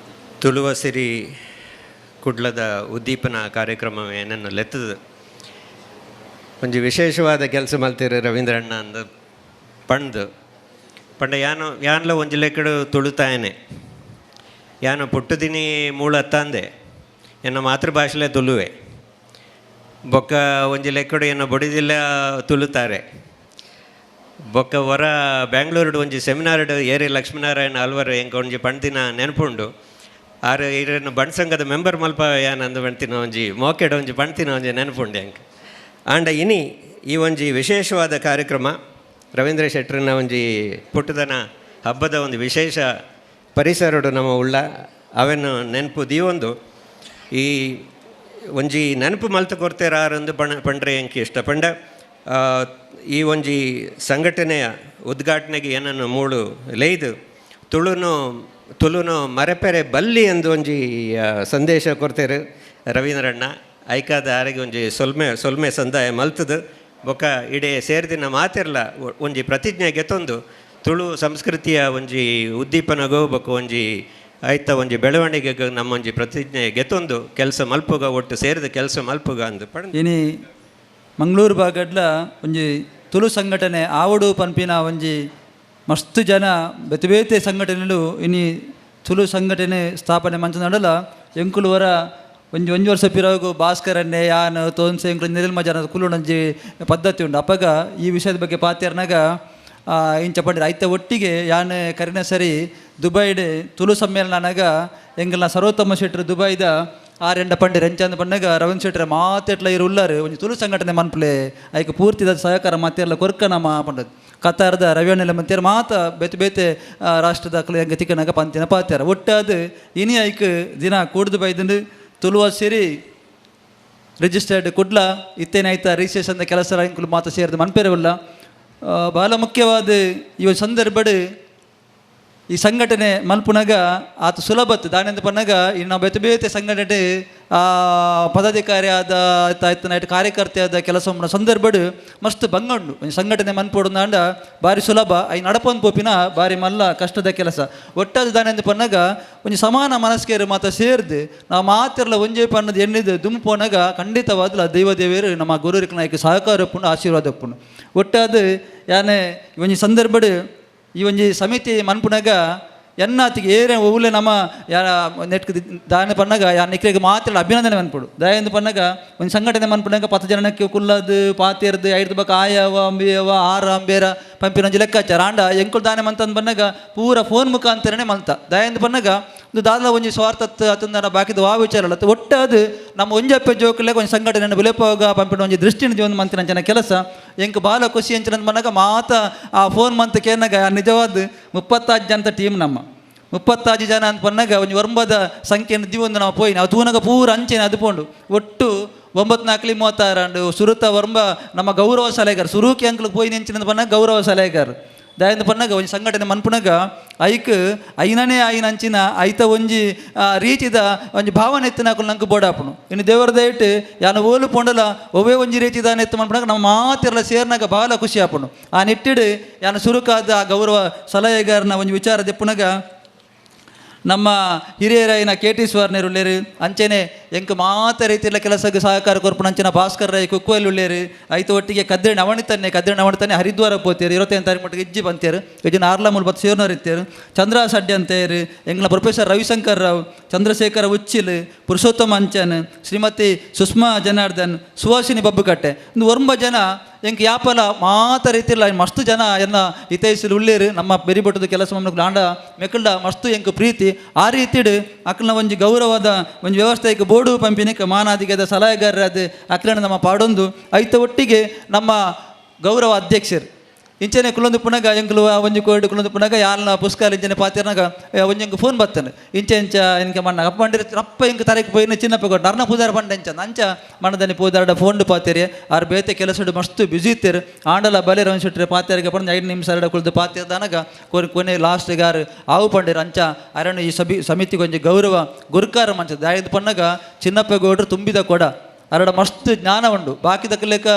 ತುಳುವ ಸಿರಿ ಕುಡ್ಲದ ಉದ್ದೀಪನ ಕಾರ್ಯಕ್ರಮ ಏನನ್ನು ಲೆತ್ತದು ಒಂಜಿ ವಿಶೇಷವಾದ ಕೆಲಸ ಮಲ್ತಿರು ರವೀಂದ್ರಣ್ಣ ಅಂದ ಪಂಡ ಯಾನ್ಲ ಒಂಜಿ ಲೆಕ್ಕಡು ತುಳುತಾಯನೆ ಯಾನು ಪುಟ್ಟುದಿನಿ ಮೂಳು ಹತ್ತಂದೆ ಎನ್ನ ಮಾತೃಭಾಷೆಲೆ ತುಳುವೆ ಬೊಕ್ಕ ಒಂಜಿ ಲೆಕ್ಕಡು ಎನ್ನ ಬೊಡಿದಿಲ್ಲ ತುಳುತ್ತಾರೆ ಬೊಕ್ಕ ಹೊರ ಬ್ಯಾಂಗ್ಳೂರ್ಡು ಒಂಜಿ ಸೆಮಿನಾರ್ಡು ಏರಿ ಲಕ್ಷ್ಮೀನಾರಾಯಣ ಅಲ್ವರು ಎಂಕ ಒಂಜಿ ಪಂಡ್ದಿನ ನೆನಪುಂಡು ಆರು ಇರನ್ನು ಬಣ್ಸಂಗದ ಮೆಂಬರ್ ಮಲ್ಪ ಏನಂದು ಬಣ್ತಿನ ಒಂಜಿ ಮೋಕೆಡ್ ಒಂಜಿ ಬಣ್ತಿನ ಒಂಜಿ ನೆನಪುಂಡೆ ಅಂಕ ಆಂಡ ಇನಿ ಈ ಒಂಜಿ ವಿಶೇಷವಾದ ಕಾರ್ಯಕ್ರಮ ರವೀಂದ್ರ ಶೆಟ್ಟರನ್ನ ಒಂಜಿ ಪುಟ್ಟದನ ಹಬ್ಬದ ಒಂದು ವಿಶೇಷ ಪರಿಸರಡು ನಮ್ಮ ಉಳ್ಳ ಅವನ್ನು ನೆನಪು ದೀವೊಂದು ಈ ಒಂಜಿ ನೆನಪು ಮಲ್ತು ಕೊಡ್ತೇರಾರೊಂದು ಪಂಡ್ರೆ ಎಂಕಿ ಇಷ್ಟ ಪಂಡ ಈ ಒಂಜಿ ಸಂಘಟನೆಯ ಉದ್ಘಾಟನೆಗೆ ಏನನ್ನು ಮೂಳು ಲೇಯ್ದು ತುಳುನು ತುಳುನು ಮರೆಪೆರೆ ಬಲ್ಲಿ ಎಂದು ಒಂಜಿ ಸಂದೇಶ ಕೊಡ್ತೇರು ರವೀಂದ್ರಣ್ಣ ಐಕಾದ ಆರೆಗೆ ಒಂಜಿ ಸೊಲ್ಮೆ ಸಂದಾಯ ಮಲ್ತದು ಬೊಕ್ಕ ಇಡೇ ಸೇರ್ದಿನ ಮಾತಿರ್ಲ ಒಂಜಿ ಪ್ರತಿಜ್ಞೆ ಗೆತ್ತೊಂದು ತುಳು ಸಂಸ್ಕೃತಿಯ ಒಂಜಿ ಉದ್ದೀಪನಗೋ ಬೊಕ್ಕ ಒಂಜಿ ಐತ ಒಂಜಿ ಬೆಳವಣಿಗೆಗೆ ನಮ್ಮ ಒಂಜಿ ಪ್ರತಿಜ್ಞೆ ಗೆತ್ತೊಂದು ಕೆಲಸ ಮಲ್ಪುಗ ಒಟ್ಟು ಸೇರಿದ ಕೆಲಸ ಮಲ್ಪುಗ ಅಂದು ಇನಿ ಮಂಗಳೂರು ಭಾಗಡ್ಲ ಒಂಜಿ ತುಳು ಸಂಘಟನೆ ಆವಡು ಪನ್ಪಿನ ಒಂಜಿ ಮಸ್ತ್ ಜನ ಬೇತೆ ಬೇತೆ ಸಂಘಟನೆಗಳು ಇನಿ ತುಳು ಸಂಘಟನೆ ಸ್ಥಾಪನೆ ಮಂಚ ನಡಲ ಎಂಕುಲು ವರ ಒಂಜಿ ವರ್ಷ ಪಿರಗು ಭಾಸ್ಕರನ್ನೇ ಯಾನ್ ತೋನ್ಸೆ ಎಂಕುಲು ನಿರ್ಮ ಜನ ಕುಲುಣಂಜಿ ಪದ್ಧತಿ ಉಂಡು ಅಪ್ಪಗ ಈ ವಿಷಯದ ಬಗ್ಗೆ ಪಾತ್ಯರ್ನಾಗ ಇಂಚ ಪಂಡಿರ ಐತ ಒಟ್ಟಿಗೆ ಯಾನ್ ಕರಿನ ಸರಿ ದುಬೈಡ್ ತುಳು ಸಮ್ಮೇಳನನಾಗ ಎಂಗಲ್ನ ಸರ್ವೋತ್ತಮ ಶೆಟ್ರು ದುಬೈದ ಆರೆಂಡ ಪಂಡಿರ ಎಂಚಂದ ಪಂಡಾಗ ರವೀಂದ್ರ ಶೆಟ್ರ ಮಾತೆಟ್ಲ ಇರು ಉಳ್ಳಾರು ಒಂಜಿ ತುಳು ಸಂಘಟನೆ ಮನ್ಪುಲೆ ಐಕ ಪೂರ್ತಿದ ಸಹಕಾರ ಮಾತೆರ್ಲ ಕೊರ್ಕನಮ ಪಂಡದು ಕತಾರದ ರವಿಯಣ್ಣೆಲ್ಲ ಮಂತ್ಯಾರ ಮಾತ ಬೇತೆ ಬೇತೆ ರಾಷ್ಟ್ರದ ಹೆಂಗೆ ತಿಕ್ಕನಾಗ ಪಂತಿನ ಪಾತ್ಯಾರ ಒಟ್ಟಾದ ಇನಿ ಐಕ ದಿನ ಕೂಡ್ದು ಬೈದಂಡು ತುಳುವ ಸೇರಿ ರಿಜಿಸ್ಟರ್ಡ್ ಕುಡ್ಲ ಇತ್ತೇನಾಯ್ತಾ ರಿಜಿಸ್ಟ್ರೇಷನ್ ಕೆಲಸ ಇಂಕುಲು ಮಾತ ಸೇರಿದ ಮನ್ಪೇರವಲ್ಲ ಭಾಳ ಮುಖ್ಯವಾದ ಇವ ಸಂದರ್ಭಡ್ ಈ ಸಂಘಟನೆ ಮಲ್ಪುನಾಗ ಆತ ಸುಲಭತ್ತು ದಾನೆಂದು ಪನ್ನಾಗ ಇನ್ನು ನಾವು ಬೇತೆ ಬೇತೆ ಸಂಘಟನೆ ಪದಾಧಿಕಾರಿ ಆದ ಆಯ್ತು ನೈಟ್ ಕಾರ್ಯಕರ್ತೆ ಆದ ಕೆಲಸ ಸಂದರ್ಭಡ್ ಮಸ್ತ್ ಬಂಗಂಡು ಸಂಘಟನೆ ಮನ್ಪೋಡು ಅಂಡ ಭಾರಿ ಸುಲಭ ಐ ನಡಪೊಂದು ಪೋಪಿನ ಭಾರಿ ಮಲ್ಲ ಕಷ್ಟದ ಕೆಲಸ ಒಟ್ಟಾದ ದಾನೆಂದು ಪನ್ನಾಗ ಒಂಜಿ ಸಮಾನ ಮನಸ್ಕೇರು ಮಾತ ಸೇರ್ದು ನಾವು ಮಾತಿರಲ್ಲ ಒಂಜೇ ಪನ್ನದು ಎಣ್ಣಿದ್ದು ದುಂಪೋನಾಗ ಖಂಡಿತವಾದ್ಲ ದೈವದೇವೇರು ನಮ್ಮ ಗುರುರಿಕ ನಾಯಕ ಸಹಕಾರ ಪುಂಡು ಆಶೀರ್ವಾದ ಪುಂಡು ಒಟ್ಟಾದ ಯಾನೆ ಒಂಜಿ ಸಂದರ್ಭಡ್ ಈ ಒಂಜಿ ಸಮಿತಿ ಮನ್ಪುನಾಗ ಎನ್ನಾತಿಗೆ ಏರೇ ಊಲೆ ನಮ್ಮ ನೆಟ್ಕ್ ದಾನ ಪನ್ನಾಗ ಯಾ ನಿಕ್ರೆಗೆ ಮಾತ್ರ ಅಭಿನಂದನೆ ಮನ್ಪುಡು ದಯಂದು ಪನ್ನಾಗ ಒಂದು ಸಂಘಟನೆ ಮನ್ಪುನಾಗ 10 ಜನಕ್ಕೆ ಕುಲ್ಲದು ಪಾತಿರ್ದು 5 ಬಕ ಆಯವ ಅಂಬಿಯವ 6 ಅಂಬೇರ ಪಂಪಿನ ಒಂಜಿ ಲೆಕ್ಕಾಚಾರ ಆಂಡ ಎಂಕುಲು ದಾನೆ ಮಂತಂದು ಪನ್ನಾಗ ಪೂರ ಫೋನ್ ಮುಖಾಂತರನೇ ಮಲ್ತ ದಯಂದು ಪನ್ನಾಗ ಒಂದು ದಾದ ಒಂಜಿ ಸ್ವಾರ್ಥತ್ ಅತಂದನ ಬಾಕಿದ ವಾ ವಿಚಾರ ಒಟ್ಟಾದ ನಮ್ಮ ಒಂಜಪ್ಪೆ ಜೋಕಲ್ಲೆ ಒಂದು ಸಂಘಟನೆ ಬೆಲೆಪೋಗ ಪಂಪಿನ ಒಂಜಿ ದೃಷ್ಟಿನ ಜೀವನ ಮಂತಿನ ಅಂಚನ ಕೆಲಸ ಎಂಕ್ ಬಾಲ ಖುಷಿ ಅಂಚಿನ ಮನ್ನಾಗ ಮಾತ ಆ ಫೋನ್ ಮಂತ್ ಕೇನಾಗ ನಿಜವಾದ 36 ಜನದ ಟೀಮ್ ನಮ್ಮ 36 ಜನ ಅಂತ ಪನ್ನಾಗ ಒಂಜಿ ಒರ್ಂಬದ ಸಂಖ್ಯೆಯನ್ನು ದಿವೊಂದು ನಾವು ಪೋಯಿ ನಾವು ತೂನಾಗ ಪೂರ ಅಂಚೆನೆ ಅದುಪೋಂಡು ಒಟ್ಟು 9×4=36 ಸುರುತ ಒರ್ಂಬ ನಮ್ಮ ಗೌರವ ಸಲಹೆಗಾರ ಸುರೂಕಿ ಅಂಕ್ಲಿಗೆ ಪೋಯಿ ನೆಂಚಿನ ಪನ್ನಾಗ ಗೌರವ ಸಲಹೆಗಾರ ದಯಂದು ಪನ್ನಾಗ ಒಂಜಿ ಸಂಘಟನೆ ಮನ್ಪುನಾಗ ಐಕ್ ಐನನೇ ಐನ ಅಂಚಿನ ಐತ ಒಂಜಿ ರೀತಿದ ಒಂಜಿ ಭಾವನೆ ಎತ್ತಿನಾಕಲು ನಂಗೆ ಬೋಡಾಪುನು ಇನ್ನು ದೇವರ ದಯಟ್ಟು ಯಾನು ಓಲು ಪೊಂಡಲ ಒವೇ ಒಂಜಿ ರೀತಿದ ಎತ್ತು ಮನ್ಪುನಾಗ ನಮ್ಮ ಮಾತಿರಲ್ಲ ಸೇರ್ನಾಗ ಭಾಳ ಖುಷಿ ಆಪುನು ಆ ನಿಟ್ಟಿಡು ಯಾನು ಸುರುಕಾದ ಆ ಗೌರವ ಸಲಹೆಗಾರನ ಒಂಜಿ ವಿಚಾರ ದೆಪ್ಪುನಾಗ ನಮ್ಮ ಹಿರಿಯರೈನ KT ಸ್ವರ್ಣರು ಉಳ್ಳೇರು ಅಂಚೆನೆ ಎಂಕ್ ಮಾತ ರೀತಿಯ ಕೆಲಸಕ್ಕೆ ಸಹಕಾರ ಕೊರ್ಪುನ ಅಂಚಿನ ಭಾಸ್ಕರ್ ರೈ ಕುಕ್ಕುವಲ್ಲಿ ಉಳ್ಳೇರು ಐತ ಒಟ್ಟಿಗೆ ಕದ್ದೆ ನವಣಿತಾನೆ ಹರಿದ್ವಾರ ಪೋತಿಯರು 25 ತಾರೀಕು ಮಟ್ಟಿಗೆ ಇಜ್ಜಿ ಬಂತೇರು ಇಜ್ಜಿನ ಆರ್ಲಮೂಲ್ ಬತ್ತು ಸೇರ್ನವ್ರು ಇತ್ತೇರು ಚಂದ್ರ ಸಡ್ಡಿ ಅಂತೇರು ಎಂಗ್ಲ ಪ್ರೊಫೆಸರ್ ರವಿಶಂಕರ್ ರಾವ್ ಚಂದ್ರಶೇಖರ ಉಚ್ಚಿಲ್ ಪುರುಷೋತ್ತಮ ಅಂಚನ್ ಶ್ರೀಮತಿ ಸುಷ್ಮಾ ಜನಾರ್ದನ್ ಸುಹಾಸಿನಿ ಬಬ್ಬುಕಟ್ಟೆ ಒಂದು 9 ಜನ ಎಂಕ್ ಯಾಪಲ ಮಾತ ರೀತಿಲ್ಲ ಮಸ್ತ್ ಜನ ಎನ್ನ ಹಿತೈಸಿಲು ಉಳ್ಳೇರು ನಮ್ಮ ಬೆರಿಬಟ್ಟದ ಕೆಲಸ ಲಾಂಡ ಮೆಕ್ಕಲ್ಡ ಮಸ್ತ್ ಎಂಕ್ ಪ್ರೀತಿ ಆ ರೀತಿಡು ಅಕ್ಲನ ಒಂಜಿ ಗೌರವದ ಒಂಜಿ ವ್ಯವಸ್ಥೆಗೆ ಬೋರ್ಡು ಪಂಪಿನಿಕ ಮಾನಾದಿಗೆದ ಸಲಹೆಗಾರರಾದ ಅಕ್ಲನ ನಮ್ಮ ಪಾಡೊಂದು ಐತ ಒಟ್ಟಿಗೆ ನಮ್ಮ ಗೌರವ ಅಧ್ಯಕ್ಷರು ಇಂಚನೆ ಕುಲೊಂದು ಪುನಗ ಎಂಕ್ಲು ಒಂಜಿ ಕೋಡ್ ಕುಲೊಂದು ಪುನಗ ಯಾಲ್ನ ಪುಸ್ತಕ ಇಂಚನೆ ಪಾತಿರ್ನಾಗ ಒಂಜಂಗೆ ಫೋನ್ ಬತ್ತಾನೆ ಇಂಚ ಎನ್ಕೆ ಮಣ್ಣ ಅಪ್ಪ ಬಂದಿರ ಅಪ್ಪ ಎಂಕ್ ತರಕ್ಕೆ ಪೋಯಿನ ಚಿನ್ನಪ್ಪ ಕೊಟ್ಟು ನರ್ನ ಪೂದಾರ ಬಂಡೆ ಅಂಚ ಅಂಚ ಮಣ್ಣದಲ್ಲಿ ಪೂದಾರ ಫೋನ್ ಪಾತಿರಿ ಆರು ಬೇತೆ ಕೆಲಸ ಮಸ್ತ್ ಬ್ಯುಸಿ ಇತ್ತೀರು ಆಂಡಲ ಬಲೆ ರವೀಂದ್ರ ಶೆಟ್ಟಿ ಪಾತ್ಯಾರಿಗೆ ಬಂದು 5 ನಿಮಿಷ ಎರಡ ಕುಳಿದು ಪಾತಿರ್ದಾನಾಗ ಕೊನೆ ಲಾಸ್ಟ್ಗಾರು ಆವು ಪಂಡಿರ ಅಂಚ ಅರಣ್ಯ ಈ ಸಮಿತಿಗೆ ಒಂಜಿ ಗೌರವ ಗುರುಕಾರ ಮಂಚ ದಾಯದ ಪನ್ನಾಗ ಚಿನ್ನಪ್ಪಗೌಡರು ತುಂಬಿದ ಕೊಡ ಅರಡ ಮಸ್ತ್ ಜ್ಞಾನ ಉಂಡು ಬಾಕಿದ ಲೆಕ್ಕ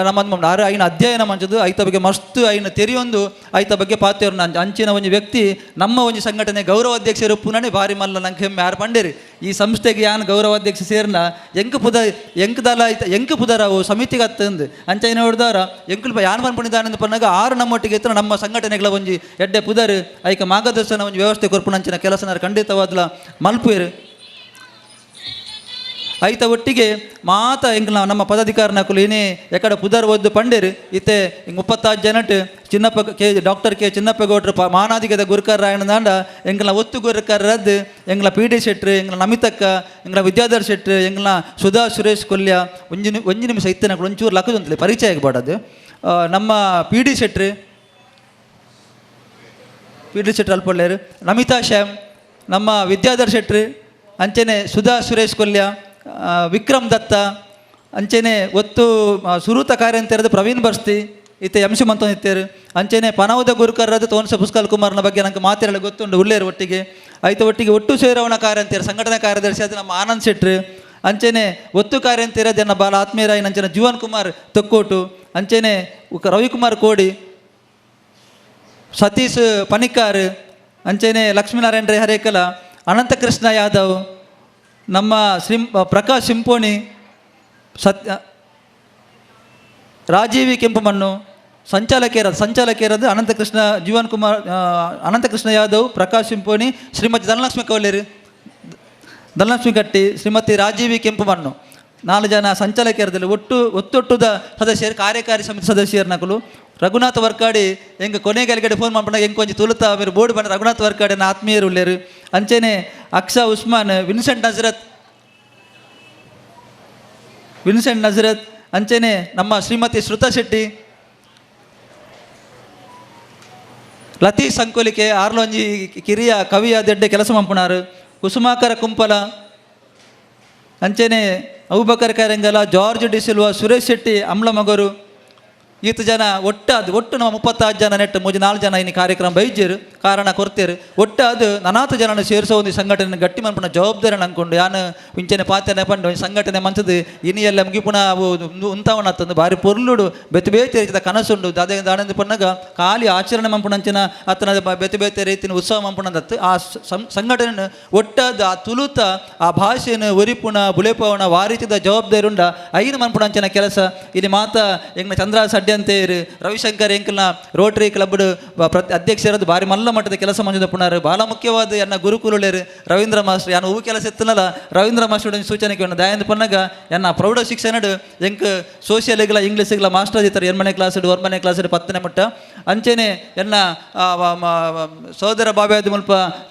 ನಮ್ಮ ಆರು ಐನ ಅಧ್ಯಯನ ಮಂಚದು ಐತ ಬಗ್ಗೆ ಮಸ್ತ್ ಐನ ತೆರಿಯೊಂದು ಐತ ಬಗ್ಗೆ ಪಾತ್ಯವ್ರನ್ನ ಅಂಚಿನ ಒಂಜಿ ವ್ಯಕ್ತಿ ನಮ್ಮ ಒಂಜಿ ಸಂಘಟನೆ ಗೌರವ ಅಧ್ಯಕ್ಷರು ಪುನನೆ ಭಾರಿ ಮಲ್ಲ ನಂಗೆ ಹೆಮ್ಮೆ ಯಾರು ಪಂಡೇರಿ ಈ ಸಂಸ್ಥೆಗೆ ಯಾನು ಗೌರವ ಅಧ್ಯಕ್ಷ ಸೇರ್ನ ಎಂಕ್ ಪುದರ ಸಮಿತಿಗೆ ಹತ್ತಂದು ಅಂಚೈನ ಹೊಡೆದಾರ ಎಂಕುಲ್ ಯಾನು ಬಂದ್ಪಣಿದಾನಂದು ಪನ್ನಾಗ 6 ನಮ್ಮೊಟ್ಟಿಗೆ ಎತ್ತರ ನಮ್ಮ ಸಂಘಟನೆಗಳ ಒಂಜಿ ಎಡ್ಡೆ ಪುದರ್ ಐಕ ಮಾರ್ಗದರ್ಶನ ಒಂಜಿ ವ್ಯವಸ್ಥೆ ಕೊರ್ಪುನ ಅಂಚಿನ ಕೆಲಸನ ಖಂಡಿತವಾದ್ಲ ಮಲ್ಪುವೆರು ಐತ ಒಟ್ಟಿಗೆ ಮಾತ ಎಂಗ್ಲ ನಮ್ಮ ಪದಾಧಿಕಾರನಕುಲು ಏನೇ ಎಕಡೆ ಪುದರ್ ಓದ್ದು ಪಂಡೇರು ಇತ್ತೆ 36 ಜನಟ್ ಡಾಕ್ಟರ್ ಕೆ ಚಿನ್ನಪ್ಪಗೌಡ್ರು ಮಾನಾದಿಗದ ಗುರುಕಾರ ರಾಯಣದಾಂಡ ಎಂಗ್ಲ ಒತ್ತು ಗುರುಕಾರದ್ದು ಎಂಗ್ಲ PD ಶೆಟ್ರು ಎಂಗ್ಲ ನಮಿತಕ್ಕ ಎಂಗ್ಲ ವಿದ್ಯಾಧರ್ ಶೆಟ್ರು ಎಂಗ್ಲ ಸುಧಾ ಸುರೇಶ್ ಕೊಲ್ಯ ಒಂಜಿ ನಿಮಿಷ ಇತ್ತನಕಲು ಒಂಚೂರು ಲಕ್ಕದಂತಲೇ ಪರಿಚಯ ಆಗಬಾರ್ದು ನಮ್ಮ PD ಶೆಟ್ರು ಅಲ್ಪೊಳ್ಳೆರು ನಮಿತಾ ಶ್ಯಾಮ್ ನಮ್ಮ ವಿದ್ಯಾಧರ್ ಶೆಟ್ರು ಅಂಚನೆ ಸುಧಾ ಸುರೇಶ್ ಕೊಲ್ಯ ವಿಕ್ರಮ್ ದತ್ತ ಅಂಚೆನೆ ಒತ್ತು ಸುರೂತ ಕಾರ್ಯಂತರದ ಪ್ರವೀಣ್ ಬರ್ಸ್ತಿ ಇತ್ತೆ MC ಮಂತೊಂದು ಇತ್ತೇರು ಅಂಚೆನೆ ಪನವದ ಗುರುಕರ್ರದ ತೋನ್ಸ ಪುಷ್ಕಲ್ ಕುಮಾರ್ನ ಬಗ್ಗೆ ನಂಗೆ ಮಾತಿರಲು ಗೊತ್ತುಂಡು ಉಳ್ಳೇರು ಒಟ್ಟಿಗೆ ಐತ ಒಟ್ಟಿಗೆ ಒಟ್ಟು ಸೇರವಣ ಕಾರ್ಯ ಅಂತೀರ ಸಂಘಟನಾ ಕಾರ್ಯದರ್ಶಿ ಅದು ನಮ್ಮ ಆನಂದ್ ಶೆಟ್ರು ಅಂಚೆನೆ ಒತ್ತು ಕಾರ್ಯ ಅಂತೀರ ಜನ ಬಾಲ ಆತ್ಮೀಯರಾಯಿ ನಂಚನ ಜೀವನ್ ಕುಮಾರ್ ತೊಕ್ಕೋಟು ಅಂಚೆನೆ ರವಿಕುಮಾರ್ ಕೋಡಿ ಸತೀಶ್ ಪನಿಕಾರ್ ಅಂಚೆನೆ ಲಕ್ಷ್ಮೀನಾರಾಯಣ ರೈ ಹರೇಕಲ ಅನಂತಕೃಷ್ಣ ಯಾದವ್ ನಮ್ಮ ಪ್ರಕಾಶ್ ಸಿಂಪೋಣಿ ರಾಜೀವಿ ಕೆಂಪಮಣ್ಣು ಸಂಚಾಲಕಿಯರಾದ ಅನಂತಕೃಷ್ಣ ಜೀವನ್ ಕುಮಾರ್ ಅನಂತಕೃಷ್ಣ ಯಾದವ್ ಪ್ರಕಾಶ್ ಸಿಂಪೋಣಿ ಶ್ರೀಮತಿ ಧನಲಕ್ಷ್ಮಿ ಕವಲೇರು ಧನಲಕ್ಷ್ಮಿ ಕಟ್ಟಿ ಶ್ರೀಮತಿ ರಾಜೀವಿ ಕೆಂಪಮಣ್ಣು 4 ಜನ ಸಂಚಾಲಕಿಯರದಲ್ಲಿ ಒತ್ತೊಟ್ಟುದ ಸದಸ್ಯರು ಕಾರ್ಯಕಾರಿ ಸಮಿತಿ ಸದಸ್ಯರು ನಕಲು ರಘುನಾಥ್ ವರ್ಕಾಡಿ ಹೆಂಗೆ ಕೊನೆಗೆಲ್ಗಡೆ ಫೋನ್ ಮಾಡ್ಕೊಂಡಾಗ ಹೆಂಗೆ ಕೊಂಚ ತುಳುತ್ತಾ ಅವರು ಬೋರ್ಡ್ ಬಂದ ರಘುನಾಥ್ ವರ್ಕಾಡಿನ ಆತ್ಮೀಯರು ಉಳ್ಳೇರು ಅಂಚೆನೆ ಅಕ್ಷಾ ಉಸ್ಮಾನ್ ವಿನ್ಸೆಂಟ್ ನಜರತ್ ಅಂಚೆನೆ ನಮ್ಮ ಶ್ರೀಮತಿ ಶ್ರುತಾ ಶೆಟ್ಟಿ ಲತೀಶ್ ಸಂಕೋಲಿಕೆ ಆರ್ಲೊಂಜಿ ಕಿರಿಯ ಕವಿಯ ದೆಡ್ಡೆ ಕೆಲಸ ಮಂಪುಣಾರು ಕುಸುಮಾಕರ ಕುಂಪಲ ಅಂಚೆನೆ ಅಬೂಬಕರ್ ಕರಂಗಲ ಜಾರ್ಜ್ ಡಿಸಿಲ್ವಾ ಸುರೇಶ್ ಶೆಟ್ಟಿ ಅಮ್ಲ ಮಗರು ಈತ ಜನ ಒಟ್ಟು ನಮ್ಮ 36 ಜನ ನೆಟ್ಟು 4 ಜನ ಇನ್ನು ಕಾರ್ಯಕ್ರಮ ಬೈಜರು ಕಾರಣ ಕೊರ್ತೇರು ಒಟ್ಟಾದು 40 ಜನನ ಸೇರಿಸೋ ಒಂದು ಸಂಘಟನೆ ಗಟ್ಟಿ ಮನ್ಪುಣ ಜವಾಬ್ದಾರಿ ಅನ್ಕೊಂಡು ಯಾನು ಇಂಚನೆ ಪಾತ್ರೆ ಪಂಡು ಒಂದು ಸಂಘಟನೆ ಮಂಚದು ಇನ್ನಿಯೆಲ್ಲ ಮುಗಿಪುಣ ಅವು ಉಂತಾವಣತ್ತಂದು ಭಾರಿ ಪೊರ್ಲುಡು ಬೆತ್ತು ಬೇತೆ ರೀತಿಯ ಕನಸುಂಡು ಅದೇ ದಾನಂದ ಪನ್ನಾಗ ಖಾಲಿ ಆಚರಣೆ ಮಂಪುಣಂಚಿನ ಅತ್ತನ ಬೆತ್ತು ಬೇತೆ ರೀತಿಯ ಉತ್ಸವ ಮಂಪುಣದತ್ತು ಆ ಸಂಘಟನೆ ಒಟ್ಟಾದ ಆ ತುಳುತ ಆ ಭಾಷೆಯನ್ನು ಒರಿಪುಣ ಬುಳೆಪವಣ ವಾರೀತಿದ ಜವಾಬ್ದಾರಿ ಉಂಡ ಐನು ಮನ್ಪುಣಂಚಿನ ಕೆಲಸ ಇದು ಮಾತ ಎಂಗ್ನ ಚಂದ್ರ ಸಡ್ಡೆ ಅಂತೇರು ರವಿಶಂಕರ್ ಎಂಕಲ್ನ ರೋಟರಿ ಕ್ಲಬ್ ಅಧ್ಯಕ್ಷರದ್ದು ಭಾರಿ ಮಲ್ಲ ಮಟ್ಟದ ಕೆಲಸ ಮಂಜುದ ಪುನರ್ ಬಹಳ ಮುಖ್ಯವಾದ ಎನ್ನ ಗುರುಕುಲೇರು ರವೀಂದ್ರ ಮಾಸ್ಟರ್ ಯಾನು ಹೂ ಕೆಲಸ ಎತ್ತನಲ್ಲ ರವೀಂದ್ರ ಮಾಸ್ಟರ್ ಸೂಚನೆ ದಯಾನಂದ ಪನ್ನಗ ಎನ್ನ ಪ್ರೌಢ ಶಿಕ್ಷಣ ಎಂಕ್ ಸೋಷಿಯಲ್ಗಳ ಇಂಗ್ಲೀಷ್ಗಳ ಮಾಸ್ಟರ್ ಇರ್ತಾರೆ 8ನೇ ಕ್ಲಾಸ್ 1ನೇ ಕ್ಲಾಸ್ 10ನೇ ಮಟ್ಟ ಅಂಚೆನೆ ಎನ್ನ ಸೋದರ ಬಾಬ್ಯಾದ ಮುಲ್ಪ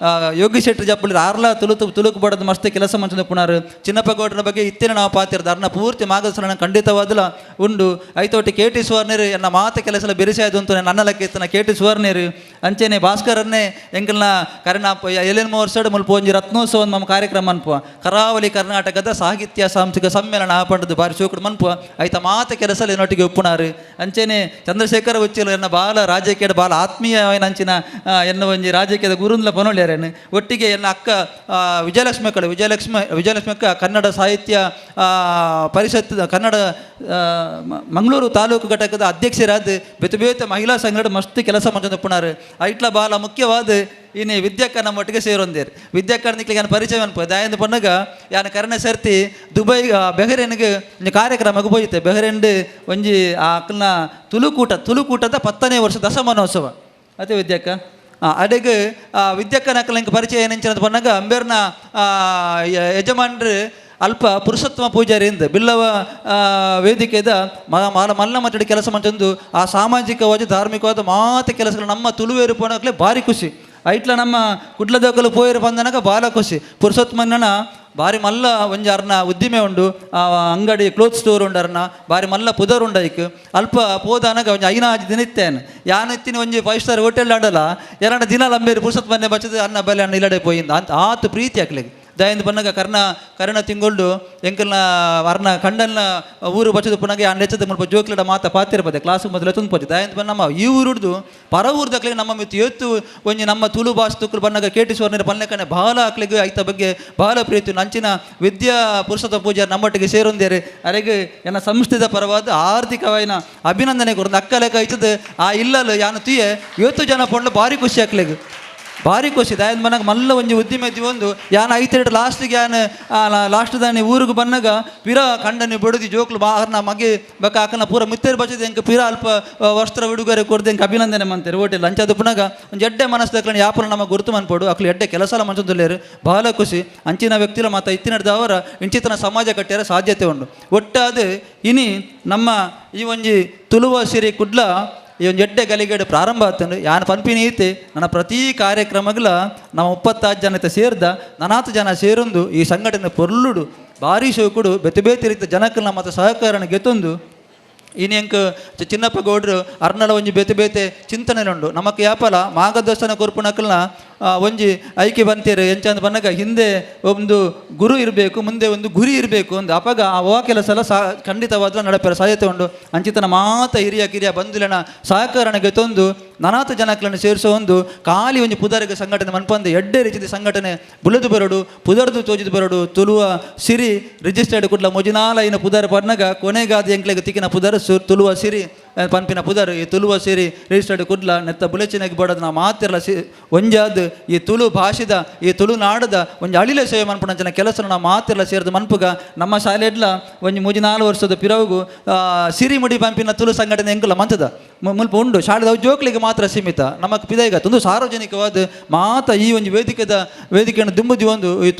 ಯೋಗಿ ಶೆಟ್ಟಿ ಜಪ್ಪಲಿ ಆರ್ಲ ತುಳುಕು ಬಡದ ಮಸ್ತ್ ಕೆಲಸ ಮಂಚದ ಪುನರ್ ಚಿನ್ನಪ್ಪಗೌಡರ ಬಗ್ಗೆ ಇತ್ತಿನ ನಾವು ಪಾತಿರ್ದು ಅರ್ನ ಪೂರ್ತಿ ಮಾರ್ಗದರ್ಶನ ಖಂಡಿತವಾದಲ ಉಂಡು ಐತೋಟಿ KT ಸುವರ್ಣರು ಎನ್ನ ಮಾತ ಕೆಲಸ ಬೆರೆಸಾಯ್ದು ಅಂತ ನನ್ನ ಲೆಕ್ಕ ಇತ್ತನ KT ಸುವರ್ಣರು ಅಂಚೆನೆ ಭಾಸ್ಕರನ್ನೇ ಎಂಕಲ್ನ ಕರೆನ ಎಲೆನ್ಮ ವರ್ಷ ಮುಲ್ಪ ಒಂಜಿ ರತ್ನೋತ್ಸವ ನಮ್ಮ ಕಾರ್ಯಕ್ರಮ ಅನ್ಪುವ ಕರಾವಳಿ ಕರ್ನಾಟಕದ ಸಾಹಿತ್ಯ ಸಾಂಸ್ಕೃತಿಕ ಸಮ್ಮೇಳನ ಆಪಂಡದು ಬಾರಿ ಶೋಕಡು ಮನ್ಪುವ ಐತ ಮಾತ ಕೆಲಸ ನೊಟ್ಟಿಗೆ ಒಪ್ಪುನಾರು ಅಂಚೆನೆ ಚಂದ್ರಶೇಖರ ಉಚ್ಚಿಲು ಎನ್ನ ಬಾಲ ರಾಜಕೀಯದ ಬಾಲ ಆತ್ಮೀಯವಾಯಿನ ಅಂಚಿನ ಎನ್ನ ಒಂಜಿ ರಾಜಕೀಯದ ಗುರುಂದ್ಲ ಪನೊಳ್ಯಾರೇನು ಒಟ್ಟಿಗೆ ಎನ್ನ ಅಕ್ಕ ವಿಜಯಲಕ್ಷ್ಮಿ ಅಕ್ಕ ಕನ್ನಡ ಸಾಹಿತ್ಯ ಪರಿಷತ್ ಕನ್ನಡ ಮಂಗಳೂರು ತಾಲೂಕು ಘಟಕದ ಅಧ್ಯಕ್ಷರಾದ ಬೇತೆ ಮಹಿಳಾ ಸಂಘಟನೆ ಮಸ್ತ್ ಕೆಲಸ ಮಂಜೊಂದು ಪುಣಾರು ಐಟ್ಲ ಬಾಲ ಮುಖ್ಯವಾದ ಇನ್ನು ವಿದ್ಯಾಕ್ಕ ನಮ್ಮ ಒಟ್ಟಿಗೆ ಸೇರೊಂದೇರು ವಿದ್ಯಾಕ್ಕ ನಿಕ್ಲಿಗೆ ನಾನು ಪರಿಚಯ ಅನ್ಪ ದಯಾನಂದ ಪನ್ನಗ ಯಾನ ಕರ್ಣ ಸರ್ತಿ ದುಬೈ ಬೆಹರೇನ್ಗೆ ಒಂದು ಕಾರ್ಯಕ್ರಮಕ್ಕೆ ಹೋಯ್ತೆ ಬೆಹರೇನ್ ಒಂಜಿ ಆ ಅಕ್ಕಲ್ನ ತುಳುಕೂಟದ 10ನೇ ವರ್ಷ ದಶಮಾನೋತ್ಸವ ಅದೇ ವಿದ್ಯಾಕ್ಕ ಅಡೆಗೆ ವಿದ್ಯಾಕ್ಕ ನಕ್ಕಲ ಪರಿಚಯ ಏನಂಚಿನ ಪನ್ನಗ ಅಂಬೇರ್ನ ಯಜಮಾನ್ರು ಅಲ್ಪ ಪುರುಷೋತ್ತಮ ಪೂಜಾರಿಯಿಂದ ಬಿಲ್ಲವ ವೇದಿಕೆದ ಮಲ್ಲ ಮಟ್ಟಡಿ ಕೆಲಸ ಮಂಚಂದು ಆ ಸಾಮಾಜಿಕವಾದ ಧಾರ್ಮಿಕವಾದ ಮಾತೆ ಕೆಲಸಗಳು ನಮ್ಮ ತುಳುವೇರು ಪೋಣಕ್ಲೆ ಭಾರಿ ಖುಷಿ ಐಟ್ಲ ನಮ್ಮ ಕುಡ್ಲದಕ್ಕಲು ಪೋಯರು ಬಂದನಾಗ ಭಾಳ ಖುಷಿ ಪುರುಷೋತ್ತಮನ ಭಾರಿ ಮಲ್ಲ ಒಂಜಿ ಅರ್ನ ಉದ್ದಿಮೆ ಉಂಡು ಅಂಗಡಿ ಕ್ಲೋತ್ ಸ್ಟೋರ್ ಉಂಡು ಅರ್ನ ಭಾರಿ ಮಲ್ಲ ಪುದರ್ ಉಂಡು ಐಕ್ ಅಲ್ಪ ಪೋದನಾಗ ಒಂಜಿ 5 ದಿನ ಇತ್ತೇನು ಯಾನು ಇತ್ತಿನ ಒಂಜಿ 5 ಸ್ಟಾರ್ ಹೋಟೆಲ್ ಆಡಲ್ಲ 2 ದಿನ ಲಂಬೇರು ಪುರುಷೋತ್ತಮನ್ನೇ ಬಚ್ಚದು ಅನ್ನ ಬಲೆ ಅನ್ನ ಇಲ್ಲಡೆ ಪೋಯಿಂದ ಅಂತ ಆತು ಪ್ರೀತಿ ಹಾಕ್ಲಿಕ್ಕೆ ದಯಂದು ಪನ್ನಗ ಕರ್ಣ ತಿಂಗೊಳ್ಡು ಎಂಕಲ್ನ ಅರ್ನ ಕಂಡಲ್ನ ಊರು ಬಚ್ಚದು ಪುನಗೆ ಆ ನೆಚ್ಚದ ಮುಲ್ಪ ಜೋಕ್ಲಡ ಮಾತ ಪಾತಿರ್ಪದೆ ಕ್ಲಾಸ್ ಮೊದಲು ತುಂಬಿದೆ ದಯಂದು ಪನ್ನ ನಮ್ಮ ಈ ಊರುಡ್ದು ಪರ ಊರ್ದಕ್ಲಿಗೆ ನಮ್ಮ ಮಿತ್ತು ಎತ್ತು ಒಂಜಿ ನಮ್ಮ ತುಳು ಭಾಷೆ ತುಕ್ಕಲು ಬನ್ನಾಗ KT ಸುವರ್ಣರ ಪಲ್ಲೆಕನೆ ಭಾಳ ಹಾಕ್ಲಿಗೆ ಐತ ಬಗ್ಗೆ ಭಾಳ ಪ್ರೀತಿ ನಂಚಿನ ವಿದ್ಯಾ ಪುರುಷೋತ್ತಮ ಪೂಜಾರಿ ನಮ್ಮೊಟ್ಟಿಗೆ ಸೇರೊಂದೇರಿ ಅರೆಗೆ ಎನ್ನ ಸಂಸ್ಥೆದ ಪರವಾದ ಆರ್ಥಿಕವಾಯಿನ ಅಭಿನಂದನೆ ಕೊಡು ಅಕ್ಕ ಲೆಕ್ಕ ಐತದ ಆ ಇಲ್ಲಲು ಯಾನು ತುಯೆ 7 ಜನ ಪೊಂಡು ಭಾರಿ ಖುಷಿ ಹಾಕ್ಲಿಗೆ ಭಾರಿ ಖುಷಿ ದಯಂದು ಮನಾಗ ಮಲ್ಲ ಒಂಜಿ ಉದ್ದಿಮೆ ಒಂದು ಯಾನ ಐತೆರಡು ಲಾಸ್ಟಿಗೆ ಯಾನು ಲಾಸ್ಟ್ ದಾನಿ ಊರಿಗೆ ಬನ್ನಾಗ ಪಿರ ಕಂಡನಿ ಬಡದಿ ಜೋಕ್ಲು ಬಾರ್ನ ಮಗೆ ಬಕ್ಕ ಅಕ್ಕನ ಪೂರ ಮಿತ್ತೇರು ಬಚ್ಚದ ಎಂಕ ಪಿರ ಅಲ್ಪ ವಸ್ತ್ರ ಉಡುಗೊರೆ ಕೊಡ್ದು ಎಂಕ ಅಭಿನಂದನೆ ಮಂತಾರೆ ಹೋಟೆಲ್ ಅಂಚದು ಪುನಗ ಒಂದು ಎಡ್ಡೆ ಮನಸ್ಸು ಯಾಪನ ನಮ್ಮ ಗುರುತು ಮನ್ಪೋಡು ಅಕ್ಲು ಎಡ್ಡೆ ಕೆಲಸ ಮಂಚದಲ್ಲೇರು ಭಾಳ ಖುಷಿ ಅಂಚಿನ ವ್ಯಕ್ತಿಲ ಮತ್ತು ಇತ್ತಿನಡ್ದವರ ಇಂಚಿತನ ಸಮಾಜ ಕಟ್ಟಿಯರ ಸಾಧ್ಯತೆ ಉಂಟು ಒಟ್ಟಾದ ಇನಿ ನಮ್ಮ ಈ ಒಂಜಿ ತುಳುವ ಸಿರಿ ಕುಡ್ಲ ಈ ಒಂದು ಎಡ್ಡೆ ಗಲಿಗಡೆ ಪ್ರಾರಂಭ ಆತಂದ್ರೆ ಯಾನು ಪನ್ಪಿನಿ ಐತೆ ನನ್ನ ಪ್ರತಿ ಕಾರ್ಯಕ್ರಮಗಳ ನಾವು 36 ಜನ ಸೇರಿದ 40 ಜನ ಸೇರೊಂದು ಈ ಸಂಘಟನೆ ಪೊರ್ಲುಡು ಭಾರಿ ಶೋಕುಡು ಬೇತೆ ರೀತಿಯ ಜನಕ್ಕಲ್ಲ ಮತ್ತು ಸಹಕಾರನ ಗೆತ್ತೊಂದು ಇನಿಯಂಕ ಚಿನ್ನಪ್ಪ ಗೌಡ್ರು ಅರ್ನಲ ಒಂಜಿ ಬೇತೆ ಚಿಂತನೆ ಉಂಡು ನಮಕ್ ಯಾಪಲ ಮಾರ್ಗದರ್ಶನ ಕೊರ್ಪುನಕಲ್ನ ಒಂಜಿ ಐಕೆ ಬಂತೇರು ಎಂಚಂದ ಬನ್ನಗ ಹಿಂದೆ ಒಂದು ಗುರು ಇರಬೇಕು, ಮುಂದೆ ಒಂದು ಗುರಿ ಇರಬೇಕು ಒಂದು ಅಪಗ ಅವ ಕೆಲಸ ಎಲ್ಲ ಖಂಡಿತವಾದ ನಡಪೆರ ಸಾಧ್ಯತೆ ಉಂಡು. ಅಂಚಿತನ ಮಾತ ಹಿರಿಯ ಕಿರಿಯ ಬಂಧುಲನ ಸಹಕಾರಣಗೆ ತಂದು ನನಾತ ಜನಗಳನ್ನು ಸೇರಿಸೋ ಒಂದು ಖಾಲಿ ಒಂದು ಪುದರಿಗೆ ಸಂಘಟನೆ ಮನ್ಪಂದು ಎಡ್ಡೆ ರೀತಿಯ ಸಂಘಟನೆ ಬುಲದು ಬರಡು ಪುದರ್ದು ತೋಜಿದು ಬರಡು ತುಳುವ ಸಿರಿ ರಿಜಿಸ್ಟರ್ಡ್ ಕುಡ್ಲ ಮೊಜಿನಾಲ ಇನ ಪುದರ್ ಪರ್ನಗ ಕೊನೆಗಾದ ಎಂಕ್ಲೆಗೆ ತಿಕ್ಕಿನ ಪುದರ್ ತುಳುವ ಸಿರಿ ಪಂಪಿನ ಪುದರ್ ಈ ತುಳುವ ಸಿರಿ ರಿಜಿಸ್ಟರ್ಡ್ ಕುಡ್ಲ ನೆತ್ತ ಬುಲೆಚಿನಾಗಿ ಬಡೋದು ನಾ ಮಾತಿರಲ್ಲ ಒಂಜಾದ್ ಈ ತುಳು ಭಾಷೆದ ಈ ತುಳು ನಾಡದ ಒಂದು ಅಳಿಲೆ ಸೇವೆ ಮನ್ಪುಣಂಚಿನ ಕೆಲಸ ನಾವು ಮಾತಿರಲ್ಲ ಸೇರಿದ ಮನ್ಪುಗ ನಮ್ಮ ಶಾಲೆಡ್ಲ ಒಂದು 3-4 ವರ್ಷದ ಪಿರವುಗು ಸಿರಿಮುಡಿ ಪಂಪಿನ ತುಳು ಸಂಘಟನೆ ಎಂಕುಲ ಮಂತದ ಮುಲ್ಪ ಉಂಡು ಶಾಲೆದ ಜೋಕ್ಲಿಗೆ ಮಾತ್ರ ಸೀಮಿತ ನಮಕ್ ಪಿದೈಗ ಒಂದು ಸಾರ್ವಜನಿಕವಾದ ಮಾತ ಈ ಒಂದು ವೇದಿಕೆಯನ್ನು ದುಂಬುದಿ ಒಂದು ಈ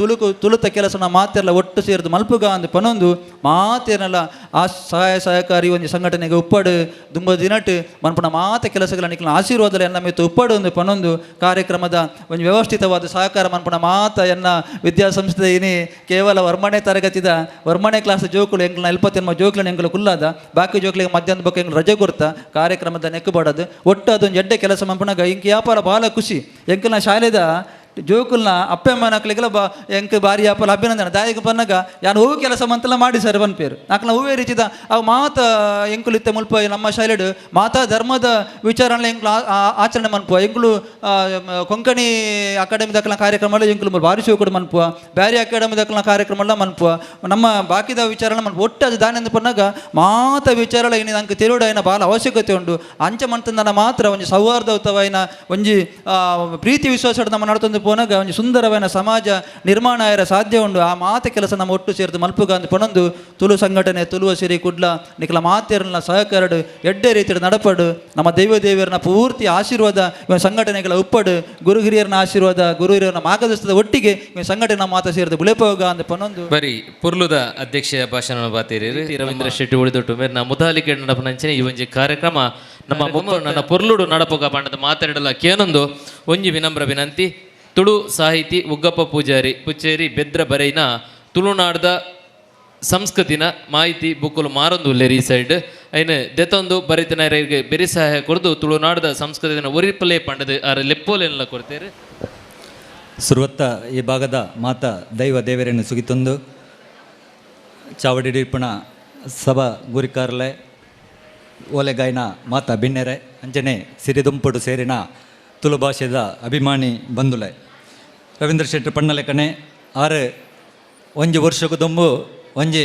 ತುಳುತ ಕೆಲಸ ನಾವು ಮಾತೆಲ್ಲ ಒಟ್ಟು ಸೇರಿದು ಮಲ್ಪುಗ ಅಂದು ಪನೊಂದು ಮಾತೇನಲ್ಲ ಆ ಸಹಕಾರಿ ಒಂದು ಸಂಘಟನೆಗೆ ಉಪ್ಪಡು ದುಂಬ ದಿನಟ್ ಮನ್ಪುನ ಮಾತ ಕೆಲಸಗಳ ನಿಕ್ಲ ಆಶೀರ್ವಾದ ಎನ್ನ ಮಿತ್ತು ಉಪ್ಪಡು ಒಂದು ಪನೊಂದು ಕಾರ್ಯಕ್ರಮದ ಒಂದು ವ್ಯವಸ್ಥಿತವಾದ ಸಹಕಾರ ಮನ್ಪುನ ಮಾತ ಎನ್ನ ವಿದ್ಯಾಸಂಸ್ಥೆ ಇನಿ ಕೇವಲ ವರ್ಮಣೆ ತರಗತಿದ ವರ್ಮಣೆ ಕ್ಲಾಸ್ ಜೋಕುಲು ಎಂಕ್ಲ 70 ಜೋಕ್ಲನ ಎಂಕಲು ಕುಲ್ಲಾದ ಬಾಕಿ ಜೋಕ್ಲಿಗೆ ಮಧ್ಯಾಹ್ನ ಬಗ್ಗೆ ಎಂಕಲು ರಜೆ ಕೊಡ್ತಾ ಕಾರ್ಯಕ್ರಮದ ನೆಕ್ಕು ಬಡದು ಒಟ್ಟು ಅದೊಂದು ಎಡ್ಡೆ ಕೆಲಸ ಮನ್ಪುನಾಗ ಇಂಕ ವ್ಯಾಪಾರ ಭಾಳ ಖುಷಿ ಎಂಕಲ್ನ ಶಾಲೆದ ಜೋಕುಲ್ನ ಅಪ್ಪಮ್ಮನಕ್ಲಿಗೆಲ್ಲ ಎಂಕ್ ಬಾರಿ ವ್ಯಾಪಾರ ಅಭಿನಂದನೆ ದಾಯಿಗೆ ಬಂದಾಗ ಯಾನು ಹೂವು ಕೆಲಸ ಮಂತೆಲ್ಲ ಮಾಡಿ ಸರ್ ಬಂದ ಪೇರು ನಾಲ್ಕನ ಹೂವೇ ರೀತಿದ ಅವು ಮಾತ ಎಂಕುಲಿತ್ತೆ ಮುಲ್ಪ ನಮ್ಮ ಶಾಲೆಡ್ ಮಾತಾ ಧರ್ಮದ ವಿಚಾರಣೆ ಎಂಕ್ಲು ಆಚರಣೆ ಮನ್ಪುವ ಎಂಕ್ಲು ಕೊಂಕಣಿ ಅಕಾಡೆಮಿ ದಕ್ಕಲ ಕಾರ್ಯಕ್ರಮ ಎಂಕ್ಲು ಭಾರಿ ಶಿವ ಕೂಡ ಮನ್ಪುವ ಬ್ಯಾರಿ ಅಕಾಡೆಮಿ ದಕ್ಕಲ ಕಾರ್ಯಕ್ರಮ ಮಂಪುವ ನಮ್ಮ ಬಾಕಿದ ವಿಚಾರಣೆ ಮನ್ಪು ಒಟ್ಟು ಅದು ದಾನಿಂದ ಪನ್ನಾಗ ಮಾತ ವಿಚಾರ ಇನ್ನು ನಂಗೆ ತಿರುಡ ಏನ ಭಾಳ ಅವಶ್ಯಕತೆ ಉಂಟು ಅಂಚೆ ಮಂತಂದನ ಮಾತ್ರ ಒಂದು ಸೌಹಾರ್ದಯುತವಾಯಿನ ಒಂಜಿ ಪ್ರೀತಿ ವಿಶ್ವಾಸ ನಮ್ಮ ನಡ್ತೊಂದು ಪೋನಾಗ ಒಂದು ಸುಂದರವಾದ ಸಮಾಜ ನಿರ್ಮಾಣ ಆಯ್ರ ಸಾಧ್ಯ ಉಂಡು ಆ ಮಾತ ಕೆಲಸ ನಮ್ಮ ಒಟ್ಟು ಸೇರಿದು ಮಲ್ಪುಗ ಅಂದು ಪೊನೊಂದು ತುಳು ಸಂಘಟನೆ ತುಳುವ ಸಿರಿ ಕುಡ್ಲ ನಿಕ್ಲ ಮಾತೇರನ್ನ ಸಹಕರಡು ಎಡ್ಡೆ ರೀತಿಯ ನಡಪಡು ನಮ್ಮ ದೇವರನ್ನ ಪೂರ್ತಿ ಆಶೀರ್ವಾದ ಇವನ್ ಸಂಘಟನೆಗಳ ಉಪ್ಪಡು ಗುರು ಹಿರಿಯರನ್ನ ಆಶೀರ್ವಾದ ಗುರು ಹಿರಿಯರನ್ನ ಮಾರ್ಗದರ್ಶನದ ಒಟ್ಟಿಗೆ ಇವನ್ ಸಂಘಟನೆ ಮಾತ ಸೇರಿದು ಬುಳೆಪೋಗ ಅಂದು ಪೊನೊಂದು ಬರೀ ಪುರ್ಲುದ ಅಧ್ಯಕ್ಷ ಭಾಷಣ ಬಾತೀರಿ ರವೀಂದ್ರ ಶೆಟ್ಟಿ ಉಳಿದೊಟ್ಟು ಮೇರೆ ನಾ ಮುತಾಲಿಕೆ ನಡಪನಂಚನೆ ಈ ಒಂಜಿ ಕಾರ್ಯಕ್ರಮ ನಮ್ಮ ನನ್ನ ಪುರ್ಲುಡು ನಡಪುಗ ಪಂಡದ ಮಾತಾಡಲ ಕೇನೊಂದು ಒಂಜಿ ವಿನಮ್ರ ವಿನಂತಿ ತುಳು ಸಾಹಿತಿ ಉಗ್ಗಪ್ಪ ಪುಚ್ಚೇರಿ ಬೆದ್ರ ಬರೈನ ತುಳುನಾಡ್ದ ಸಂಸ್ಕೃತಿನ ಮಾಹಿತಿ ಬುಕ್ಕಲು ಮಾರೊಂದು ಉಲ್ಲೇರಿ ಈ ಸೈಡ್ ಐನು ದೆತ್ತೊಂದು ಬರಿತನರಿಗೆ ಬೆರಿ ಸಹಾಯ ಕೊಡ್ದು ತುಳುನಾಡ್ದ ಸಂಸ್ಕೃತಿನ ಒರಿಪಲೇ ಪಂಡದು ಆರ ಲೆಪ್ಪೋಲೆಲ್ಲ ಕೊಡ್ತೇವೆ. ಸುರುವತ್ತ ಈ ಭಾಗದ ಮಾತ ದೈವ ದೇವರನ್ನು ಸುಗಿತೊಂದು ಚಾವಡಿಡಿಪಣ ಸಭಾ ಗುರಿಕಾರಲೆ ಓಲೆಗಾಯಿನ ಮಾತ ಬಿನ್ನೆರೆ ಅಂಜನೆ ಸಿರಿದುಂಪುಡು ಸೇರಿನ ತುಳು ಭಾಷೆದ ಅಭಿಮಾನಿ ಬಂಧುಲೆ ರವೀಂದ್ರ ಶೆಟ್ಟಿ ಪಣ್ಣಲೆಕ್ಕನೆ ಆರು ಒಂಜಿ ವರ್ಷಕ್ಕೂ ದೊಂಬು ಒಂಜಿ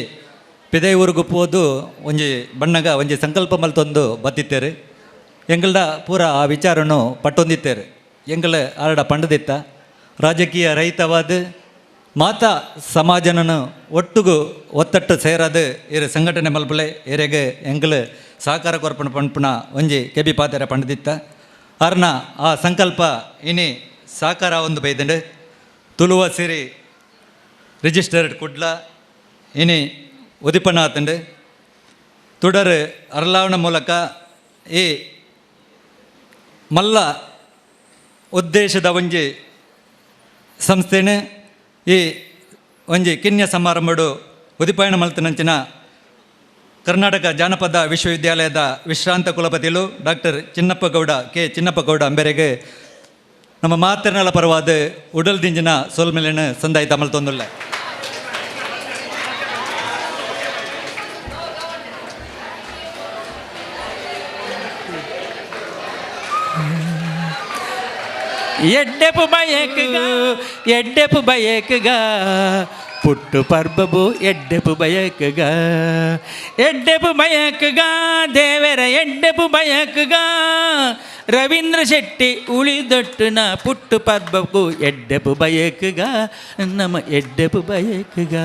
ಪಿದೈ ಊರಿಗೂ ಪೋದು ಒಂಜಿ ಬಣ್ಣಗ ಒಂಜಿ ಸಂಕಲ್ಪ ಮಲ್ತೊಂದು ಬತ್ತಿತ್ತೇರು ಎಂಗಲ್ಡ ಪೂರ ಆ ವಿಚಾರನು ಪಟ್ಟೊಂದಿತ್ತೇರು ಎಂಗಳ ಆರಡ ಪಂಡದಿತ್ತ ರಾಜಕೀಯ ರಹಿತವಾದ ಮಾತಾ ಸಮಾಜನನು ಒಟ್ಟುಗು ಒತ್ತಟ್ಟು ಸೇರದು ಇರು ಸಂಘಟನೆ ಮಲ್ಪಲೆ ಎರೆಗೆ ಎಂಗಲು ಸಹಕಾರ ಕೊರ್ಪಣ ಪಂಪುನ ಒಂಜಿ ಕೆಬಿ ಪಾತೆರ ಪಂಡದಿತ್ತ ಅರ್ನ ಆ ಸಂಕಲ್ಪ ಇನಿ ಸಾಕಾರ ಒಂದು ಬೈದಂಡು ತುಳುವ ಸಿರಿ ರಿಜಿಸ್ಟರ್ಡ್ ಕುಡ್ಲ ಇನಿ ಉದಿಪನಾತಂಡು ತುಡರು ಅರ್ಲಾವಣ ಮೂಲಕ ಈ ಮಲ್ಲ ಉದ್ದೇಶದ ಒಂಜಿ ಸಂಸ್ಥೆನೆ ಈ ಒಂಜಿ ಕಿನ್ಯ ಸಮಾರಂಭಡು ಉದಿಪಾಯಣ ಮಲ್ತನಂಚಿನ ಕರ್ನಾಟಕ ಜಾನಪದ ವಿಶ್ವವಿದ್ಯಾಲಯದ ವಿಶ್ರಾಂತ ಕುಲಪತಿಲು ಡಾಕ್ಟರ್ ಚಿನ್ನಪ್ಪ ಗೌಡ ಅಂಬೆರೆಗೆ ನಮ್ಮ ಮಾತರ್ನಲ ಪರವಾದ ಉಡಲ್ ದಿಂಜಿನ ಸೋಲ್ಮೆಲಿನ ಸಂದಾಯ ತಮಲ್ ತೊಂದುಲ್ಲ. ಎಡ್ಡೆಪು ಬಯಕಗ ಪುಟ್ಟು ಪರ್ಬಬು ಎಡ್ಡೆಪು ಬಯಕಗ ದೇವರ ಎಡ್ಡೆಪು ಬಯಕಗ ರವೀಂದ್ರ ಶೆಟ್ಟಿ ಉಳಿದೊಟ್ಟುನ ಪುಟ್ಟು ಪರ್ಬಬು ಎಡ್ಡೆಪು ಬಯಕಗ ನಮ್ಮ ಎಡ್ಡೆಪು ಬಯಕಗ.